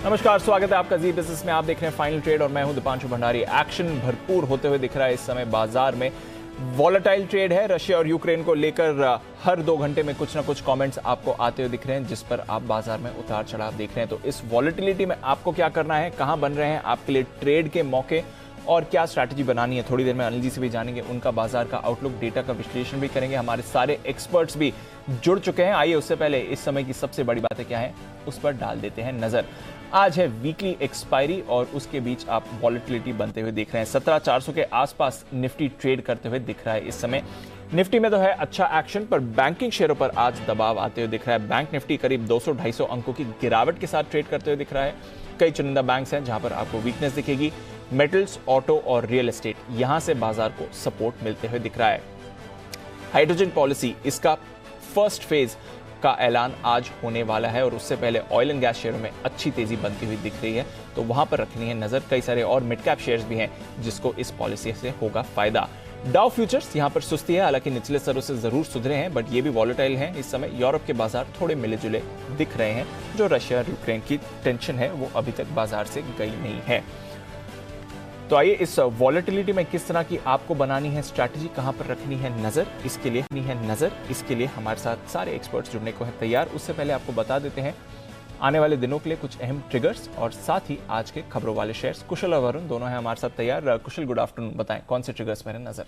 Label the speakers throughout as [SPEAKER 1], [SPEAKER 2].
[SPEAKER 1] नमस्कार, स्वागत है आपका जी बिजनेस में। आप देख रहे हैं फाइनल ट्रेड और मैं हूं दीपांशु भंडारी। एक्शन भरपूर होते हुए दिख रहा है इस समय बाजार में। वॉलेटाइल ट्रेड है। रशिया और यूक्रेन को लेकर हर 2 घंटे में कुछ ना कुछ कमेंट्स आपको आते हुए दिख रहे हैं, जिस पर आप बाजार में उतार चढ़ाव देख रहे हैं। तो इस वॉलेटिलिटी में आपको क्या करना है, कहां बन रहे हैं आपके लिए ट्रेड के मौके और क्या स्ट्रैटेजी बनानी है, थोड़ी देर में अनिल जी से भी जानेंगे। उनका बाजार का आउटलुक, डेटा का विश्लेषण भी करेंगे। हमारे सारे एक्सपर्ट्स भी जुड़ चुके हैं। आइए उससे पहले इस समय की सबसे बड़ी बातें क्या है उस पर डाल देते हैं नजर। आज है वीकली एक्सपायरी और उसके बीच आप वॉलेटिलिटी बनते हुए देख रहे हैं। 17,400 के आसपास निफ्टी ट्रेड करते हुए दिख रहा है इस समय। निफ्टी में तो है अच्छा एक्शन, पर बैंकिंग शेयरों पर आज दबाव आते हुए दिख रहा है। बैंक निफ्टी करीब 200-250 अंकों की गिरावट के साथ ट्रेड करते हुए दिख रहा है। कई चुनिंदा बैंक्स हैं जहां पर आपको वीकनेस दिखेगी। मेटल्स, ऑटो और रियल एस्टेट, यहां से बाजार को सपोर्ट मिलते हुए दिख रहा है। हाइड्रोजन पॉलिसी, इसका फर्स्ट फेज का ऐलान आज होने वाला है और उससे पहले ऑयल एंड गैस शेयरों में अच्छी तेजी बनती हुई दिख रही है, तो वहां पर रखनी है नजर। कई सारे और मिड कैप शेयर्स भी हैं जिसको इस पॉलिसी से होगा फायदा। डाउ फ्यूचर्स यहां पर सुस्ती है, हालांकि निचले स्तरों से जरूर सुधरे हैं, बट ये भी वॉलेटाइल हैं इस समय। यूरोप के बाजार थोड़े मिले जुले दिख रहे हैं। जो रशिया और यूक्रेन की टेंशन है वो अभी तक बाजार से गई नहीं है। तो आइए इस वॉलेटिलिटी में किस तरह की आपको बनानी है स्ट्रैटेजी, कहां पर रखनी है नजर, इसके लिए हमारे साथ सारे एक्सपर्ट्स जुड़ने को है तैयार। उससे पहले आपको बता देते हैं आने वाले दिनों के लिए कुछ अहम ट्रिगर्स और साथ ही आज के खबरों वाले शेयर्स। कुशल और वरुण दोनों हैं हमारे साथ तैयार। कुशल, गुड आफ्टरनून, बताएं कौन से ट्रिगर्स पर है नजर।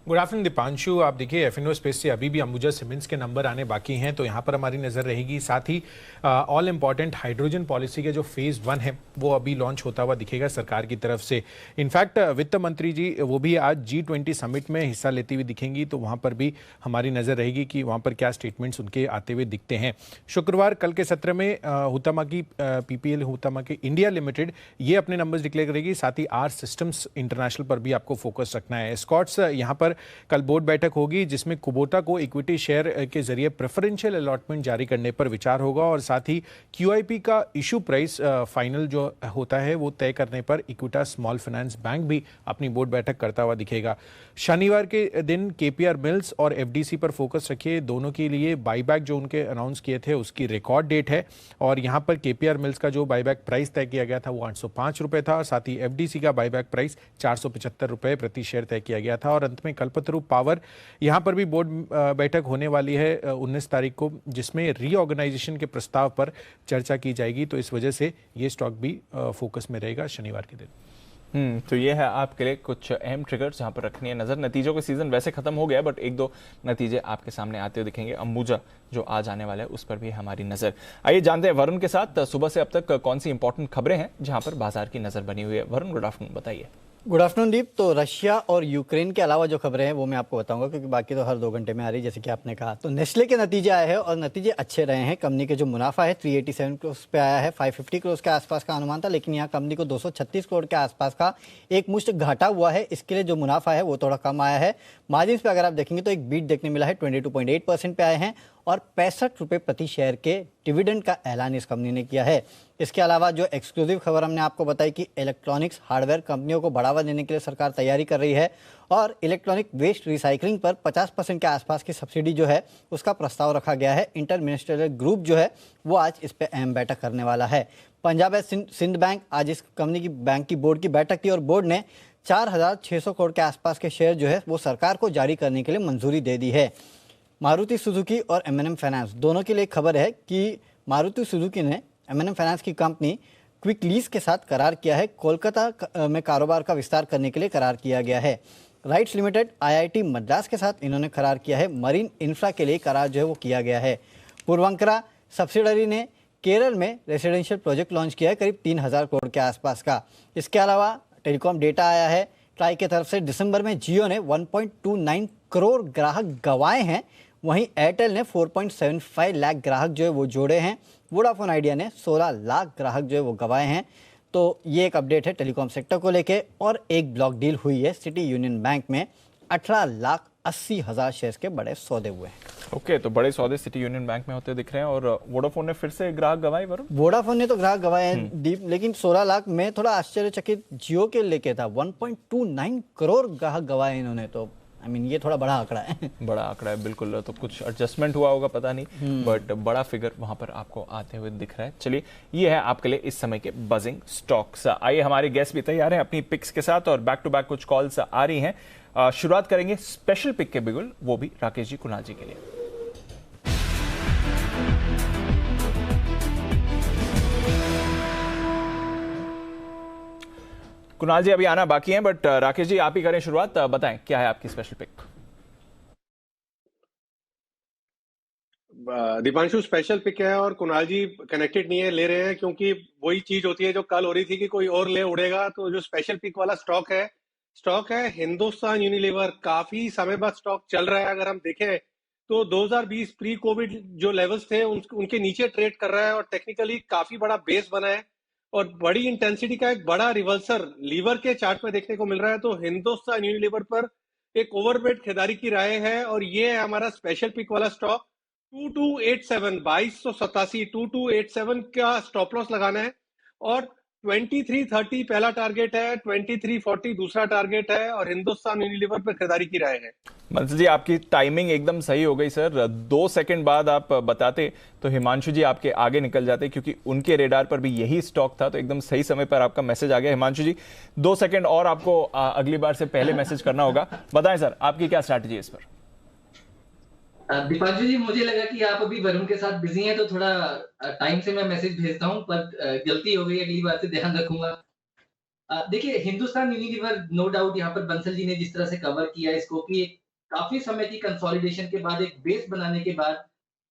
[SPEAKER 2] Good afternoon Deepanshu. आप देखिए एफएनओ स्पेस से अभी भी अंबुजा सीमेंट्स के नंबर आने बाकी हैं, तो यहाँ पर हमारी नज़र रहेगी। साथ ही ऑल इम्पॉर्टेंट हाइड्रोजन पॉलिसी के जो फेज़ 1 है वो अभी लॉन्च होता हुआ दिखेगा सरकार की तरफ से। इनफैक्ट वित्त मंत्री जी वो भी आज G20 समिट में हिस्सा लेती हुई दिखेंगी, तो वहाँ पर भी हमारी नज़र रहेगी कि वहाँ पर क्या स्टेटमेंट्स उनके आते हुए दिखते हैं। शुक्रवार कल के सत्र में हुतामा की PPL हुतामा की इंडिया लिमिटेड ये अपने नंबर्स डिक्लेयर करेगी। साथ ही आर सिस्टम्स इंटरनेशनल पर भी आपको फोकस रखना है। एस्कॉर्ट्स यहाँ पर कल बोर्ड बैठक होगी जिसमें कुबोटा को इक्विटी शेयर के जरिए प्रेफरेंशियल अलॉटमेंट जारी करने पर विचार होगा और साथ ही QIP का इशू प्राइस फाइनल जो होता है वो तय करने पर इक्विटा स्मॉल फाइनेंस बैंक भी अपनी बोर्ड बैठक करता हुआ दिखेगा। शनिवार के दिन KPR मिल्स और FDC पर फोकस रखिए। दोनों के लिए बाईबैक जो उनके अनाउंस किए थे उसकी रिकॉर्ड डेट है और यहाँ पर KPR मिल्स का जो बाईबैक प्राइस तय किया गया था वो 805 रुपये था। साथ ही FDC का बाईबैक प्राइस 475 रुपये प्रति शेयर तय किया गया था। और अंत में कल्पतरू पावर, यहाँ पर भी बोर्ड बैठक होने वाली है 19 तारीख को, जिसमें रीऑर्गेनाइजेशन के प्रस्ताव पर चर्चा की जाएगी, तो इस वजह से ये स्टॉक भी फोकस में रहेगा शनिवार के दिन।
[SPEAKER 1] तो ये है आपके लिए कुछ अहम ट्रिगर्स जहां पर रखनी है नजर। नतीजों का सीजन वैसे खत्म हो गया, बट 1-2 नतीजे आपके सामने आते हुए दिखेंगे। अंबुजा जो आज आने वाला है उस पर भी हमारी नजर। आइए जानते हैं वरुण के साथ सुबह से अब तक कौन सी इंपॉर्टेंट खबरें हैं जहां पर बाजार की नजर बनी हुई है। वरुण, गुड आफ्टरनून, बताइए।
[SPEAKER 3] गुड आफ्टरनून दीप। तो रशिया और यूक्रेन के अलावा जो खबरें हैं वो मैं आपको बताऊंगा, क्योंकि बाकी तो हर 2 घंटे में आ रही है जैसे कि आपने कहा। तो नेस्ले के नतीजे आए हैं और नतीजे अच्छे रहे हैं। कंपनी के जो मुनाफा है 387 करोड़ पे आया है। 550 करोड़ के आसपास का अनुमान था, लेकिन यहाँ कंपनी को 236 करोड़ के आसपास का एक मुश्त घाटा हुआ है। इसके लिए जो मुनाफा है वो थोड़ा कम आया है। मार्जिन पे अगर आप देखेंगे तो एक बीट देखने मिला है, 22.8% पे आए हैं और 65 रुपये प्रति शेयर के डिविडेंड का ऐलान इस कंपनी ने किया है। इसके अलावा जो एक्सक्लूसिव खबर हमने आपको बताई कि इलेक्ट्रॉनिक्स हार्डवेयर कंपनियों को बढ़ावा देने के लिए सरकार तैयारी कर रही है और इलेक्ट्रॉनिक वेस्ट रिसाइकलिंग पर 50% के आसपास की सब्सिडी जो है उसका प्रस्ताव रखा गया है। इंटर मिनिस्ट्रियल ग्रुप जो है वो आज इस पर अहम बैठक करने वाला है। पंजाब एंड सिंध बैंक, आज इस कंपनी की बैंक की बोर्ड की बैठक थी और बोर्ड ने 4,600 करोड़ के आसपास के शेयर जो है वो सरकार को जारी करने के लिए मंजूरी दे दी है। मारुति सुजुकी और M&M फाइनेंस दोनों के लिए खबर है कि मारुति सुजुकी ने M&M फाइनेंस की कंपनी क्विक लीज के साथ करार किया है। कोलकाता में कारोबार का विस्तार करने के लिए करार किया गया है। राइट्स लिमिटेड IIT मद्रास के साथ इन्होंने करार किया है। मरीन इंफ्रा के लिए करार जो है वो किया गया है। पूर्वंकरा सब्सिडरी ने केरल में रेसिडेंशियल प्रोजेक्ट लॉन्च किया है करीब 3,000 करोड़ के आसपास का। इसके अलावा टेलीकॉम डेटा आया है ट्राई की तरफ से। दिसंबर में जियो ने 1.29 करोड़ ग्राहक गंवाए हैं, वहीं एयरटेल ने 4.75 लाख ग्राहक जो है वो जोड़े हैं। वोडाफोन आइडिया ने 16 लाख ग्राहक जो है वो गंवाए हैं। तो ये एक अपडेट है टेलीकॉम सेक्टर को लेके। और एक ब्लॉक डील हुई है सिटी यूनियन बैंक में, 18,80,000 शेयर्स के बड़े सौदे हुए हैं।
[SPEAKER 1] ओके, तो बड़े सौदे सिटी यूनियन बैंक में होते दिख रहे हैं। और वोडाफोन ने फिर से ग्राहक गंवाए। वरुण,
[SPEAKER 3] वोडाफोन ने तो ग्राहक गंवाए हैं दीप, लेकिन 16 लाख में थोड़ा आश्चर्यचकित जियो के लेके था। 1.29 करोड़ ग्राहक गंवाए इन्होंने, तो आई मीन ये थोड़ा बड़ा आंकड़ा है।
[SPEAKER 1] बड़ा आंकड़ा है बिल्कुल, तो कुछ एडजस्टमेंट हुआ होगा पता नहीं, बट बड़ा फिगर वहां पर आपको आते हुए दिख रहा है। चलिए ये है आपके लिए इस समय के बजिंग स्टॉक्स। आइए हमारे गेस्ट भी तैयार हैं अपनी पिक्स के साथ और बैक टू बैक कुछ कॉल्स आ रही हैं। शुरुआत करेंगे स्पेशल पिक के बिगुल, वो भी राकेश जी कुणाल जी के लिए। कुणाल जी अभी आना बाकी है, बट राकेश जी आप ही करें शुरुआत, बताएं क्या है आपकी special pick.
[SPEAKER 4] Deepanshu special pick है और कुणाल जी कनेक्टेड नहीं है, ले रहे हैं क्योंकि वही चीज होती है जो कल हो रही थी कि कोई और ले उड़ेगा। तो जो स्पेशल पिक वाला स्टॉक है हिंदुस्तान यूनिलीवर। काफी समय बाद स्टॉक चल रहा है। अगर हम देखें तो 2020 प्री कोविड जो लेवल्स थे उनके नीचे ट्रेड कर रहा है और टेक्निकली काफी बड़ा बेस बना है और बड़ी इंटेंसिटी का एक बड़ा रिवर्सल लीवर के चार्ट में देखने को मिल रहा है। तो हिंदुस्तान यूनिलीवर पर एक ओवरवेट खरीदारी की राय है और ये है हमारा स्पेशल पिक वाला स्टॉक। 2287 2287 का स्टॉप लॉस लगाना है और 2330 पहला टारगेट है, 2340 दूसरा टारगेट है और हिंदुस्तान यूनिलीवर पर खरीदारी की राय है।
[SPEAKER 1] मंसल जी आपकी टाइमिंग एकदम सही हो गई सर, 2 सेकंड बाद आप बताते तो हिमांशु जी आपके आगे निकल जाते, क्योंकि उनके रेडार पर भी यही स्टॉक था। तो एकदम सही समय पर आपका मैसेज आ गया। हिमांशु जी 2 सेकंड और आपको अगली बार से पहले मैसेज करना होगा। बताएं सर आपकी क्या स्ट्रैटेजी है इस पर।
[SPEAKER 5] दीपांशु जी मुझे लगा कि आप अभी वरुण के साथ बिजी हैं तो थोड़ा टाइम से मैं मैसेज भेजता हूं, पर गलती हो गई, अगली बार से ध्यान रखूंगा। देखिए हिंदुस्तान यूनिलीवर नो डाउट यहाँ पर बंसल जी ने जिस तरह से कवर किया इसको कि काफी समय की कंसोलिडेशन के बाद एक बेस बनाने के बाद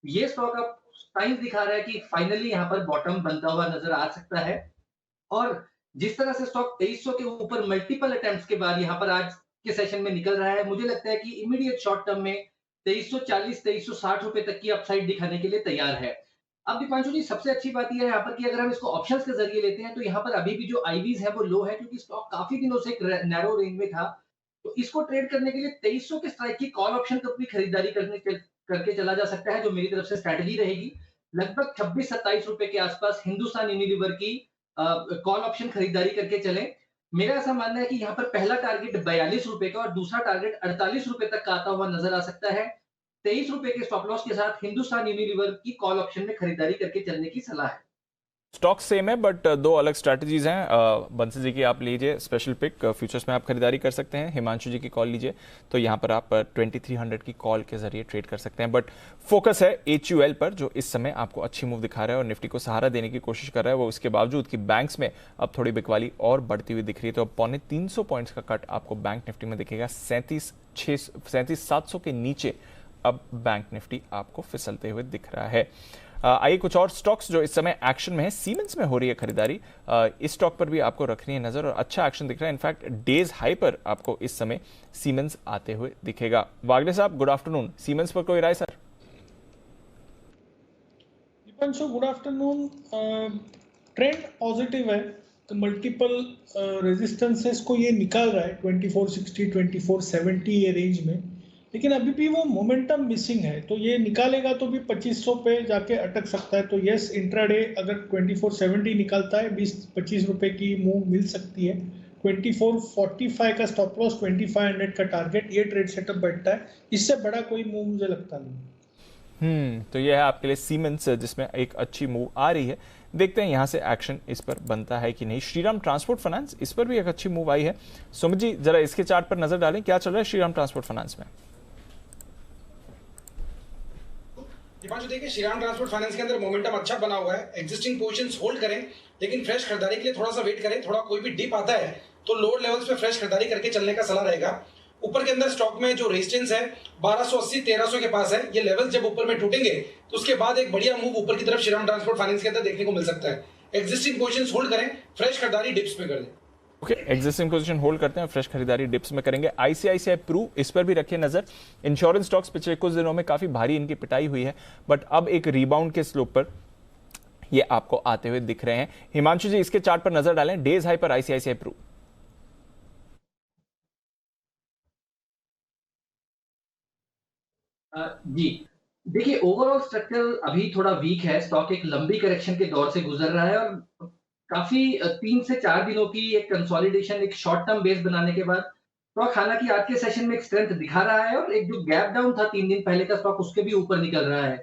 [SPEAKER 5] ये स्टॉक अब साइंस दिखा रहा है कि फाइनली यहाँ पर बॉटम बनता हुआ नजर आ सकता है। और जिस तरह से स्टॉक 2300 के ऊपर मल्टीपल अटेम्प्ट्स के बाद यहाँ पर आज के सेशन में निकल रहा है, मुझे लगता है कि इमीडिएट शॉर्ट टर्म में 2340 2360 रुपए तक की अपसाइड दिखाने के लिए तैयार है। अब दीपांशु जी सबसे अच्छी बात यह है यहाँ पर कि अगर हम इसको ऑप्शंस के जरिए लेते हैं तो यहाँ पर अभी भी जो आईवीज है वो लो है, क्योंकि स्टॉक काफी दिनों से एक नैरो रेंज में था। तो इसको ट्रेड करने के लिए 2300 के स्ट्राइक की कॉल ऑप्शन को भी खरीदारी करके चला जा सकता है, जो मेरी तरफ से स्ट्रैटेजी रहेगी। लगभग 26-27 रुपए के आसपास हिंदुस्तान यूनिलीवर की कॉल ऑप्शन खरीदारी करके चलें। मेरा ऐसा मानना है कि यहाँ पर पहला टारगेट 42 रुपए का और दूसरा टारगेट 48 रुपए तक का आता हुआ नजर आ सकता है। 23 रुपए के स्टॉप लॉस के साथ हिंदुस्तान यूनिलीवर की कॉल ऑप्शन में खरीदारी करके चलने की सलाह है।
[SPEAKER 1] स्टॉक सेम है बट 2 अलग स्ट्रैटेजीज हैं। बंसल जी की आप लीजिए स्पेशल पिक, फ्यूचर्स में आप खरीदारी कर सकते हैं। हिमांशु जी की कॉल लीजिए तो यहाँ पर आप 2300 की कॉल के जरिए ट्रेड कर सकते हैं। बट फोकस है HUL पर, जो इस समय आपको अच्छी मूव दिखा रहा है और निफ्टी को सहारा देने की कोशिश कर रहा है। वो उसके बावजूद कि बैंक्स में अब थोड़ी बिकवाली और बढ़ती हुई दिख रही है। तो अब 350 पॉइंट्स का कट आपको बैंक निफ्टी में दिखेगा। 37,700 के नीचे अब बैंक निफ्टी आपको फिसलते हुए दिख रहा है। आइए कुछ और स्टॉक्स जो इस समय एक्शन में है। सीमेंस में हो रही है खरीदारी, इस स्टॉक पर भी आपको रखनी है नजर और अच्छा एक्शन दिख रहा है। इनफैक्ट डेज हाई पर आपको इस समय सीमेंस आते हुए दिखेगा। वागले साहब गुड आफ्टरनून, सीमेंस पर कोई राय sir?
[SPEAKER 6] Deepanshu good afternoon. Trend positive है, तो मल्टीपल रेजिस्टेंसेस को ये निकाल रहा है 2460 2470 ये रेंज में, लेकिन अभी भी वो मोमेंटम मिसिंग है। तो ये निकालेगा तो भी 2500 पे जाके अटक सकता है। तो यस इंट्राडे अगर 2470 निकालता है 20-25 रुपए की मूव मिल सकती है। 2445 का स्टॉप लॉस, 2500 का टारगेट, ये ट्रेड सेटअप बैठता है। इससे बड़ा कोई मूव मुझे लगता नहीं।
[SPEAKER 1] तो ये है आपके लिए सीमेंस जिसमें एक अच्छी मूव आ रही है। देखते हैं यहां से एक्शन इस पर बनता है कि नहीं। श्रीराम ट्रांसपोर्ट फाइनेंस, इस पर भी एक अच्छी मूव आई है। सुमित जी जरा इसके चार्ट पर नजर डालें, क्या चल रहा है श्रीराम ट्रांसपोर्ट फाइनेंस में?
[SPEAKER 7] दीपांशु देखिए श्रीराम ट्रांसपोर्ट फाइनेंस के अंदर मोमेंटम अच्छा बना हुआ है। एग्जिस्टिंग पोजीशंस होल्ड करें, लेकिन फ्रेश खरीदारी के लिए थोड़ा सा वेट करें। थोड़ा कोई भी डिप आता है तो लोअर लेवल्स पे फ्रेश खरीदारी करके चलने का सलाह रहेगा। ऊपर के अंदर स्टॉक में जो रेजिस्टेंस है 1280-1300 के पास है, ये लेवल जब ऊपर में टूटेंगे तो उसके बाद एक बढ़िया मूव ऊपर की तरफ श्रीराम ट्रांसपोर्ट फाइनेंस के अंदर देखने को मिल सकता है। एग्जिस्टिंग पोजीशंस होल्ड करें, फ्रेश खरीदारी डिप्स पे कर दें।
[SPEAKER 1] ओके, एग्जिस्टिंग पोजीशन होल्ड करते हैं, फ्रेश खरीदारी डिप्स में करेंगे। ICICI प्रू, इस पर भी रखिए नजर। इंश्योरेंस स्टॉक्स पिछले कुछ दिनों में काफी भारी इनकी पिटाई हुई है, बट अब एक रीबाउंड के स्लोप पर ये आपको आते हुए दिख रहे हैं। हिमांशु जी इसके चार्ट पर नजर डालें, डेज हाई पर ICICI प्रू।
[SPEAKER 5] जी देखिए ओवरऑल स्ट्रक्चर अभी थोड़ा वीक है। स्टॉक एक लंबी करेक्शन के दौर से गुजर रहा है और काफी 3 से 4 दिनों की एक कंसोलिडेशन, एक शॉर्ट टर्म बेस बनाने के बाद स्टॉक हालांकि आज के सेशन में एक स्ट्रेंथ दिखा रहा है और एक जो गैप डाउन था 3 दिन पहले का स्टॉक उसके भी ऊपर निकल रहा है।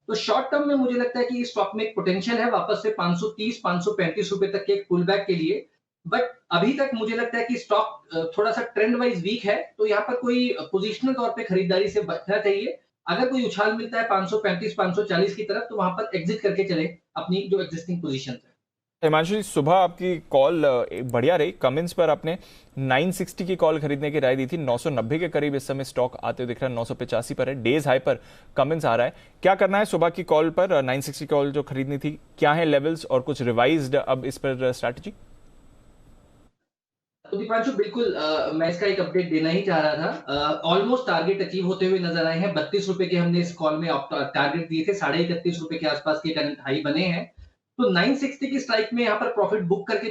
[SPEAKER 5] तो शॉर्ट टर्म में मुझे लगता है कि इस स्टॉक में एक पोटेंशियल है वापस से 530-535 रुपए तक के एक पुल बैक के लिए। बट अभी तक मुझे लगता है कि स्टॉक थोड़ा सा ट्रेंड वाइज वीक है, तो यहाँ पर कोई पोजिशनल तौर पे खरीदारी से बचना चाहिए। अगर कोई उछाल मिलता है 535-540 की तरफ तो वहां पर एग्जिट करके चले अपनी जो एग्जिस्टिंग पोजीशन है।
[SPEAKER 1] हिमांशु जी, सुबह आपकी कॉल बढ़िया रही। कमिंस पर आपने 960 की कॉल खरीदने की राय दी थी। 990 के करीब इस समय स्टॉक आते हुए दिख रहा है, 985 पर है। डेज हाई पर कमिंस आ रहा है। क्या करना है सुबह की कॉल पर? 960 कॉल जो खरीदनी थी, क्या है लेवल्स और कुछ रिवाइज्ड अब इस पर स्ट्रैटेजी?
[SPEAKER 5] तो दीपांशु बिल्कुल मैं इसका एक अपडेट देना ही चाह रहा था। ऑलमोस्ट टारगेट अचीव होते हुए नजर आए हैं। 32 रुपए के हमने इस कॉल में टारगेट दिए थे, 31.5 रुपए के आसपास के करंट हाई बने हैं। तो 960 की स्ट्राइक में यहाँ पर प्रॉफिट बुक करके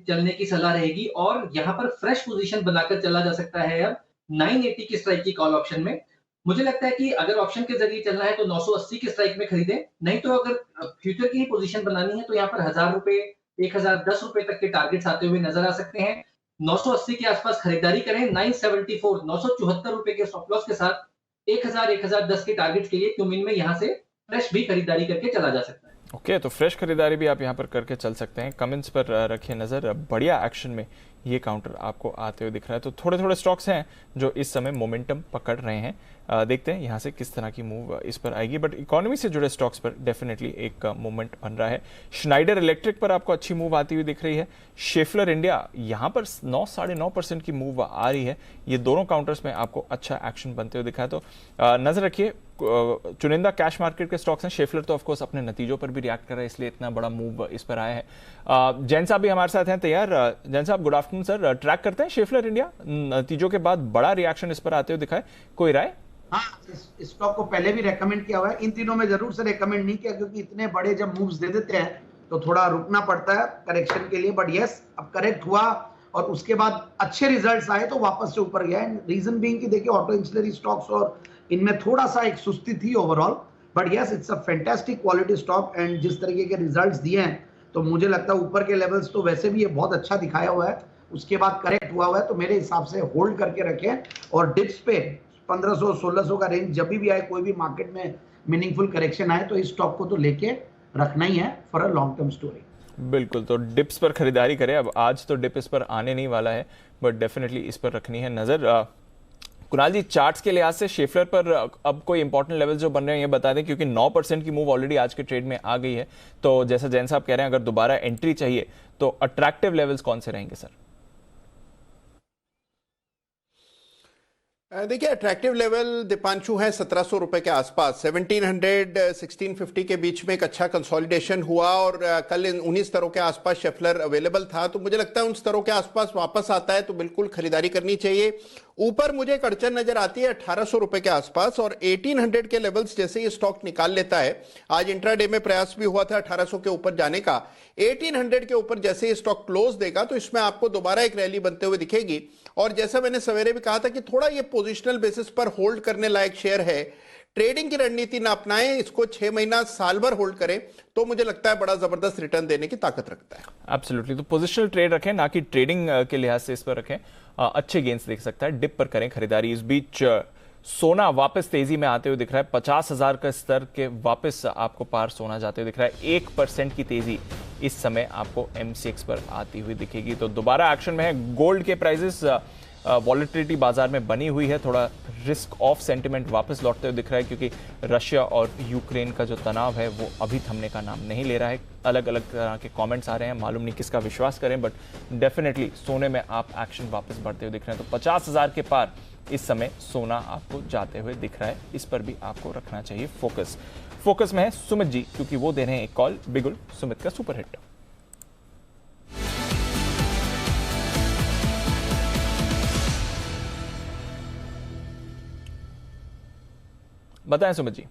[SPEAKER 5] चलने की सलाह रहेगी और यहाँ पर फ्रेश पोजीशन बनाकर चला जा सकता है अब 980 की स्ट्राइक की कॉल ऑप्शन में। मुझे लगता है कि अगर ऑप्शन के जरिए चलना है तो 980 की स्ट्राइक में खरीदें, नहीं तो अगर फ्यूचर की ही पोजीशन बनानी है तो यहाँ पर 1000 रुपए 1010 रुपए तक के टारगेट्स आते हुए नजर आ सकते हैं। 980 के आसपास खरीदारी करें। 974 974 रुपए के स्टॉप लॉस के साथ 1010 के टारगेट के लिए क्यूमिन में यहाँ से फ्रेश भी खरीदारी करके चला जा सकता है।
[SPEAKER 1] ओके, तो फ्रेश खरीदारी भी आप यहाँ पर करके चल सकते हैं। कमेंट्स पर रखिए नज़र। बढ़िया एक्शन में ये काउंटर आपको आते हुए दिख रहा है। तो थोड़े थोड़े स्टॉक्स हैं जो इस समय मोमेंटम पकड़ रहे हैं। देखते हैं यहाँ से किस तरह की मूव इस पर आएगी। बट इकोनॉमी से जुड़े स्टॉक्स पर डेफिनेटली एक मूवमेंट बन रहा है। श्नाइडर इलेक्ट्रिक पर आपको अच्छी मूव आती हुई दिख रही है। शेफलर इंडिया यहाँ पर 9-9.5% की मूव आ रही है। ये दोनों काउंटर्स में आपको अच्छा एक्शन बनते हुए दिखा है। तो नजर रखिए, चुनिंदा कैश मार्केट के स्टॉक्स हैं। शेफलर तो ऑफकोर्स अपने नतीजों पर भी रिएक्ट कर रहा है, इसलिए इतना बड़ा मूव इस पर आया है। जैन साहब भी हमारे साथ हैं तैयार। जैन साहब, गुड आफ्टरनून सर। ट्रैक करते हैं शेफलर इंडिया, नतीजों के बाद बड़ा रिएक्शन इस पर आते हुए दिखा है, कोई राय?
[SPEAKER 8] हाँ, इस स्टॉक को पहले भी रेकमेंड किया हुआ है। इन दिनों में जरूर से रेकमेंड नहीं किया क्योंकि इतने बड़े जब मूव्स दे देते हैं तो थोड़ा रुकना पड़ता है करेक्शन के लिए। बट यस, अब करेक्ट हुआ और उसके बाद अच्छे रिजल्ट्स आए तो वापस से ऊपर गया। रीजन बीइंग कि देखिए ऑटो इंसुलरी स्टॉक्स और इनमें थोड़ा सा एक सुस्ती थी overall. But yes, it's a fantastic quality stock and जिस तरीके के रिजल्ट्स दिए हैं तो मुझे लगता है ऊपर के लेवल्स तो वैसे भी ये बहुत अच्छा दिखाया हुआ है। उसके बाद करेक्ट हुआ है तो मेरे हिसाब से होल्ड करके रखें। और डिप्स पे 1500-1600 का रेंज जब भी आए, कोई भी मार्केट में मीनिंगफुल करेक्शन आए तो इस स्टॉक को तो लेके रखना ही है for a long term story.
[SPEAKER 1] बिल्कुल, तो डिप्स पर खरीदारी करें। अब आज तो डिप इस पर आने नहीं वाला है, बट डेफिनेटली इस पर रखनी है नजर। कुणाल जी, चार्ट्स के लिहाज से शेफलर पर अब कोई इंपॉर्टेंट लेवल जो बन रहे हैं ये बता दें, क्योंकि 9% की मूव ऑलरेडी आज के ट्रेड में आ गई है। तो जैसा जैन साहब कह रहे हैं, अगर दोबारा एंट्री चाहिए तो अट्रैक्टिव लेवल्स कौन से रहेंगे सर?
[SPEAKER 9] देखिए, अट्रैक्टिव लेवल दीपांशु है 1700 रुपए के आसपास। 1700-1650 के बीच में एक अच्छा कंसोलिडेशन हुआ और कल उन्हीं स्तरों के आसपास शेफलर अवेलेबल था। तो मुझे लगता है उन स्तरों के आसपास वापस आता है तो बिल्कुल खरीदारी करनी चाहिए। ऊपर मुझे एक अड़चन नजर आती है 1800 रुपए के आसपास और 1800 के लेवल्स जैसे ये स्टॉक निकाल लेता है। आज इंट्राडे में प्रयास भी हुआ था 1800 के ऊपर जाने का। 1800 के ऊपर जैसे ये स्टॉक क्लोज देगा तो इसमें आपको दोबारा एक रैली बनते हुए दिखेगी। और जैसा मैंने सवेरे भी कहा था कि थोड़ा ये पोजिशनल बेसिस पर होल्ड करने लायक शेयर है। ट्रेडिंग की रणनीति ना अपनाएं, इसको 6 महीना साल भर होल्ड करें तो मुझे लगता है बड़ा जबरदस्त रिटर्न देने की ताकत रखता है।
[SPEAKER 1] एब्सोल्युटली, तो पोजिशनल ट्रेड रखें, ना कि ट्रेडिंग के लिहाज से इस पर रखें। अच्छे गेंस देख सकता है। डिप पर करें खरीदारी। इस बीच सोना वापस तेजी में आते हुए दिख रहा है। 50,000 का स्तर के वापस आपको पार सोना जाते हुए दिख रहा है। 1% की तेजी इस समय आपको MCX पर आती हुई दिखेगी। तो दोबारा एक्शन में है। गोल्ड के प्राइसेस, वॉलेटिलिटी बाजार में बनी हुई है। थोड़ा रिस्क ऑफ सेंटिमेंट वापस लौटते हुए दिख रहा है, क्योंकि रशिया और यूक्रेन का जो तनाव है वो अभी थमने का नाम नहीं ले रहा है। अलग अलग तरह के कमेंट्स आ रहे हैं, मालूम नहीं किसका विश्वास करें, बट डेफिनेटली सोने में आप एक्शन वापस बढ़ते हुए दिख रहे हैं। तो 50,000 के पार इस समय सोना आपको जाते हुए दिख रहा है। इस पर भी आपको रखना चाहिए फोकस में है सुमित जी, क्योंकि वो दे रहे हैं एक कॉल। बिगुल सुमित का सुपर हिट। बताएं सुमित जी।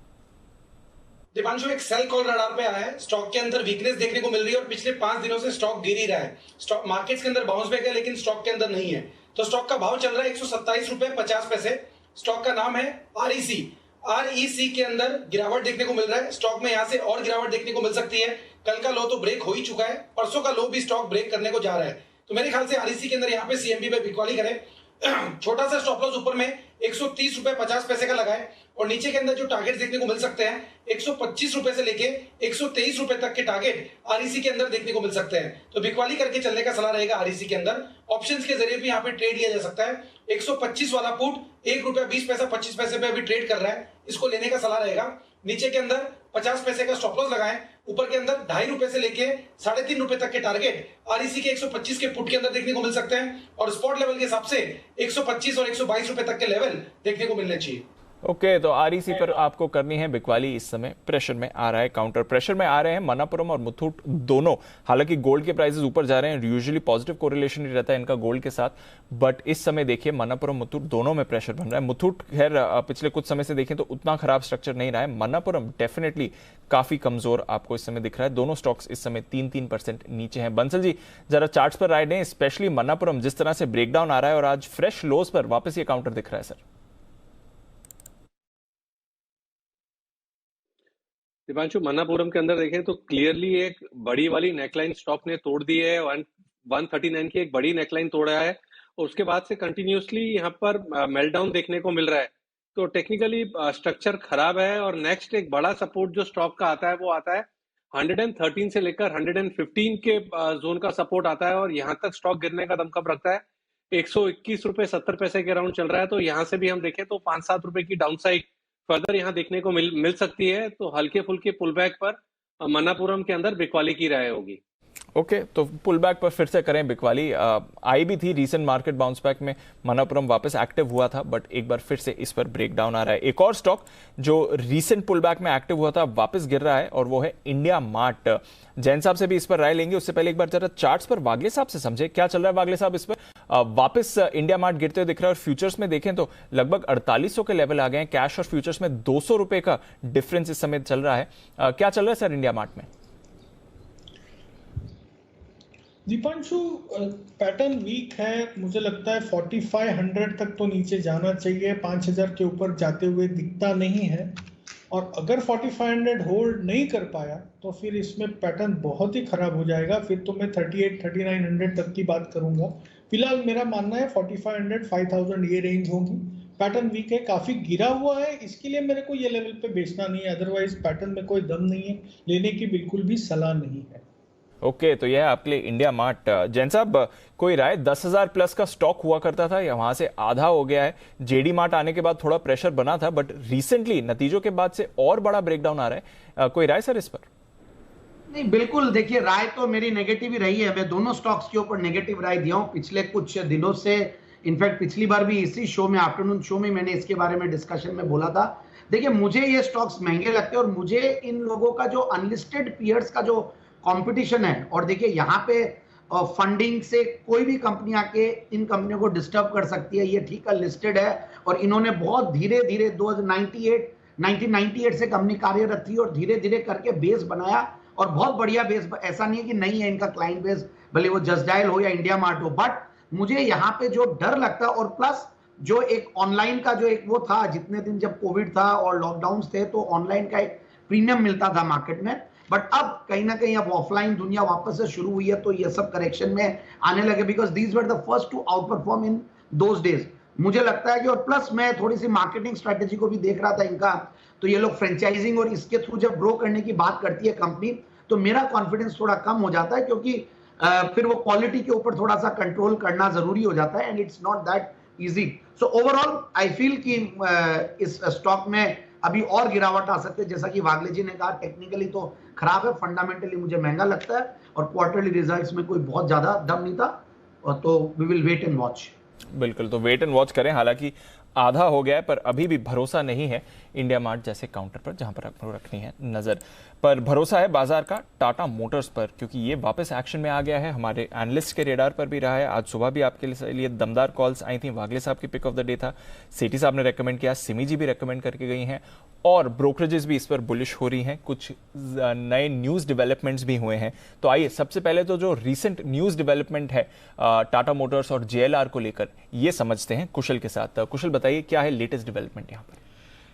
[SPEAKER 7] दीपांशु, एक सेल कॉल रडार पे आया है। स्टॉक के अंदर वीकनेस देखने को मिल रही है और पिछले 5 दिनों से स्टॉक गिर ही रहा है। स्टॉक मार्केट्स के अंदर बाउंस बैक है लेकिन स्टॉक के अंदर नहीं है। तो स्टॉक का भाव चल रहा है 127 रुपए 50 पैसे। स्टॉक का नाम है REC के अंदर गिरावट देखने को मिल रहा है। स्टॉक में यहां से और गिरावट देखने को मिल सकती है। कल का लो तो ब्रेक हो ही चुका है, परसों का लो भी स्टॉक ब्रेक करने को जा रहा है। तो मेरे ख्याल से REC के अंदर यहाँ पे CMB पे बिकवाली करें। छोटा सा स्टॉप लॉस ऊपर में 130 रुपए 50 पैसे का लगा है और नीचे के अंदर जो टारगेट देखने को मिल सकते हैं 125 रुपए से लेके 123 रुपए तक के टारगेट आरईसी के अंदर देखने को मिल सकते हैं। तो बिकवाली करके चलने का सलाह रहेगा आरईसी के अंदर। ऑप्शंस के जरिए भी यहाँ पे ट्रेड लिया जा सकता है। 125 वाला पुट 1 रुपया 20 पैसा 25 पैसे पे अभी ट्रेड कर रहा है, इसको लेने का सलाह रहेगा। नीचे के अंदर 50 पैसे का स्टॉप लॉस लगाएं, ऊपर के अंदर 2.5 रुपए से लेके 3.5 रुपए तक के टारगेट आरईसी के 125 के पुट के अंदर देखने को मिल सकते हैं और स्पॉट लेवल के हिसाब से 125 और 122 रुपए तक के लेवल देखने को मिलने चाहिए।
[SPEAKER 1] ओके, तो आरईसी पर आपको करनी है बिकवाली। इस समय प्रेशर में आ रहा है, काउंटर प्रेशर में आ रहे हैं मनापुरम और मुथूट दोनों। हालांकि गोल्ड के प्राइसेस ऊपर जा रहे हैं, यूजुअली पॉजिटिव कोरिलेशन ही रहता है इनका गोल्ड के साथ, बट इस समय देखिए मनापुरम मुथूट दोनों में प्रेशर बन रहा है। मुथूट खैर पिछले कुछ समय से देखें तो उतना खराब स्ट्रक्चर नहीं रहा है, मनापुरम डेफिनेटली काफी कमजोर आपको इस समय दिख रहा है। दोनों स्टॉक्स इस समय 3-3% नीचे हैं। बंसल जी जरा चार्ट्स पर राइड दें, स्पेशली मनापुरम जिस तरह से ब्रेकडाउन आ रहा है और आज फ्रेश लोज पर वापस ये काउंटर दिख रहा है सर।
[SPEAKER 4] दीपांशु, मन्नापुरम के अंदर देखें तो क्लियरली एक बड़ी वाली नेकलाइन स्टॉक ने तोड़ दी है। 139 की एक बड़ी नेकलाइन तोड़ा है और उसके बाद से कंटिन्यूसली यहाँ पर मेल्टडाउन देखने को मिल रहा है। तो टेक्निकली स्ट्रक्चर खराब है और नेक्स्ट एक बड़ा सपोर्ट जो स्टॉक का आता है वो आता है 113 से लेकर 115 के जोन का सपोर्ट आता है और यहाँ तक स्टॉक गिरने का दम कब रखता है 121 रुपए 70 पैसे के अराउंड चल रहा है। तो यहाँ से भी हम देखें तो 5-7 रुपए की डाउन साइड फर्दर यहाँ देखने को मिल सकती है। तो हल्के फुल्के पुल बैक पर मन्नापुरम के अंदर बिकवाली की राय होगी।
[SPEAKER 1] ओके, तो पुल बैक पर फिर से करें बिकवाली। आई भी थी रीसेंट मार्केट बाउंस बैक में, मन्नापुरम वापस एक्टिव हुआ था, बट एक बार फिर से इस पर ब्रेक डाउन आ रहा है। एक और स्टॉक जो रीसेंट पुल बैक में एक्टिव हुआ था वापस गिर रहा है और वो है इंडिया मार्ट। जैन साहब से भी इस पर राय लेंगे, उससे पहले एक बार जरा चार्ट्स पर वागले साहब से समझे क्या चल रहा है। वागले साहब इस पर वापस इंडिया मार्ट गिरते हुए दिख रहा है और फ्यूचर्स में देखें तो लगभग 4800 के लेवल आ गए हैं। कैश और फ्यूचर्स में 200 रुपए का डिफरेंस इस समय चल रहा है। क्या चल रहा है सर इंडिया मार्ट में?
[SPEAKER 6] दीपांशु, पैटर्न वीक है, मुझे लगता है 4500 तक तो नीचे जाना चाहिए, 5000 के ऊपर जाते हुए दिखता नहीं है। और अगर 4500 होल्ड नहीं कर पाया तो फिर इसमें पैटर्न बहुत ही खराब हो जाएगा। फिर तो मैं 38-3900 तक की बात करूंगा। फिलहाल मेरा मानना है 4500-5000 ये रेंज होगी। पैटर्न वीक है, काफी गिरा हुआ है, इसके लिए मेरे को ये लेवल पे बेचना नहीं है। अदरवाइज पैटर्न में कोई दम नहीं है, लेने की बिल्कुल भी सलाह नहीं है।
[SPEAKER 1] ओके, तो यह है आपके लिए इंडिया मार्ट। जैन साहब कोई राय? 10,000 प्लस का स्टॉक हुआ करता था, या वहां से आधा हो गया है। जेडी मार्ट आने के बाद थोड़ा प्रेशर बना था, बट रिसेंटली नतीजों के बाद से और बड़ा ब्रेकडाउन आ रहा है। कोई राय सर इस पर?
[SPEAKER 8] नहीं, बिल्कुल देखिए, राय तो मेरी नेगेटिव ही रही है। मैं दोनों स्टॉक्स के ऊपर नेगेटिव राय दिया हूं पिछले कुछ दिनों से। इनफैक्ट पिछली बार भी इसी शो में, आफ्टरनून शो में, मैंने इसके बारे में डिस्कशन में बोला था। देखिए, मुझे ये स्टॉक्स महंगे लगते हैं और मुझे इन लोगों का जो अनलिस्टेड पीयर्स का जो कंपटीशन है, और देखिए यहाँ पे फंडिंग से कोई भी कंपनी आके इन कंपनियों को डिस्टर्ब कर सकती है। ये ठीक है, लिस्टेड है और इन्होंने बहुत धीरे धीरे 1998 से कंपनी कार्यरत थी और धीरे धीरे करके बेस बनाया और बहुत बढ़िया बेस। ऐसा नहीं है कि नहीं है इनका क्लाइंट बेस, भले वो जस्ट डायल हो या इंडिया मार्ट हो। बट मुझे यहाँ पे जो डर लगता है, और प्लस जो एक ऑनलाइन का जो एक वो था, जितने दिन जब कोविड था और लॉकडाउन थे तो ऑनलाइन का एक प्रीमियम मिलता था मार्केट में, बट अब कहीं ना कहीं अब ऑफलाइन दुनिया वापस से शुरू हुई है तो ये सब करेक्शन में आने लगे, because these were the first to outperform in those days. मुझे लगता है कि, और प्लस मैं थोड़ी सी मार्केटिंग स्ट्रेटेजी को भी देख रहा था इनका, तो ये लोग फ्रेंचाइजिंग और इसके थ्रू जब ग्रो करने की बात करती है कंपनी, तो मेरा कॉन्फिडेंस थोड़ा कम हो जाता है, क्योंकि फिर वो क्वालिटी के ऊपर थोड़ा सा कंट्रोल करना जरूरी हो जाता है, and it's not that easy. So overall I feel कि इस स्टॉक में अभी और गिरावट आ सकती है। जैसा कि वागले जी ने कहा, टेक्निकली तो खराब है, फंडामेंटली मुझे महंगा लगता है और क्वार्टरली रिजल्ट्स में कोई बहुत ज्यादा दम नहीं था, और तो we will wait and watch.
[SPEAKER 1] बिल्कुल, तो वेट एंड वॉच करें। हालांकि आधा हो गया है, पर अभी भी भरोसा नहीं है इंडिया मार्ट जैसे काउंटर पर, जहां पर आपको रखनी है नजर। पर भरोसा है बाजार का टाटा मोटर्स पर, क्योंकि ये वापस एक्शन में आ गया है। हमारे एनालिस्ट के रेडार पर भी रहा है। आज सुबह भी आपके लिए दमदार कॉल्स आई थी। वागले साहब की पिक ऑफ द डे था, सेठी साहब ने रेकमेंड किया, सिमी जी भी रेकमेंड करके गई हैं, और ब्रोकरेजेस भी इस पर बुलिश हो रही हैं। कुछ नए न्यूज़ डेवलपमेंट्स भी हुए हैं। तो आइए सबसे पहले तो जो रीसेंट न्यूज़ डेवलपमेंट है टाटा मोटर्स और JLR को लेकर, ये समझते हैं कुशल के साथ। कुशल बताइए क्या है लेटेस्ट डेवलपमेंट यहाँ पर?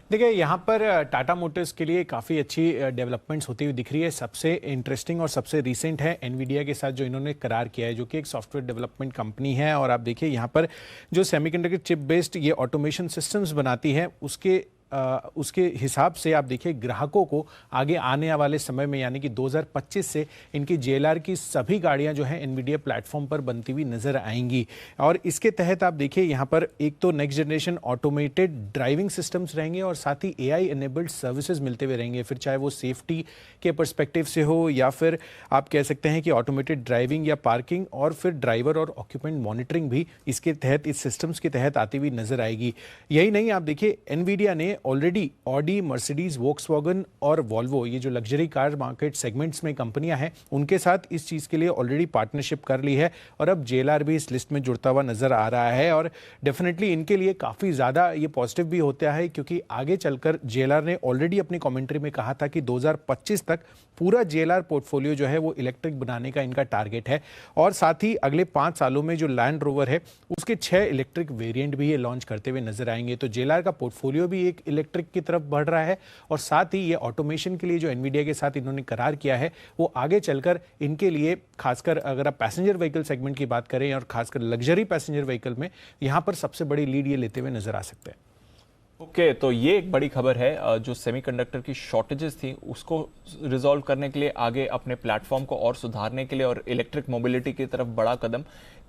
[SPEAKER 2] देखिए यहाँ पर टाटा मोटर्स के लिए काफ़ी अच्छी डेवलपमेंट्स होती हुई दिख रही है। सबसे इंटरेस्टिंग और सबसे रीसेंट है एनवीडिया के साथ जो इन्होंने करार किया है, जो कि एक सॉफ्टवेयर डेवलपमेंट कंपनी है। और आप देखिए यहाँ पर जो सेमीकंडक्टर चिप बेस्ड ये ऑटोमेशन सिस्टम्स बनाती है, उसके हिसाब से आप देखिए ग्राहकों को आगे आने वाले समय में यानी कि 2025 से इनकी JLR की सभी गाड़ियां जो है एनवीडिया प्लेटफॉर्म पर बनती हुई नजर आएंगी। और इसके तहत आप देखिए यहाँ पर एक तो next generation automated driving systems रहेंगे और साथ ही AI एनेबल्ड सर्विसेज मिलते हुए रहेंगे, फिर चाहे वो सेफ्टी के पर्सपेक्टिव से हो या फिर आप कह सकते हैं कि ऑटोमेटेड ड्राइविंग या पार्किंग, और फिर ड्राइवर और ऑक्यूपेंट मॉनिटरिंग भी इसके तहत, इस सिस्टम्स के तहत आती हुई नजर आएगी। यही नहीं, आप देखिए एनवीडिया ने ऑलरेडी ऑडी, मर्सिडीज, वोक्सवैगन और वॉल्वो, ये जो लग्जरी कार मार्केट सेगमेंट्स में कंपनियां हैं, उनके साथ इस चीज़ के लिए ऑलरेडी पार्टनरशिप कर ली है और अब JLR भी इस लिस्ट में जुड़ता हुआ नजर आ रहा है। और डेफिनेटली इनके लिए काफ़ी ज़्यादा ये पॉजिटिव भी होता है, क्योंकि आगे चलकर JLR ने ऑलरेडी अपनी कमेंट्री में कहा था कि 2025 तक पूरा JLR पोर्टफोलियो जो है वो इलेक्ट्रिक बनाने का इनका टारगेट है। और साथ ही अगले 5 सालों में जो लैंड रोवर है उसके 6 इलेक्ट्रिक वेरिएंट भी ये लॉन्च करते हुए नजर आएंगे। तो JLR का पोर्टफोलियो भी एक इलेक्ट्रिक की तरफ बढ़ रहा है और साथ ही ये ऑटोमेशन के लिए जो एनवीडिया के साथ इन्होंने करार किया है वो आगे चलकर इनके लिए, खासकर अगर आप पैसेंजर व्हीकल सेगमेंट की बात करें और खासकर लग्जरी पैसेंजर व्हीकल में, यहाँ पर सबसे बड़ी लीड ये लेते हुए नजर आ सकते हैं।
[SPEAKER 1] ओके, तो ये एक बड़ी खबर है। जो सेमीकंडक्टर की शॉर्टेजेस थी उसको रिजॉल्व करने के लिए, आगे अपने प्लेटफॉर्म को और सुधारने के लिए और इलेक्ट्रिक मोबिलिटी की तरफ बड़ा कदम,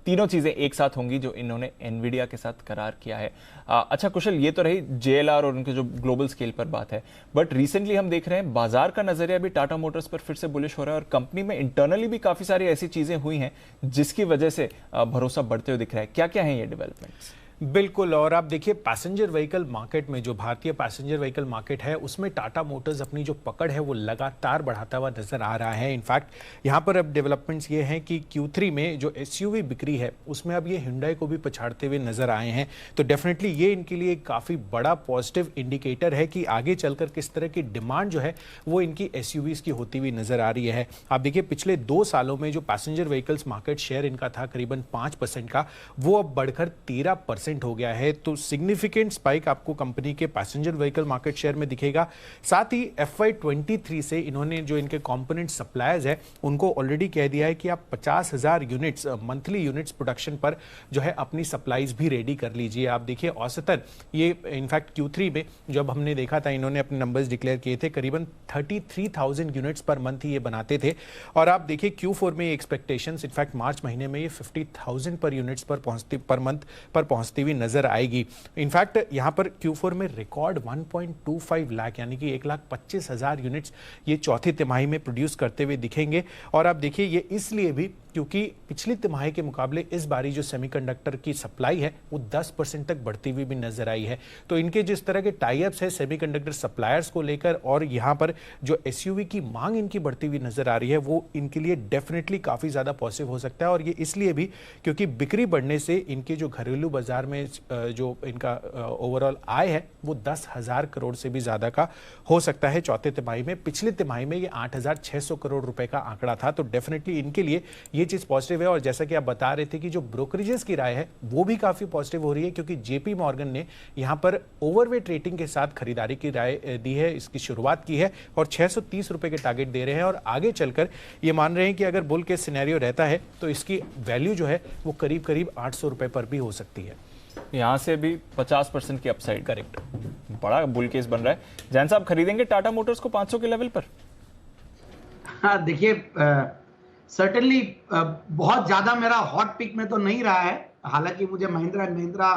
[SPEAKER 1] तीनों चीजें एक साथ होंगी जो इन्होंने एनवीडिया के साथ करार किया है। अच्छा कुशल, ये तो रही JLR और उनके जो ग्लोबल स्केल पर बात है, बट रिसेंटली हम देख रहे हैं बाजार का नजरिया भी टाटा मोटर्स पर फिर से बुलिश हो रहा है और कंपनी में इंटरनली भी काफी सारी ऐसी चीजें हुई हैं जिसकी वजह से भरोसा बढ़ते हुए दिख रहा है। क्या क्या है ये डेवलपमेंट्स?
[SPEAKER 2] बिल्कुल, और आप देखिए पैसेंजर व्हीकल मार्केट में, जो भारतीय पैसेंजर व्हीकल मार्केट है, उसमें टाटा मोटर्स अपनी जो पकड़ है वो लगातार बढ़ाता हुआ नजर आ रहा है। इनफैक्ट यहाँ पर अब डेवलपमेंट्स ये हैं कि Q3 में जो SUV बिक्री है उसमें अब ये Hyundai को भी पछाड़ते हुए नजर आए हैं। तो डेफिनेटली ये इनके लिए काफ़ी बड़ा पॉजिटिव इंडिकेटर है कि आगे चलकर किस तरह की डिमांड जो है वो इनकी SUVs की होती हुई नजर आ रही है। आप देखिए पिछले 2 सालों में जो पैसेंजर व्हीकल्स मार्केट शेयर इनका था करीबन 5% का, वो अब बढ़कर 13% हो गया है। तो सिग्निफिकेंट स्पाइक आपको कंपनी के पैसेंजर व्हीकल मार्केट शेयर में दिखेगा। साथ ही FY23 से इन्होंने जो इनके कंपोनेंट सप्लायर्स है उनको ऑलरेडी कह दिया है कि आप 50,000 यूनिट्स, मंथली यूनिट्स प्रोडक्शन पर जो है अपनी सप्लाईज भी रेडी कर लीजिए। आप देखिए औसतन ये इनफैक्ट Q3 में जब हमने देखा था, इन्होंने अपने नंबर्स डिक्लेयर किए थे, करीबन 33,000 यूनिट्स पर मंथ ही ये बनाते थे। और आप देखिए Q4 में ये एक्सपेक्टेशंस, इनफैक्ट मार्च महीने में ये 50,000 पर यूनिट्स पर मंथ पर पहुंचती हुई नजर आएगी। इनफैक्ट यहां पर Q4 में रिकॉर्ड 1.25 लाख यानी कि 1,25,000 यूनिट्स ये चौथी तिमाही में प्रोड्यूस करते हुए दिखेंगे। और आप देखिए ये इसलिए भी क्योंकि पिछली तिमाही के मुकाबले इस बारी जो सेमीकंडक्टर की सप्लाई है वो 10% तक बढ़ती हुई भी नजर आई है। तो इनके जिस तरह के टाई अप्स है सेमीकंडक्टर सप्लायर्स को लेकर और यहाँ पर जो SUV की मांग इनकी बढ़ती हुई नजर आ रही है वो इनके लिए डेफिनेटली काफ़ी ज़्यादा पॉजिटिव हो सकता है। और ये इसलिए भी क्योंकि बिक्री बढ़ने से इनके जो घरेलू बाजार में जो इनका ओवरऑल आय है वो 10,000 करोड़ से भी ज़्यादा का हो सकता है चौथे तिमाही में। पिछली तिमाही में ये 8,600 करोड़ रुपए का आंकड़ा था। तो डेफिनेटली इनके लिए ये चीज़ पॉजिटिव है। और जैसा कि आप बता रहे थे कि जो ब्रोकरेजेस की राय है वो भी काफ़ी पॉजिटिव हो रही है, क्योंकि JP मॉर्गन ने यहाँ पर ओवरवेट रेटिंग के साथ खरीदारी की राय दी है, इसकी शुरुआत की है और 630 रुपए के टारगेट दे रहे हैं। और आगे चलकर ये मान रहे हैं कि अगर बुल केस सिनेरियो रहता है तो इसकी वैल्यू जो है वो करीब करीब 800 रुपए पर भी हो सकती है।
[SPEAKER 1] यहाँ से भी 50% की अपसाइड, करेक्ट, बड़ा बुल केस बन रहा है। जैन साहब, खरीदेंगे टाटा मोटर्स को 500 के लेवल पर?
[SPEAKER 8] हाँ देखिए, सर्टेनली बहुत ज्यादा मेरा हॉट पिक में तो नहीं रहा है, हालांकि मुझे महिंद्रा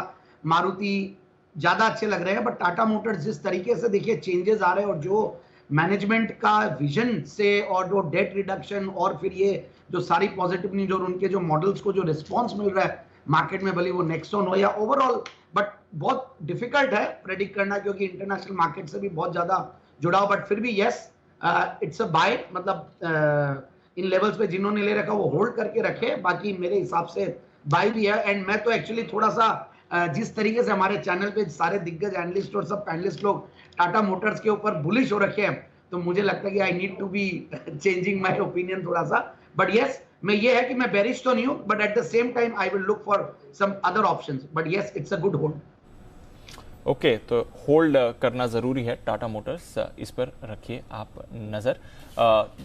[SPEAKER 8] मारुति ज्यादा अच्छे लग रहे हैं, बट टाटा मोटर्स जिस तरीके से देखिए चेंजेस आ रहे हैं और जो मैनेजमेंट का विजन से और जो डेट रिडक्शन और फिर ये जो सारी पॉजिटिव न्यूज और उनके जो मॉडल्स को जो रिस्पॉन्स मिल रहा है मार्केट में, भले वो नेक्सॉन हो या ओवरऑल, बट बहुत डिफिकल्ट है प्रेडिक्ट करना क्योंकि इंटरनेशनल मार्केट से भी बहुत ज्यादा जुड़ा हो। बट फिर भी यस, इट्स अ बाय, मतलब इन लेवल्स पे जिन्होंने ले रखा वो होल्ड करके रखे, बाकी मेरे हिसाब से बाय भी है। एंड मैं तो एक्चुअली थोड़ा सा जिस तरीके से हमारे चैनल पे सारे दिग्गज एनालिस्ट और सब पैनलिस्ट लोग टाटा मोटर्स के ऊपर बुलिश हो रखे हैं, तो मुझे लगता है कि I need to be changing my opinion थोड़ा सा। बट यस, मैं ये है कि मैं बेरिश तो नहीं हूं, but at the same time I will look for some other options, but yes it's a good hold.
[SPEAKER 1] Okay, तो होल्ड करना ज़रूरी है टाटा मोटर्स, इस पर रखिए आप नज़र।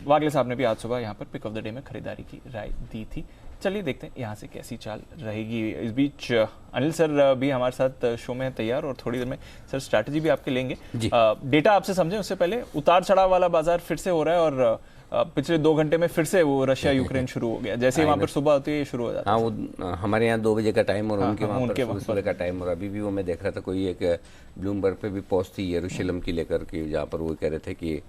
[SPEAKER 1] वागले साहब ने भी आज सुबह यहाँ पर पिक ऑफ द डे में खरीदारी की राय दी थी। चलिए देखते हैं यहाँ से कैसी चाल रहेगी। इस बीच अनिल सर भी हमारे साथ शो में तैयार, और थोड़ी देर में सर स्ट्रैटेजी भी आपके लेंगे। डेटा आपसे समझें उससे पहले उतार चढ़ाव वाला बाजार फिर से हो रहा है, और पिछले 2 घंटे में फिर से वो रशिया यूक्रेन शुरू हो गया। जैसे ही वहाँ पर सुबह होती है शुरू हो जाता है।
[SPEAKER 10] हाँ, वो हमारे यहाँ 2 बजे का टाइम और उनके वहाँ पर सुबह का टाइम, और अभी भी वो मैं देख रहा था कोई एक ब्लूमबर्ग पे भी पोस्ट थी यरूशलेम की लेकर के, जहाँ पर वो कह रहे थे कि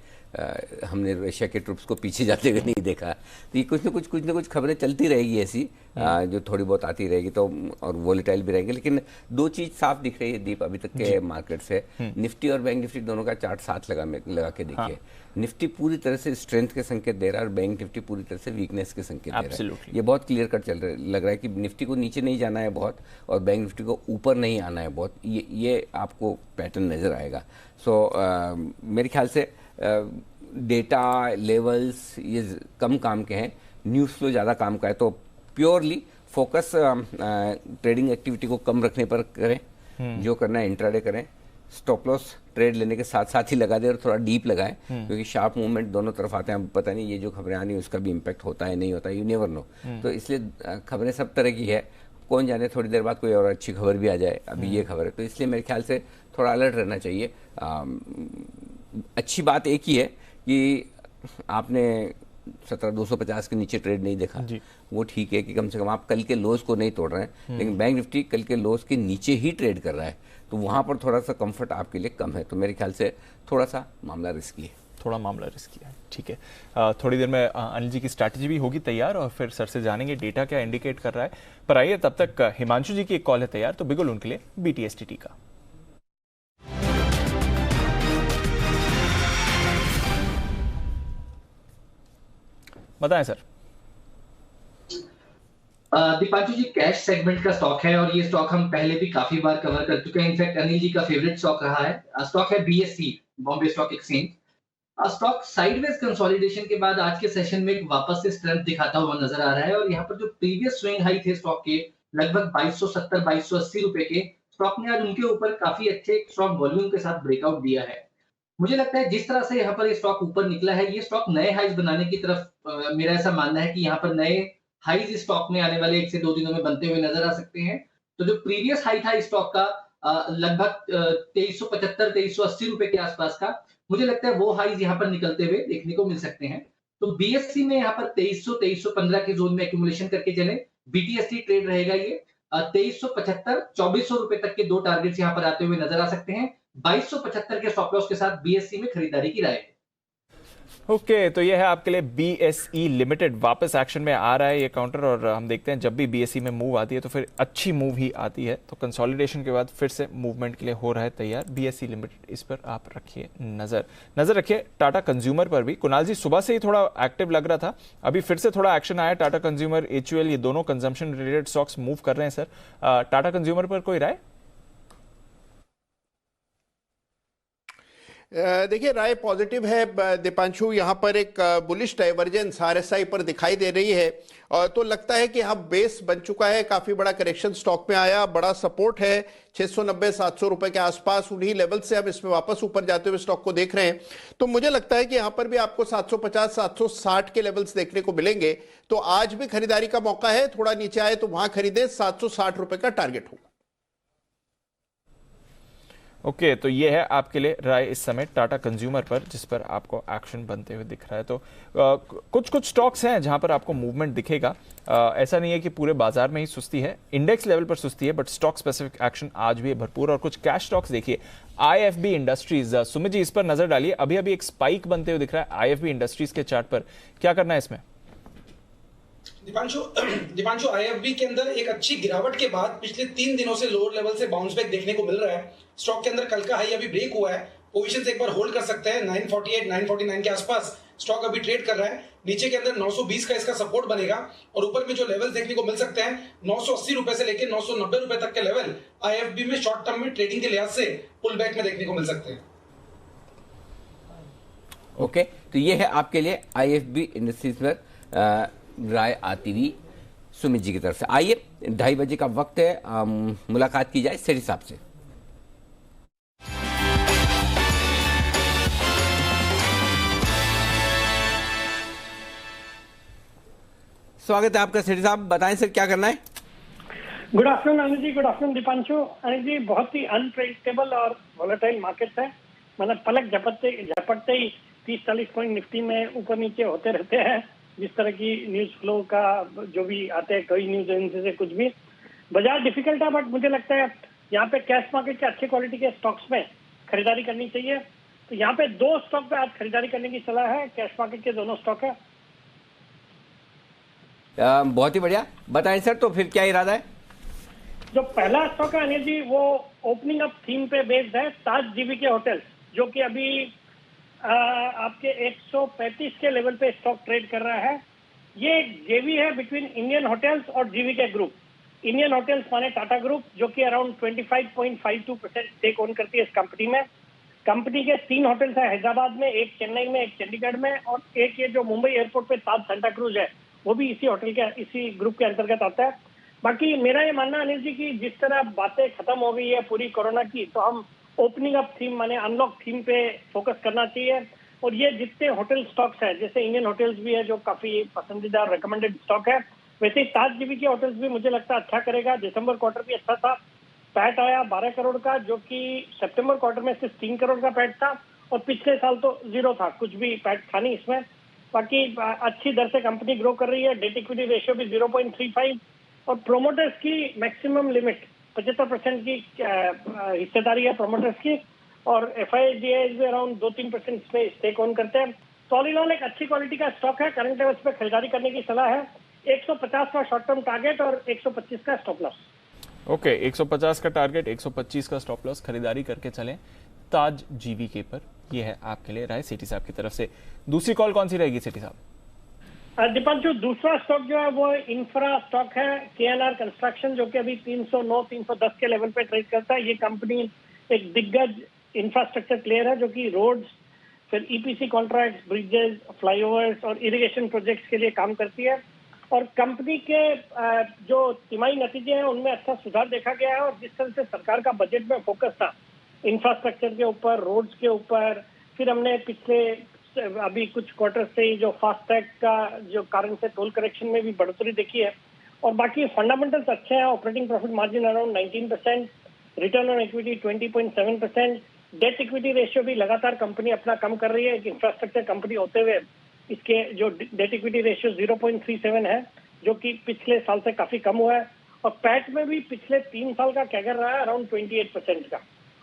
[SPEAKER 10] हमने रशिया के ट्रुप्स को पीछे जाते हुए नहीं देखा। तो ये कुछ ना कुछ खबरें चलती रहेगी ऐसी, जो थोड़ी बहुत आती रहेगी, तो और वोलेटाइल भी रहेंगे। लेकिन 2 चीज साफ दिख रही है दीप अभी तक के मार्केट से, निफ्टी और बैंक निफ्टी दोनों का चार्ट साथ लगा के देखिए। निफ्टी पूरी तरह से स्ट्रेंथ के संकेत दे रहा है और बैंक निफ्टी पूरी तरह से वीकनेस के संकेत दे रहा है। ये बहुत क्लियर कट लग रहा है कि निफ्टी को नीचे नहीं जाना है बहुत, और बैंक निफ्टी को ऊपर नहीं आना है बहुत। ये आपको पैटर्न नजर आएगा। मेरे ख्याल से डेटा लेवल्स ये कम काम के हैं, न्यूज़ फ्लो ज़्यादा काम का है। तो प्योरली फोकस ट्रेडिंग एक्टिविटी को कम रखने पर करें, जो करना है इंट्राडे करें, स्टॉप लॉस ट्रेड लेने के साथ साथ ही लगा दे और थोड़ा डीप लगाएं, क्योंकि शार्प मूवमेंट दोनों तरफ आते हैं। अब पता नहीं ये जो खबरें आनी उसका भी इम्पैक्ट होता है नहीं होता, यू नेवर नो। तो इसलिए खबरें सब तरह की है, कौन जाने थोड़ी देर बाद कोई और अच्छी खबर भी आ जाए। अभी ये खबर है, तो इसलिए मेरे ख्याल से थोड़ा अलर्ट रहना चाहिए। अच्छी बात एक ही है कि आपने 17,250 के नीचे ट्रेड नहीं देखा, वो ठीक है कि कम से कम आप कल के लोज को नहीं तोड़ रहे हैं। लेकिन बैंक निफ्टी कल के लोज के नीचे ही ट्रेड कर रहा है, तो वहां पर थोड़ा सा कंफर्ट आपके लिए कम है। तो मेरे ख्याल से थोड़ा सा मामला रिस्की है।
[SPEAKER 1] ठीक है। थोड़ी देर में अनिल जी की स्ट्रैटेजी भी होगी तैयार, और फिर सर से जानेंगे डेटा क्या इंडिकेट कर रहा है। पर आइए तब तक हिमांशु जी की एक कॉल है तैयार, तो बिगुल उनके लिए BTSTT का। बताएं सर।
[SPEAKER 5] दीपांशु जी, कैश सेगमेंट का स्टॉक है, और ये स्टॉक हम पहले भी काफी बार कवर कर चुके हैं। इनफैक्ट अनिल जी का फेवरेट स्टॉक रहा है। स्टॉक है BSE, Bombay stock exchange. Stock sideways consolidation के बाद आज के सेशन में वापस से स्ट्रेंथ दिखाता हुआ नजर आ रहा है, और यहाँ पर जो प्रीवियस स्विंग हाई थे स्टॉक के लगभग 2270-2280 रुपए के, स्टॉक ने आज उनके ऊपर काफी अच्छे स्ट्रॉन्ग वॉल्यूम के साथ ब्रेकआउट दिया है। मुझे लगता है जिस तरह से यहाँ पर ये स्टॉक ऊपर निकला है, ये स्टॉक नए हाइज बनाने की तरफ, मेरा ऐसा मानना है कि यहाँ पर नए हाइज इस स्टॉक में आने वाले 1 से 2 दिनों में बनते हुए नजर आ सकते हैं। तो जो प्रीवियस हाई था इस स्टॉक का लगभग 2375-2380 रुपए के आसपास का, मुझे लगता है वो हाइज यहाँ पर निकलते हुए देखने को मिल सकते हैं। तो BSE में यहाँ पर 2300-2315 के जोन में एक्यूमुलेशन करके चले। BTST ट्रेड रहेगा ये 2375-2400 रुपए तक के 2 टारगेट्स यहाँ पर आते हुए नजर आ सकते हैं। 2275 के स्टॉप लॉस के साथ BSE में खरीदारी की राय है।
[SPEAKER 1] ओके, तो ये है आपके लिए BSE लिमिटेड, वापस एक्शन में आ रहा है ये काउंटर, और हम देखते हैं जब भी BSE में मूव आती है तो फिर अच्छी मूव ही आती है। तो कंसोलिडेशन के बाद फिर से मूवमेंट के लिए हो रहा है तैयार BSE लिमिटेड, इस पर आप रखिए नजर रखिए। टाटा कंज्यूमर पर भी कुणाल जी सुबह से ही थोड़ा एक्टिव लग रहा था, अभी फिर से थोड़ा एक्शन आया। टाटा कंज्यूमर, HUL, ये दोनों कंजम्पशन रिलेटेड स्टॉक्स मूव कर रहे हैं सर। टाटा कंज्यूमर पर कोई राय?
[SPEAKER 9] देखिए, राय पॉजिटिव है दीपांशु। यहाँ पर एक बुलिश डाइवर्जेंस RSI पर दिखाई दे रही है, और तो लगता है कि यहाँ बेस बन चुका है। काफी बड़ा करेक्शन स्टॉक में आया, बड़ा सपोर्ट है 690-700 रुपए के आसपास। उन्हीं लेवल से हम इसमें वापस ऊपर जाते हुए स्टॉक को देख रहे हैं। तो मुझे लगता है कि यहाँ पर भी आपको 750-760 के लेवल्स देखने को मिलेंगे। तो आज भी खरीदारी का मौका है, थोड़ा नीचे आए तो वहां खरीदे। 760 रुपए का टारगेट होगा।
[SPEAKER 1] ओके, तो ये है आपके लिए राय इस समय टाटा कंज्यूमर पर, जिस पर आपको एक्शन बनते हुए दिख रहा है। तो कुछ स्टॉक्स हैं जहां पर आपको मूवमेंट दिखेगा। ऐसा नहीं है कि पूरे बाजार में ही सुस्ती है, इंडेक्स लेवल पर सुस्ती है, बट स्टॉक स्पेसिफिक एक्शन आज भी है भरपूर। और कुछ कैश स्टॉक्स देखिए, IFB इंडस्ट्रीज, सुमित जी इस पर नजर डालिए। अभी एक स्पाइक बनते हुए दिख रहा है IFB इंडस्ट्रीज के चार्ट पर, क्या करना है इसमें?
[SPEAKER 7] दीपांशु IFB के अंदर एक अच्छी गिरावट के बाद पिछले 3 दिनों से लोअर लेवल से बाउंस बैक देखने को मिल रहा है। स्टॉक के अंदर कल का हाई अभी ब्रेक हुआ है, पोजीशंस एक बार होल्ड कर सकते हैं। 948-949 के आसपास स्टॉक अभी ट्रेड कर रहा है। नीचे के अंदर 920 का इसका सपोर्ट बनेगा, और ऊपर में जो लेवल देखने को मिल सकते हैं 980 रुपए से लेकर 990 रुपए तक के लेवल IFB में शॉर्ट टर्म में ट्रेडिंग के लिहाज से पुल बैक में देखने को मिल सकते हैं।
[SPEAKER 10] ओके, तो ये है आपके लिए IFB इंडस्ट्रीज पर राय आती हुई सुमित जी की तरफ से। आइए 2:30 बजे का वक्त है, मुलाकात की जाए सेठी साहब से। स्वागत है आपका सेठी साहब, बताएं सर क्या करना है।
[SPEAKER 11] Good afternoon Anil ji, good afternoon Deepanshu. Anil ji, बहुत ही अनप्रेडिक्टेबल और वॉलेटाइल मार्केट है, मतलब पलक झपटते ही 30-40 पॉइंट निफ्टी में ऊपर नीचे होते रहते हैं, जिस तरह की न्यूज फ्लो का जो भी आते हैं, कई न्यूज एजेंसी से कुछ भी। बाजार डिफिकल्ट है, बट मुझे लगता है यहाँ पे कैश मार्केट के अच्छे क्वालिटी के स्टॉक्स में खरीदारी करनी चाहिए। तो यहाँ पे 2 स्टॉक पे आज खरीदारी करने की सलाह है, कैश मार्केट के दोनों स्टॉक है।
[SPEAKER 10] बहुत ही बढ़िया, बताएं सर तो फिर क्या इरादा है।
[SPEAKER 11] जो पहला स्टॉक है अनिल जी, वो ओपनिंग अप थीम पे बेस्ड है, ताज जीवीके होटल्स, जो कि अभी आपके 135 के लेवल पे स्टॉक ट्रेड कर रहा है। ये एक जेवी है बिटवीन इंडियन होटल्स और जीवीके ग्रुप। इंडियन होटल्स माने टाटा ग्रुप, जो कि अराउंड 25.52% स्टेक ओन करती है इस कंपनी में। कंपनी के 3 होटल्स है हैदराबाद में, एक चेन्नई में, एक चंडीगढ़ में, और एक ये जो मुंबई एयरपोर्ट पे ताज सेंटा क्रूज है, वो भी इसी ग्रुप के अंतर्गत आता है। बाकी मेरा ये मानना अनिल जी की जिस तरह बातें खत्म हो गई है पूरी कोरोना की, तो हम ओपनिंग अप थीम माने अनलॉक थीम पे फोकस करना चाहिए। और ये जितने होटल स्टॉक्स है, जैसे इंडियन होटल्स भी है जो काफी पसंदीदा रिकमेंडेड स्टॉक है, वैसे ही ताज जीवीके होटल्स भी मुझे लगता है अच्छा करेगा। दिसंबर क्वार्टर भी अच्छा था, पैट आया 12 करोड़ का, जो कि सितंबर क्वार्टर में सिर्फ 3 करोड़ का पैट था, और पिछले साल तो 0 था, कुछ भी पैट था नहीं इसमें। बाकी अच्छी दर से कंपनी ग्रो कर रही है, डेट इक्विटी रेशियो भी 0.35, और प्रोमोटर्स की मैक्सिमम लिमिट 75% की हिस्सेदारी है प्रोमोटर्स की, और FIIs भी अराउंड 2-3% इसमें स्टेक ऑन करते हैं। तो ऑल इन ऑल एक अच्छी क्वालिटी का स्टॉक है, करंट लेवल्स पे खरीदारी करने की सलाह है। 150 का शॉर्ट टर्म टारगेट और 125 का स्टॉप लॉस।
[SPEAKER 1] ओके, 150 का टारगेट, 125 का स्टॉप लॉस, खरीदारी करके चलें ताज जीवीके पर। ये है आपके लिए राय सेठी साहब की तरफ से। दूसरी कॉल कौन सी रहेगी सेठी साहब?
[SPEAKER 11] दीपांशु, दूसरा स्टॉक जो है वो इंफ्रा स्टॉक है, KNR कंस्ट्रक्शन, जो कि अभी 309-310 के लेवल पे ट्रेड करता है। ये कंपनी एक दिग्गज इंफ्रास्ट्रक्चर प्लेयर है, जो कि रोड्स, फिर EPC कॉन्ट्रैक्ट, ब्रिजेस, फ्लाईओवर्स और इरिगेशन प्रोजेक्ट्स के लिए काम करती है। और कंपनी के जो तिमाही नतीजे हैं उनमें अच्छा सुधार देखा गया है, और जिस तरह से सरकार का बजट में फोकस था इंफ्रास्ट्रक्चर के ऊपर, रोड्स के ऊपर, फिर हमने पिछले अभी कुछ क्वार्टर से ही जो फास्टैग का जो कारण से टोल करेक्शन में भी बढ़ोतरी देखी है, और बाकी फंडामेंटल्स अच्छे हैं। Operating profit margin around 19%, return on equity 20.7%, debt equity ratio भी लगातार कंपनी अपना कम कर रही है। एक इंफ्रास्ट्रक्चर कंपनी होते हुए इसके जो डेट इक्विटी रेशियो 0.37 है, जो कि पिछले साल से काफी कम हुआ है, और पैट में भी पिछले 3 साल का कैगर रहा है अराउंड 28% का।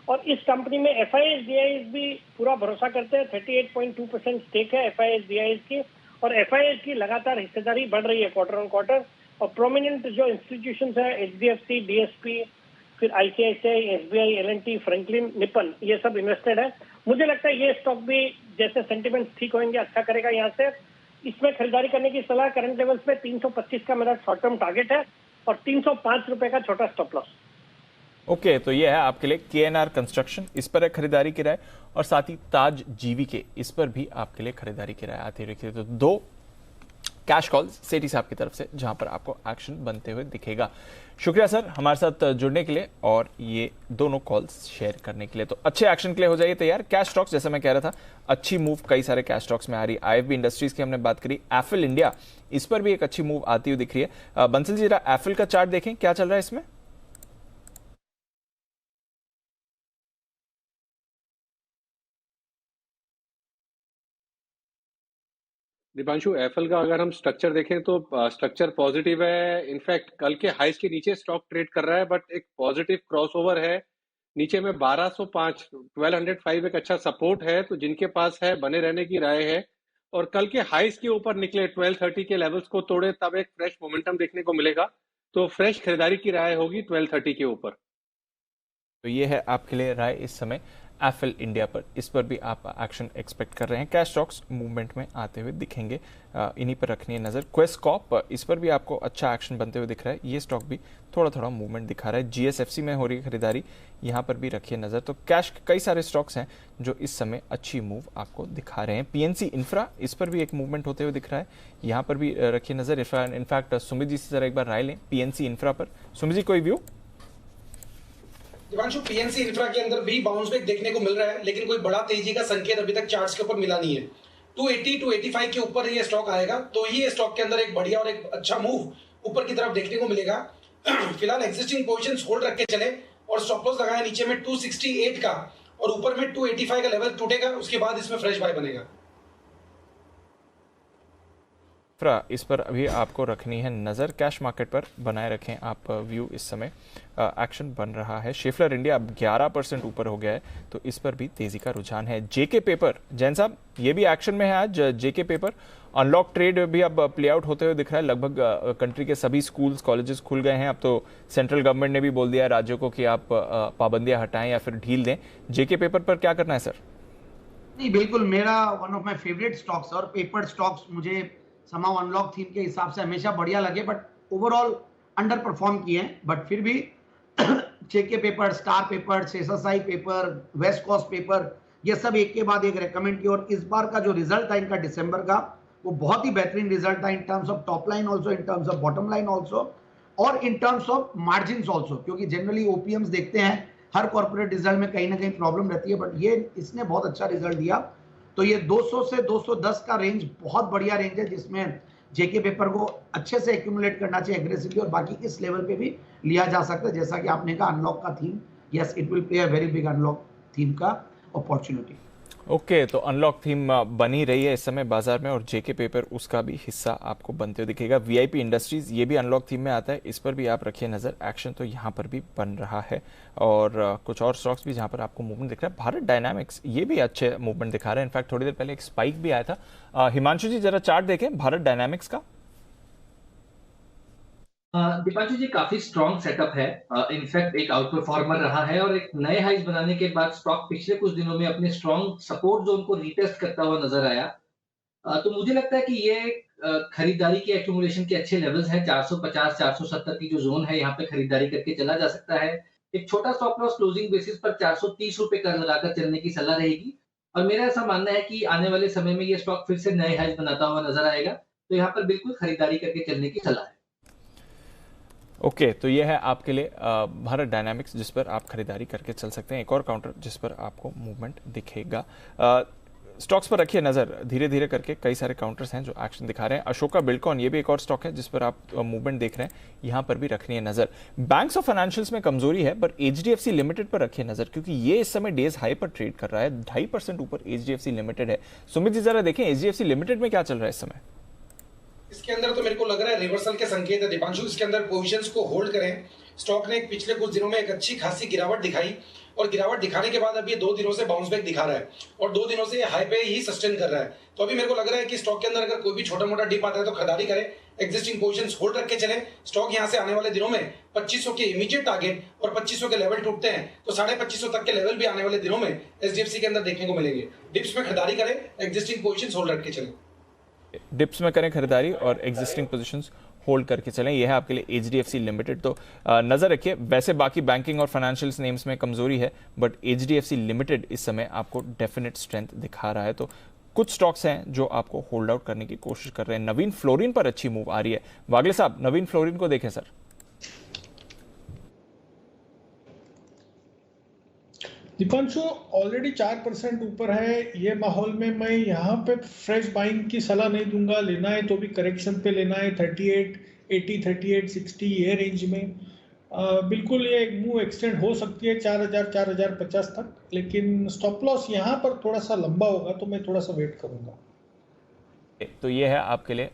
[SPEAKER 11] और इस कंपनी में FIIs भी पूरा भरोसा करते हैं, 38.2% स्टेक है FIIs की, और FIIs की लगातार हिस्सेदारी बढ़ रही है क्वार्टर ऑन क्वार्टर। और प्रोमिनेंट जो इंस्टीट्यूशंस है, HDFC, DSP, फिर ICICI, SBI, L&T, Franklin, Nippon, ये सब इन्वेस्टेड है। मुझे लगता है ये स्टॉक भी जैसे सेंटिमेंट ठीक होंगे अच्छा करेगा। यहाँ से इसमें खरीदारी करने की सलाह। करंट लेवल्स पे 325 का मेरा शॉर्ट टर्म टारगेट है, और 305 रुपए का छोटा स्टॉप लॉस।
[SPEAKER 1] ओके, तो ये है आपके लिए KNR कंस्ट्रक्शन, इस पर है खरीदारी की राय, और साथ ही ताज जीवीके, इस पर भी आपके लिए खरीदारी की राय आती रखी। तो 2 कैश कॉल्स सेठी साहब की तरफ से, जहां पर आपको एक्शन बनते हुए दिखेगा। शुक्रिया सर हमारे साथ जुड़ने के लिए और ये दोनों कॉल्स शेयर करने के लिए। तो अच्छे एक्शन के लिए हो जाइए तैयार। कैश स्टॉक्स, जैसे मैं कह रहा था, अच्छी मूव कई सारे कैश स्टॉक्स में आ रही। IFB इंडस्ट्रीज की हमने बात करी, एफिल इंडिया, इस पर भी एक अच्छी मूव आती हुई दिख रही है। बंसल जी, जरा एफिल का चार्ट देखें, क्या चल रहा है इसमें?
[SPEAKER 4] दीपांशु, एफएल का अगर हम स्ट्रक्चर देखें तो स्ट्रक्चर पॉजिटिव है। इनफैक्ट कल के हाइस के नीचे स्टॉक ट्रेड कर रहा है, बट एक पॉजिटिव क्रॉसओवर है। नीचे में 1205 एक अच्छा सपोर्ट है, तो जिनके पास है बने रहने की राय है। और कल के हाइस के ऊपर निकले 1230 के लेवल्स को तोड़े, तब एक फ्रेश मोमेंटम देखने को मिलेगा। तो फ्रेश खरीदारी की राय होगी 1230 के ऊपर।
[SPEAKER 1] तो ये है आपके लिए राय इस समय एफिल इंडिया पर, इस पर भी आप एक्शन एक्सपेक्ट कर रहे हैं। कैश स्टॉक्स मूवमेंट में आते हुए दिखेंगे, इन्हीं पर रखनी है नजर। क्वेस्ट कॉर्प, इस पर भी आपको अच्छा एक्शन बनते हुए दिख रहा है, ये स्टॉक भी थोड़ा थोड़ा मूवमेंट दिखा रहा है। GSFC में हो रही है खरीदारी, यहाँ पर भी रखिए नजर। तो कैश कई सारे स्टॉक्स हैं जो इस समय अच्छी मूव आपको दिखा रहे हैं। PNC इंफ्रा, इस पर भी एक मूवमेंट होते हुए दिख रहा है, यहाँ पर भी रखिए नजर। इनफैक्ट सुमित जी से जरा एक बार राय लें PNC इंफ्रा पर। सुमित जी, कोई व्यू?
[SPEAKER 7] दिवांशु, PNC इंफ्रा के अंदर भी बाउंस बैक देखने को मिल रहा है, लेकिन कोई बड़ा तेजी का संकेत अभी तक चार्ट्स के ऊपर मिला नहीं है। 280 285 के ऊपर ये स्टॉक आएगा तो ही ये स्टॉक के अंदर एक बढ़िया और एक अच्छा मूव ऊपर की तरफ देखने को मिलेगा। फिलहाल एग्जिस्टिंग पोजीशंस होल्ड रख के चले और स्टॉप लॉस लगाया नीचे में 268 का और ऊपर में 285 का लेवल टूटेगा, उसके बाद इसमें फ्रेश बाय बनेगा।
[SPEAKER 1] इस पर अभी आपको रखनी है नज़र, कैश मार्केट पर बनाए रखें आप व्यू। इस समय एक्शन बन रहा है, शेफलर इंडिया अब 11% ऊपर हो गया है, तो इस पर भी तेजी का रुझान है। जेके पेपर, जैन साहब ये भी एक्शन में है आज। जेके पेपर अनलॉक ट्रेड भी अब प्ले आउट होते हुए दिख रहा है। लगभग कंट्री के सभी स्कूल्स कॉलेजेस खुल गए हैं। अब तो सेंट्रल गवर्नमेंट ने भी बोल दिया है राज्यों को कि आप पाबंदियां हटाएं या फिर ढील दें। जेके पेपर पर क्या करना है सर?
[SPEAKER 8] नहीं, बिल्कुल मेरा one of my favourite stocks और पेपर स्टॉक्स मुझे समाव अनलॉक थीम के हिसाब से हमेशा बढ़िया लगे, बट ओवरऑल अंडर परफॉर्म किए हैं। बट फिर भी JK paper, star paper, SSI paper, west coast paper, ये सब एक के बाद एक रेकमेंड किए। और इस बार का जो रिजल्ट था इनका दिसंबर का, वो बहुत ही बेहतरीन रिजल्ट था in terms of top line also, in terms of bottom line also और in terms of margin also. क्योंकि जनरली ओपीएम्स देखते हैं हर कॉर्पोरेट रिजल्ट में कहीं ना कहीं प्रॉब्लम रहती है, बट ये इसने बहुत अच्छा रिजल्ट दिया। तो ये 200 से 210 का रेंज बहुत बढ़िया रेंज है, जिसमें जेके पेपर को अच्छे से एक्यूमुलेट करना चाहिए एग्रेसिवली, और बाकी इस लेवल पे भी लिया जा सकता है। जैसा कि आपने कहा अनलॉक का theme, yes it will play a very big unlock theme का अपॉर्चुनिटी।
[SPEAKER 1] ओके, तो अनलॉक थीम बनी रही है इस समय बाजार में और जेके पेपर उसका भी हिस्सा आपको बनते हुए दिखेगा। वीआईपी इंडस्ट्रीज ये भी अनलॉक थीम में आता है, इस पर भी आप रखिए नजर। एक्शन तो यहाँ पर भी बन रहा है और कुछ और स्टॉक्स भी जहाँ पर आपको मूवमेंट दिख रहा है। भारत डायनामिक्स ये भी अच्छे मूवमेंट दिखा रहे हैं। इनफैक्ट थोड़ी देर पहले एक स्पाइक भी आया था। हिमांशु जी जरा चार्ट देखें भारत डायनामिक्स का।
[SPEAKER 5] दीपांशु जी काफी स्ट्रॉन्ग सेटअप है, इनफैक्ट एक आउट परफॉर्मर रहा है और एक नए हाइज बनाने के बाद स्टॉक पिछले कुछ दिनों में अपने स्ट्रॉन्ग सपोर्ट जोन को रीटेस्ट करता हुआ नजर आया। तो मुझे लगता है कि ये खरीदारी के एक्यूमुलेशन के अच्छे लेवल्स हैं। 450 470 की जो जोन है यहाँ पे खरीदारी करके चला जा सकता है। एक छोटा स्टॉप लॉस क्लोजिंग बेसिस पर 430 रुपए का लगाकर चलने की सलाह रहेगी और मेरा ऐसा मानना है कि आने वाले समय में ये स्टॉक फिर से नए हाइज बनाता हुआ नजर आएगा, तो यहाँ पर बिल्कुल खरीदारी करके चलने की सलाह है।
[SPEAKER 1] ओके, तो ये है आपके लिए भारत डायनामिक्स जिस पर आप खरीदारी करके चल सकते हैं। एक और काउंटर जिस पर आपको मूवमेंट दिखेगा। स्टॉक्स पर रखिए नजर, धीरे धीरे करके कई सारे काउंटर्स हैं जो एक्शन दिखा रहे हैं। अशोका बिल्डकॉन ये भी एक और स्टॉक है जिस पर आप मूवमेंट देख रहे हैं, यहां पर भी रखनी है नजर। बैंक्स और फाइनेंशियल्स में कमजोरी है पर एचडीएफसी लिमिटेड पर रखिए नजर क्योंकि ये इस समय डेज हाई पर ट्रेड कर रहा है। 2.5% ऊपर एचडीएफसी लिमिटेड है। सुमित जी जरा देखें एचडीएफसी लिमिटेड में क्या चल रहा है इस समय।
[SPEAKER 7] इसके अंदर तो मेरे को लग रहा है रिवर्सल के संकेत है दीपांशु। इसके अंदर पोजीशंस को होल्ड करें। स्टॉक ने पिछले कुछ दिनों में एक अच्छी खासी गिरावट दिखाई और गिरावट दिखाने के बाद अब ये 2 दिनों से बाउंस बैक दिखा रहा है और 2 दिनों से ये हाई पे ही सस्टेन कर रहा है। तो अभी मेरे को लग रहा है कि स्टॉक के अंदर अगर कोई भी छोटा मोटा डिप आता है तो खरीदारी करें, एग्जिस्टिंग पोजीशंस होल्ड रख के चले। स्टॉक यहाँ से आने वाले दिनों में 2500 के इमीडिएट टारगेट और 2500 के लेवल टूटते हैं तो 2550 तक के लेवल भी आने वाले दिनों में एचडीएफसी के अंदर देखने को मिलेंगे। डिप्स में खरीदारी करें, एग्जिस्टिंग पोजीशंस होल्ड रख के चले।
[SPEAKER 1] डिप्स में करें खरीदारी और एग्जिस्टिंग पोजीशंस होल्ड करके चलें। यह है आपके लिए एचडीएफसी लिमिटेड। तो नजर रखिए, वैसे बाकी बैंकिंग और फाइनेंशियल नेम्स में कमजोरी है बट एचडीएफसी लिमिटेड इस समय आपको डेफिनेट स्ट्रेंथ दिखा रहा है। तो कुछ स्टॉक्स हैं जो आपको होल्ड आउट करने की कोशिश कर रहे हैं। नवीन फ्लोरिन पर अच्छी मूव आ रही है। वागले साहब नवीन फ्लोरिन को देखें सर।
[SPEAKER 6] दीपांशु ऑलरेडी 4% ऊपर है। ये माहौल में मैं यहाँ पे फ्रेश बाइंग की सलाह नहीं दूंगा। लेना है तो भी करेक्शन पे लेना है 3880 3860 ये रेंज में। बिल्कुल ये एक मूव एक्सटेंड हो सकती है 4000 4050 तक, लेकिन स्टॉप लॉस यहाँ पर थोड़ा सा लंबा होगा तो मैं थोड़ा सा वेट करूंगा।
[SPEAKER 1] तो ये है आपके लिए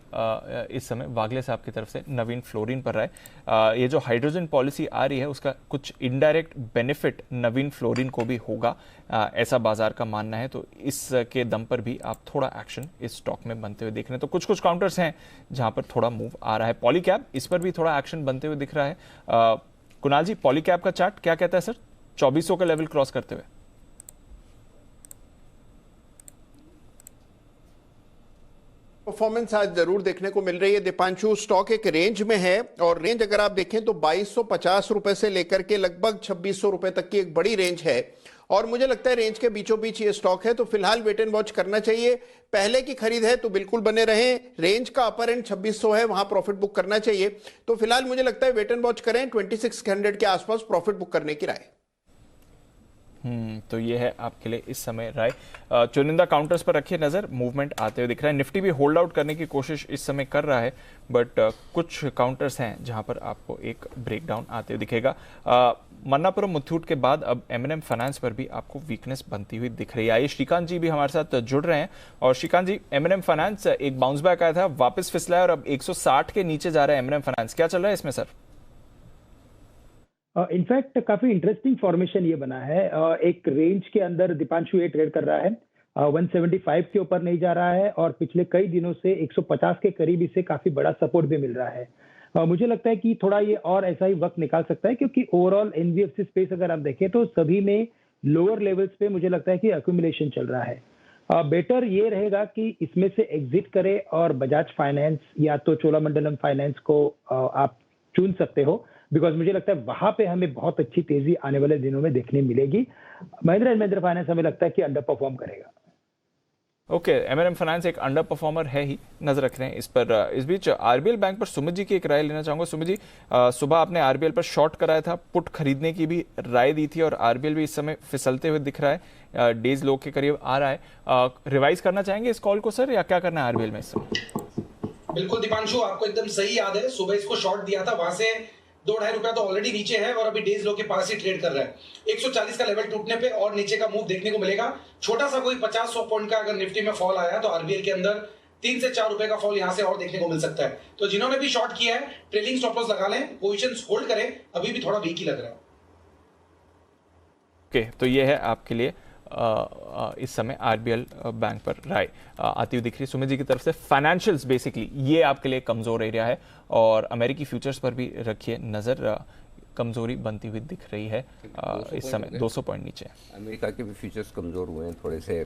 [SPEAKER 1] इस समय वागले साहब की तरफ से नवीन फ्लोरिन पर रहा है। ये जो हाइड्रोजन पॉलिसी आ रही है उसका कुछ इनडायरेक्ट बेनिफिट नवीन फ्लोरिन को भी होगा, ऐसा बाजार का मानना है। तो इसके दम पर भी आप थोड़ा एक्शन इस स्टॉक में बनते हुए देख रहे हैं। तो कुछ कुछ काउंटर्स हैं जहां पर थोड़ा मूव आ रहा है। पॉलीकैब इस पर भी थोड़ा एक्शन बनते हुए दिख रहा है। कुणाल जी पॉलीकैब का चार्ट क्या कहता है सर 2400 का लेवल क्रॉस करते हुए?
[SPEAKER 9] परफॉर्मेंस आज जरूर देखने को मिल रही है दीपांशु। स्टॉक एक रेंज में है और रेंज अगर आप देखें तो 2250 रुपए से लेकर के लगभग 2600 रुपए तक की एक बड़ी रेंज है और मुझे लगता है रेंज के बीचों बीच ये स्टॉक है तो फिलहाल वेट एंड वॉच करना चाहिए। पहले की खरीद है तो बिल्कुल बने रहें। रेंज का अपर एंड 2600 है, वहां प्रॉफिट बुक करना चाहिए। तो फिलहाल मुझे लगता है वेट एंड वॉच करें। 2600 के आसपास प्रॉफिट बुक करने की राय।
[SPEAKER 1] तो ये है आपके लिए इस समय राय। चुनिंदा काउंटर्स पर रखिए नजर, मूवमेंट आते हुए दिख रहा है। निफ्टी भी होल्ड आउट करने की कोशिश इस समय कर रहा है, बट कुछ काउंटर्स हैं जहां पर आपको एक ब्रेकडाउन आते हुए दिखेगा। मन्नापुरम मुथूट के बाद अब M&M फाइनेंस पर भी आपको वीकनेस बनती हुई दिख रही है। आइए श्रीकांत जी भी हमारे साथ जुड़ रहे हैं। और श्रीकांत जी, M&M फाइनेंस एक बाउंस बैक आया था, वापस फिसला है और अब 160 के नीचे जा रहा है M&M फाइनेंस, क्या चल रहा है इसमें सर?
[SPEAKER 12] इनफैक्ट काफी इंटरेस्टिंग फॉर्मेशन ये बना है। एक रेंज के अंदर दीपांशु ये ट्रेड कर रहा है, 175 के ऊपर नहीं जा रहा है और पिछले कई दिनों से 150 के करीब इसे काफी बड़ा सपोर्ट भी मिल रहा है। मुझे लगता है कि थोड़ा ये और ऐसा ही वक्त निकाल सकता है, क्योंकि ओवरऑल एनबीएफसी स्पेस अगर आप देखें तो सभी में लोअर लेवल्स पे मुझे लगता है कि एक्यूमुलेशन चल रहा है। बेटर ये रहेगा कि इसमें से एग्जिट करे और बजाज फाइनेंस या तो चोलामंडलम फाइनेंस को आप चुन सकते हो, बिकॉज मुझे लगता है वहां पे हमें बहुत अच्छी तेजी आने वाले दिनों में देखने मिलेगी। महिंद्रा एंड महिंद्रा फाइनेंस हमें लगता है कि अंडर परफॉर्म करेगा।
[SPEAKER 1] ओके, M&M फाइनेंस एक अंडर परफॉर्मर है ही, नजर रख रहे हैं इस पर। इस बीच आरबीएल बैंक पर सुमित जी की एक राय लेना चाहूंगा। सुमित जी, सुबह आपने आरबीएल पर शॉर्ट कराया था, पुट खरीदने की भी राय दी थी और आरबीएल भी इस समय फिसलते हुए दिख रहा है, डेज लो के करीब आ रहा है। रिवाइज करना चाहेंगे इस कॉल को सर, या क्या करना है आरबीएल में इस समय?
[SPEAKER 7] बिल्कुल दीपांशु, आपको एकदम सही याद है, सुबह इसको शॉर्ट दिया था, वहां से 2-2.5 रुपया तो ऑलरेडी नीचे है और अभी डेज लो के पास ही ट्रेड कर रहा है। 140 का लेवल टूटने पे और नीचे का मूव देखने को मिलेगा। छोटा सा कोई 50-100 पॉइंट का अगर निफ्टी में फॉल आया तो आरबीएल के अंदर 3 से 4 रुपए का फॉल यहां से और देखने को मिल सकता है। तो जिन्होंने भी शॉर्ट किया है, ट्रेलिंग स्टॉप लॉस लगा लें, पोजीशंस होल्ड करें, अभी भी थोड़ा वीक ही लग रहा है।
[SPEAKER 1] ओके, तो ये है आपके लिए इस समय आरबीएल बैंक पर राय आती हुई दिख रही है सुमित जी की तरफ से। फाइनेंशियल्स बेसिकली ये आपके लिए कमजोर एरिया है और अमेरिकी फ्यूचर्स पर भी रखिए नजर, कमजोरी बनती हुई दिख रही है इस समय, 200 पॉइंट नीचे।
[SPEAKER 10] अमेरिका के भी फ्यूचर्स कमजोर हुए हैं थोड़े से,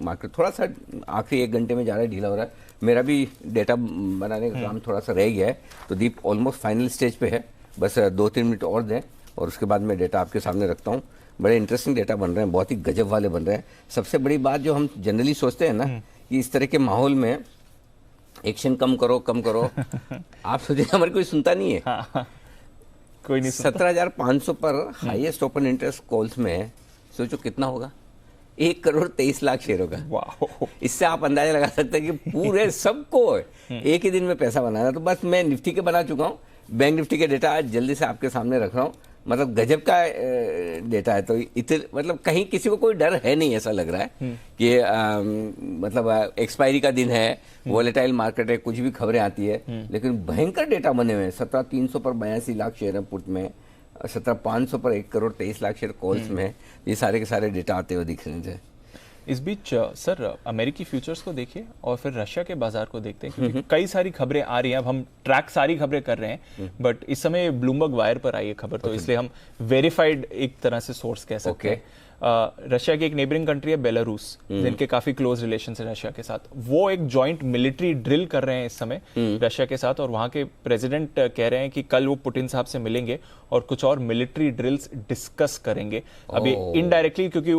[SPEAKER 10] मार्केट थोड़ा सा आखिरी 1 घंटे में ज़्यादा ढीला हो रहा है। मेरा भी डेटा बनाने का काम थोड़ा सा रह गया है, तो दीप ऑलमोस्ट फाइनल स्टेज पे है, बस 2-3 मिनट और दें और उसके बाद मैं डेटा आपके सामने रखता हूँ। बड़े इंटरेस्टिंग डेटा बन रहे हैं, बहुत ही गजब वाले बन रहे हैं। सबसे बड़ी बात जो हम जनरली सोचते हैं ना कि इस तरह के माहौल में एक्शन कम करो कम करो, आप सोचिए हमारे कोई सुनता नहीं है।
[SPEAKER 1] हाँ, कोई नहीं।
[SPEAKER 10] 17,500 पर हाईएस्ट ओपन इंटरेस्ट कॉल्स में सोचो कितना होगा, 1,23,00,000 शेयरों का। इससे आप अंदाजा लगा सकते हैं कि पूरे सबको एक ही दिन में पैसा बनाना। तो बस मैं निफ्टी के बना चुका हूँ, बैंक निफ्टी के डेटा आज जल्दी से आपके सामने रख रहा हूँ। मतलब गजब का डेटा है, तो इतने मतलब कहीं किसी को कोई डर है नहीं, ऐसा लग रहा है कि मतलब एक्सपायरी का दिन है, वॉलेटाइल मार्केट है, कुछ भी खबरें आती है, लेकिन भयंकर डेटा बने हुए हैं। 17,300 पर 82,00,000 शेयर है पुट में, 17,500 पर 1,23,00,000 शेयर कॉल्स में। ये सारे के सारे डेटा आते हुए दिख रहे थे।
[SPEAKER 1] इस बीच सर अमेरिकी फ्यूचर्स को देखिए और फिर रशिया के बाजार को देखते हैं, क्योंकि कई सारी खबरें आ रही हैं। अब हम ट्रैक सारी खबरें कर रहे हैं, बट इस समय ब्लूमबर्ग वायर पर आई है खबर, तो इसलिए हम वेरीफाइड एक तरह से सोर्स कह सकते हैं। रशिया की एक नेबरिंग कंट्री है बेलारूस, जिनके काफी क्लोज रिलेशन है रशिया के साथ। वो एक जॉइंट मिलिट्री ड्रिल कर रहे हैं इस समय रशिया के साथ, और वहां के प्रेसिडेंट कह रहे हैं कि कल वो पुतिन साहब से मिलेंगे और कुछ और मिलिट्री ड्रिल्स डिस्कस करेंगे। अभी इनडायरेक्टली, क्योंकि